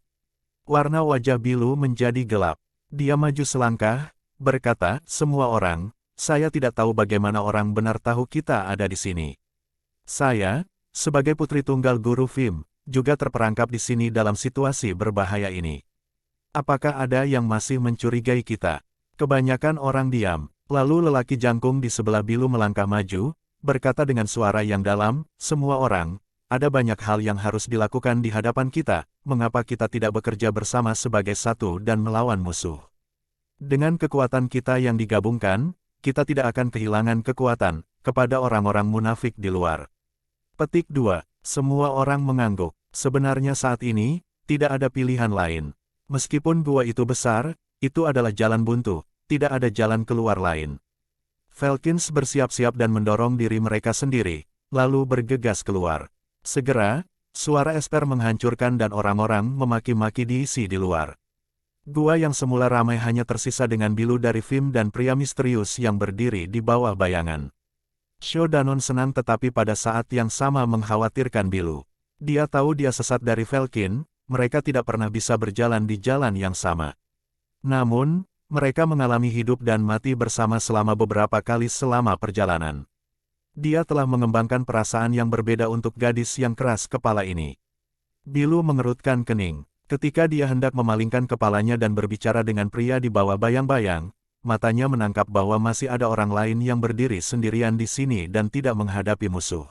Warna wajah Bilu menjadi gelap. Dia maju selangkah, berkata, semua orang, saya tidak tahu bagaimana orang benar tahu kita ada di sini. Saya, sebagai putri tunggal Guru Vim, juga terperangkap di sini dalam situasi berbahaya ini. Apakah ada yang masih mencurigai kita? Kebanyakan orang diam, lalu lelaki jangkung di sebelah Bilu melangkah maju, berkata dengan suara yang dalam, semua orang, ada banyak hal yang harus dilakukan di hadapan kita, mengapa kita tidak bekerja bersama sebagai satu dan melawan musuh? Dengan kekuatan kita yang digabungkan, kita tidak akan kehilangan kekuatan kepada orang-orang munafik di luar. Petik 2. Semua orang mengangguk. Sebenarnya saat ini, tidak ada pilihan lain. Meskipun gua itu besar, itu adalah jalan buntu, tidak ada jalan keluar lain. Falkins bersiap-siap dan mendorong diri mereka sendiri, lalu bergegas keluar. Segera, suara Esper menghancurkan dan orang-orang memaki-maki diisi di luar. Gua yang semula ramai hanya tersisa dengan Bilu dari Vim dan pria misterius yang berdiri di bawah bayangan. Sho Danon senang tetapi pada saat yang sama mengkhawatirkan Bilu. Dia tahu dia sesat dari Falkin, mereka tidak pernah bisa berjalan di jalan yang sama. Namun, mereka mengalami hidup dan mati bersama selama beberapa kali selama perjalanan. Dia telah mengembangkan perasaan yang berbeda untuk gadis yang keras kepala ini. Bilu mengerutkan kening. Ketika dia hendak memalingkan kepalanya dan berbicara dengan pria di bawah bayang-bayang, matanya menangkap bahwa masih ada orang lain yang berdiri sendirian di sini dan tidak menghadapi musuh.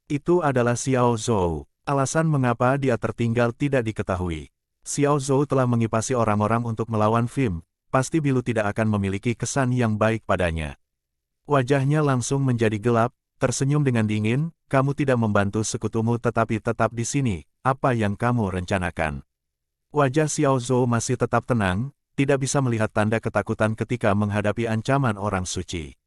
Itu adalah Xiao Zhou. Alasan mengapa dia tertinggal tidak diketahui. Xiao Zhou telah mengipasi orang-orang untuk melawan Vim, pasti Bilu tidak akan memiliki kesan yang baik padanya. Wajahnya langsung menjadi gelap, tersenyum dengan dingin, kamu tidak membantu sekutumu tetapi tetap di sini, apa yang kamu rencanakan? Wajah Xiao Zhou masih tetap tenang, tidak bisa melihat tanda ketakutan ketika menghadapi ancaman orang suci.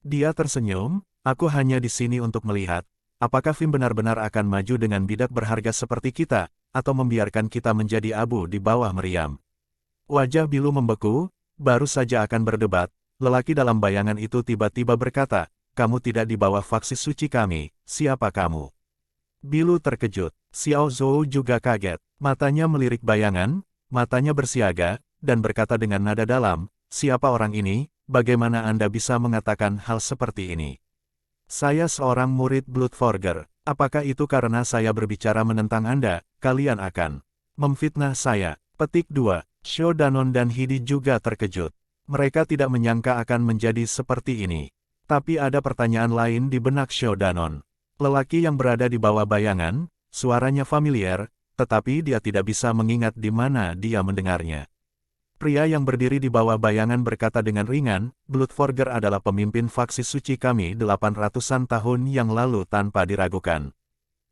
Dia tersenyum, aku hanya di sini untuk melihat, apakah Vim benar-benar akan maju dengan bidak berharga seperti kita, atau membiarkan kita menjadi abu di bawah meriam. Wajah Bilu membeku, baru saja akan berdebat. Lelaki dalam bayangan itu tiba-tiba berkata, kamu tidak di bawah faksi suci kami, siapa kamu? Bilu terkejut, Xiao Zhou juga kaget, matanya melirik bayangan, matanya bersiaga, dan berkata dengan nada dalam, siapa orang ini, bagaimana Anda bisa mengatakan hal seperti ini? Saya seorang murid Bloodforger. Apakah itu karena saya berbicara menentang Anda, kalian akan memfitnah saya? Petik 2. Sho Danon dan Hidi juga terkejut. Mereka tidak menyangka akan menjadi seperti ini. Tapi ada pertanyaan lain di benak Sho Danon. Lelaki yang berada di bawah bayangan, suaranya familiar, tetapi dia tidak bisa mengingat di mana dia mendengarnya. Pria yang berdiri di bawah bayangan berkata dengan ringan, Bloodforger adalah pemimpin faksi suci kami 800-an tahun yang lalu tanpa diragukan.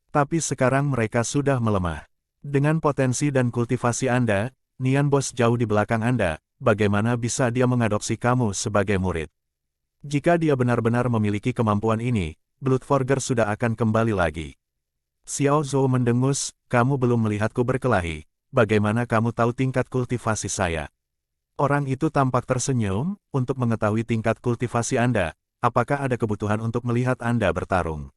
Tapi sekarang mereka sudah melemah. Dengan potensi dan kultivasi Anda, Nian Bos jauh di belakang Anda, bagaimana bisa dia mengadopsi kamu sebagai murid? Jika dia benar-benar memiliki kemampuan ini, Bloodforger sudah akan kembali lagi. Xiao Zhou mendengus, kamu belum melihatku berkelahi, bagaimana kamu tahu tingkat kultivasi saya? Orang itu tampak tersenyum, untuk mengetahui tingkat kultivasi Anda, apakah ada kebutuhan untuk melihat Anda bertarung?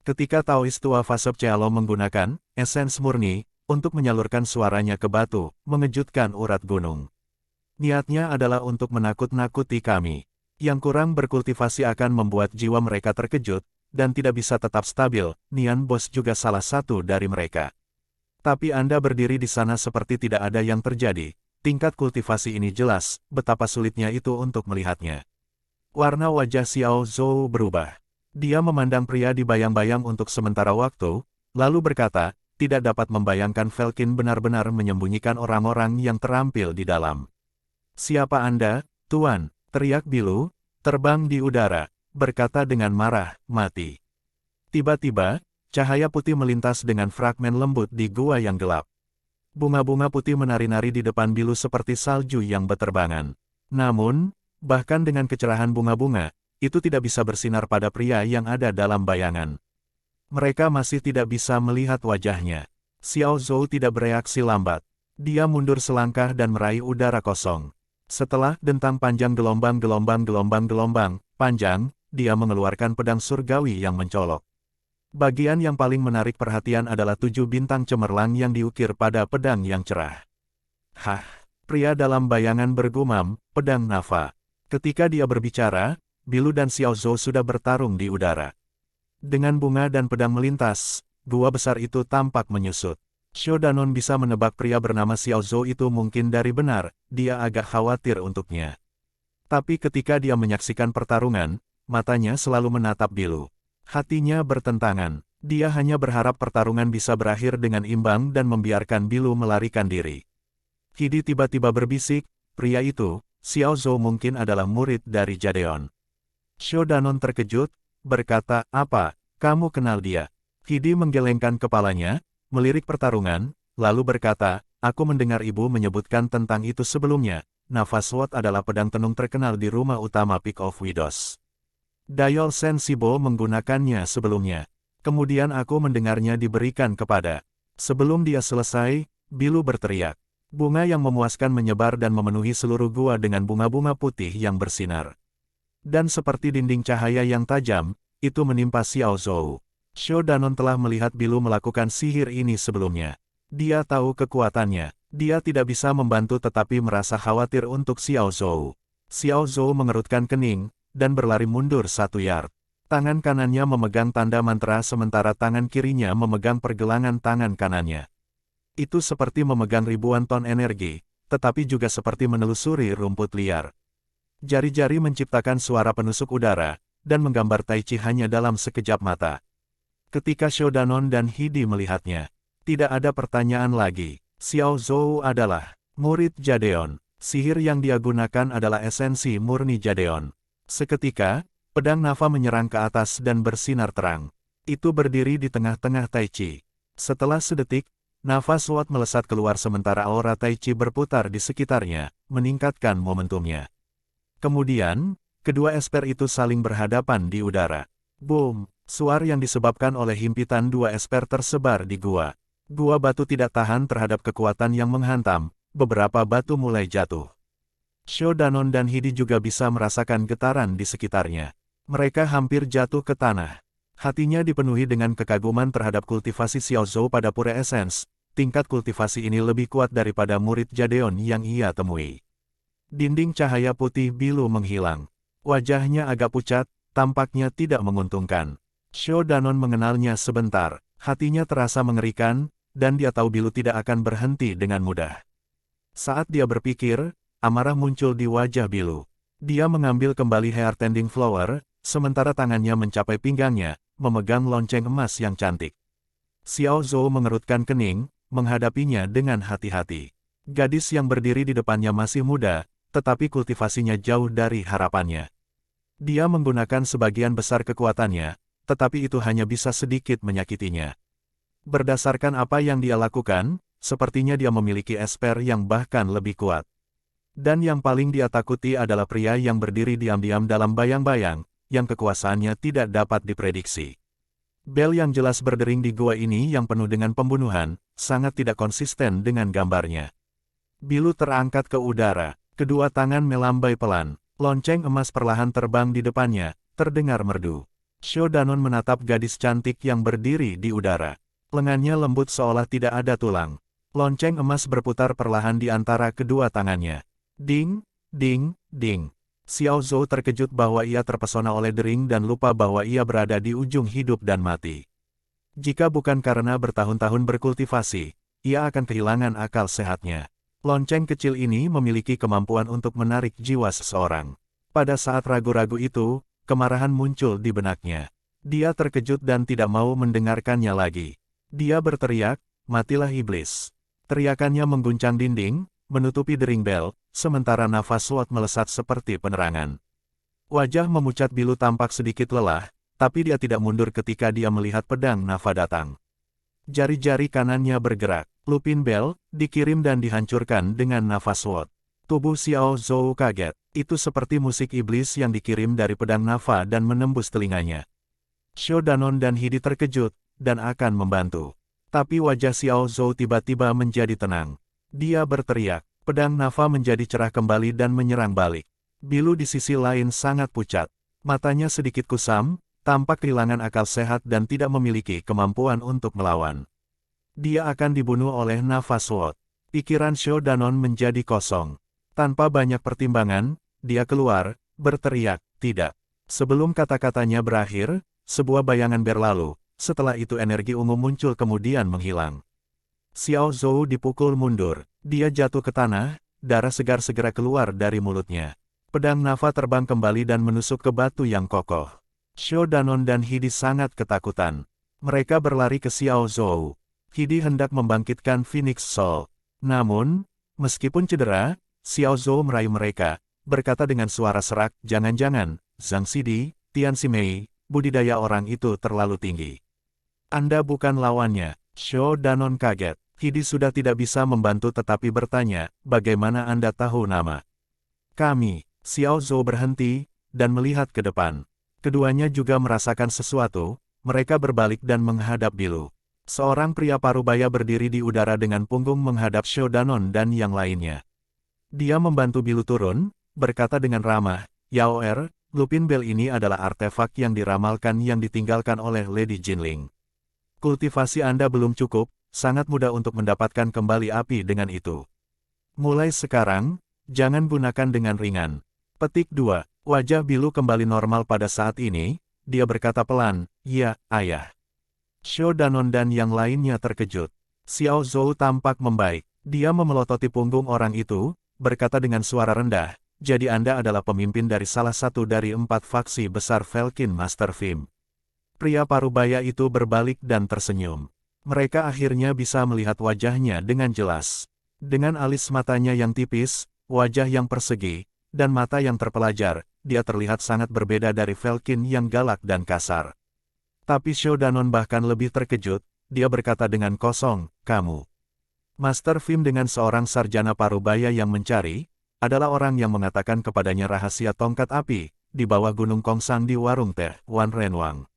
Ketika Taoist tua Fasop Chealo menggunakan esens murni, untuk menyalurkan suaranya ke batu, mengejutkan urat gunung. Niatnya adalah untuk menakut-nakuti kami. Yang kurang berkultivasi akan membuat jiwa mereka terkejut, dan tidak bisa tetap stabil, Nian Bos juga salah satu dari mereka. Tapi Anda berdiri di sana seperti tidak ada yang terjadi. Tingkat kultivasi ini jelas, betapa sulitnya itu untuk melihatnya. Warna wajah Xiao Zhou berubah. Dia memandang pria di bayang-bayang untuk sementara waktu, lalu berkata, tidak dapat membayangkan Velkin benar-benar menyembunyikan orang-orang yang terampil di dalam. Siapa Anda, Tuan? Teriak Bilu, terbang di udara, berkata dengan marah, mati. Tiba-tiba, cahaya putih melintas dengan fragmen lembut di gua yang gelap. Bunga-bunga putih menari-nari di depan Bilu seperti salju yang berterbangan. Namun, bahkan dengan kecerahan bunga-bunga, itu tidak bisa bersinar pada pria yang ada dalam bayangan. Mereka masih tidak bisa melihat wajahnya. Xiao Zhou tidak bereaksi lambat. Dia mundur selangkah dan meraih udara kosong. Setelah dentang panjang gelombang panjang, dia mengeluarkan pedang surgawi yang mencolok. Bagian yang paling menarik perhatian adalah 7 bintang cemerlang yang diukir pada pedang yang cerah. Hah, pria dalam bayangan bergumam, pedang Nafa. Ketika dia berbicara, Bilu dan Xiao Zhou sudah bertarung di udara. Dengan bunga dan pedang melintas, gua besar itu tampak menyusut. Sho Danon bisa menebak pria bernama Xiao Zhou itu mungkin dari benar, dia agak khawatir untuknya. Tapi ketika dia menyaksikan pertarungan, matanya selalu menatap Bilu. Hatinya bertentangan, dia hanya berharap pertarungan bisa berakhir dengan imbang dan membiarkan Bilu melarikan diri. Hidi tiba-tiba berbisik, pria itu, Xiao Zhou mungkin adalah murid dari Jadeon. Sho Danon terkejut, berkata, apa, kamu kenal dia? Hidi menggelengkan kepalanya, melirik pertarungan, lalu berkata, aku mendengar ibu menyebutkan tentang itu sebelumnya. Nafa Sword adalah pedang tenung terkenal di rumah utama Peak of Widows. Dayol Sensibo menggunakannya sebelumnya. Kemudian aku mendengarnya diberikan kepada. Sebelum dia selesai, Bilu berteriak. Bunga yang memuaskan menyebar dan memenuhi seluruh gua dengan bunga-bunga putih yang bersinar. Dan seperti dinding cahaya yang tajam, itu menimpa Xiao Zhou. Sho Danon telah melihat Bilu melakukan sihir ini sebelumnya. Dia tahu kekuatannya. Dia tidak bisa membantu tetapi merasa khawatir untuk Xiao Zhou. Xiao Zhou mengerutkan kening, dan berlari mundur 1 yard. Tangan kanannya memegang tanda mantra sementara tangan kirinya memegang pergelangan tangan kanannya. Itu seperti memegang ribuan ton energi, tetapi juga seperti menelusuri rumput liar. Jari-jari menciptakan suara penusuk udara, dan menggambar Tai Chi hanya dalam sekejap mata. Ketika Sho Danon dan Hidi melihatnya, tidak ada pertanyaan lagi. Xiao Zhou adalah murid Jadeon. Sihir yang dia gunakan adalah esensi murni Jadeon. Seketika, pedang Nafa menyerang ke atas dan bersinar terang. Itu berdiri di tengah-tengah Tai Chi. Setelah sedetik, Nafa Sword melesat keluar sementara aura Tai Chi berputar di sekitarnya, meningkatkan momentumnya. Kemudian, kedua esper itu saling berhadapan di udara. Boom! Suar yang disebabkan oleh himpitan 2 esper tersebar di gua. Gua batu tidak tahan terhadap kekuatan yang menghantam, beberapa batu mulai jatuh. Sho Danon dan Hidi juga bisa merasakan getaran di sekitarnya. Mereka hampir jatuh ke tanah. Hatinya dipenuhi dengan kekaguman terhadap kultivasi Xiao Zhou pada pure essence. Tingkat kultivasi ini lebih kuat daripada murid Jadeon yang ia temui. Dinding cahaya putih bilu menghilang. Wajahnya agak pucat, tampaknya tidak menguntungkan. Xiao Danon mengenalnya sebentar, hatinya terasa mengerikan, dan dia tahu Bilu tidak akan berhenti dengan mudah. Saat dia berpikir, amarah muncul di wajah Bilu. Dia mengambil kembali hair tending flower, sementara tangannya mencapai pinggangnya, memegang lonceng emas yang cantik. Xiao Zhou mengerutkan kening, menghadapinya dengan hati-hati. Gadis yang berdiri di depannya masih muda, tetapi kultivasinya jauh dari harapannya. Dia menggunakan sebagian besar kekuatannya, tetapi itu hanya bisa sedikit menyakitinya. Berdasarkan apa yang dia lakukan, sepertinya dia memiliki esper yang bahkan lebih kuat. Dan yang paling dia takuti adalah pria yang berdiri diam-diam dalam bayang-bayang, yang kekuasaannya tidak dapat diprediksi. Bel yang jelas berdering di gua ini yang penuh dengan pembunuhan, sangat tidak konsisten dengan gambarnya. Bilu terangkat ke udara, kedua tangan melambai pelan, lonceng emas perlahan terbang di depannya, terdengar merdu. Xiao Danon menatap gadis cantik yang berdiri di udara. Lengannya lembut seolah tidak ada tulang. Lonceng emas berputar perlahan di antara kedua tangannya. Ding, ding, ding. Xiao Zhou terkejut bahwa ia terpesona oleh dering dan lupa bahwa ia berada di ujung hidup dan mati. Jika bukan karena bertahun-tahun berkultivasi, ia akan kehilangan akal sehatnya. Lonceng kecil ini memiliki kemampuan untuk menarik jiwa seseorang. Pada saat ragu-ragu itu, kemarahan muncul di benaknya. Dia terkejut dan tidak mau mendengarkannya lagi. Dia berteriak, "Matilah iblis!" Teriakannya mengguncang dinding, menutupi dering bel, sementara nafas Sword melesat seperti penerangan. Wajah memucat Bilu tampak sedikit lelah, tapi dia tidak mundur ketika dia melihat pedang Nafa datang. Jari-jari kanannya bergerak. Lupin Bell dikirim dan dihancurkan dengan nafas Sword. Tubuh Xiao Zhou kaget. Itu seperti musik iblis yang dikirim dari pedang Nafa dan menembus telinganya. Xiao Danon dan Hidi terkejut, dan akan membantu. Tapi wajah Xiao Zhou tiba-tiba menjadi tenang. Dia berteriak. Pedang Nafa menjadi cerah kembali dan menyerang balik. Bilu di sisi lain sangat pucat. Matanya sedikit kusam, tampak kehilangan akal sehat dan tidak memiliki kemampuan untuk melawan. Dia akan dibunuh oleh Nafa Sword. Pikiran Xiao Danon menjadi kosong. Tanpa banyak pertimbangan, dia keluar, berteriak, "Tidak." Sebelum kata-katanya berakhir, sebuah bayangan berlalu, setelah itu energi ungu muncul kemudian menghilang. Xiao Zhou dipukul mundur, dia jatuh ke tanah, darah segar segera keluar dari mulutnya. Pedang Nafa terbang kembali dan menusuk ke batu yang kokoh. Xiao Danon dan Hidi sangat ketakutan. Mereka berlari ke Xiao Zhou. Hidi hendak membangkitkan Phoenix Soul. Namun, meskipun cedera, Xiao Zhou meraih mereka, berkata dengan suara serak, "Jangan-jangan, Zhang Sidi, Tian Ximei, budidaya orang itu terlalu tinggi. Anda bukan lawannya." Xiao Danon kaget. Hidi sudah tidak bisa membantu tetapi bertanya, "Bagaimana Anda tahu nama kami?" Xiao Zhou berhenti, dan melihat ke depan. Keduanya juga merasakan sesuatu, mereka berbalik dan menghadap Bilu. Seorang pria parubaya berdiri di udara dengan punggung menghadap Xiao Danon dan yang lainnya. Dia membantu Bilu turun, berkata dengan ramah, "Yao Er, Lupin Bell ini adalah artefak yang diramalkan yang ditinggalkan oleh Lady Jinling. Kultivasi Anda belum cukup, sangat mudah untuk mendapatkan kembali api dengan itu. Mulai sekarang, jangan gunakan dengan ringan." Petik 2. Wajah Bilu kembali normal pada saat ini, dia berkata pelan, "Ya, ayah." Xiao Danon dan yang lainnya terkejut. Xiao Zhou tampak membaik. Dia memelototi punggung orang itu, berkata dengan suara rendah, "Jadi Anda adalah pemimpin dari salah satu dari 4 faksi besar Velkin Master Film." Pria parubaya itu berbalik dan tersenyum. Mereka akhirnya bisa melihat wajahnya dengan jelas. Dengan alis matanya yang tipis, wajah yang persegi, dan mata yang terpelajar, dia terlihat sangat berbeda dari Velkin yang galak dan kasar. Tapi Xiao Danon bahkan lebih terkejut, dia berkata dengan kosong, "Kamu Master Film dengan seorang sarjana parubaya yang mencari, adalah orang yang mengatakan kepadanya rahasia tongkat api, di bawah Gunung Kongsang di warung teh, Wan Renwang."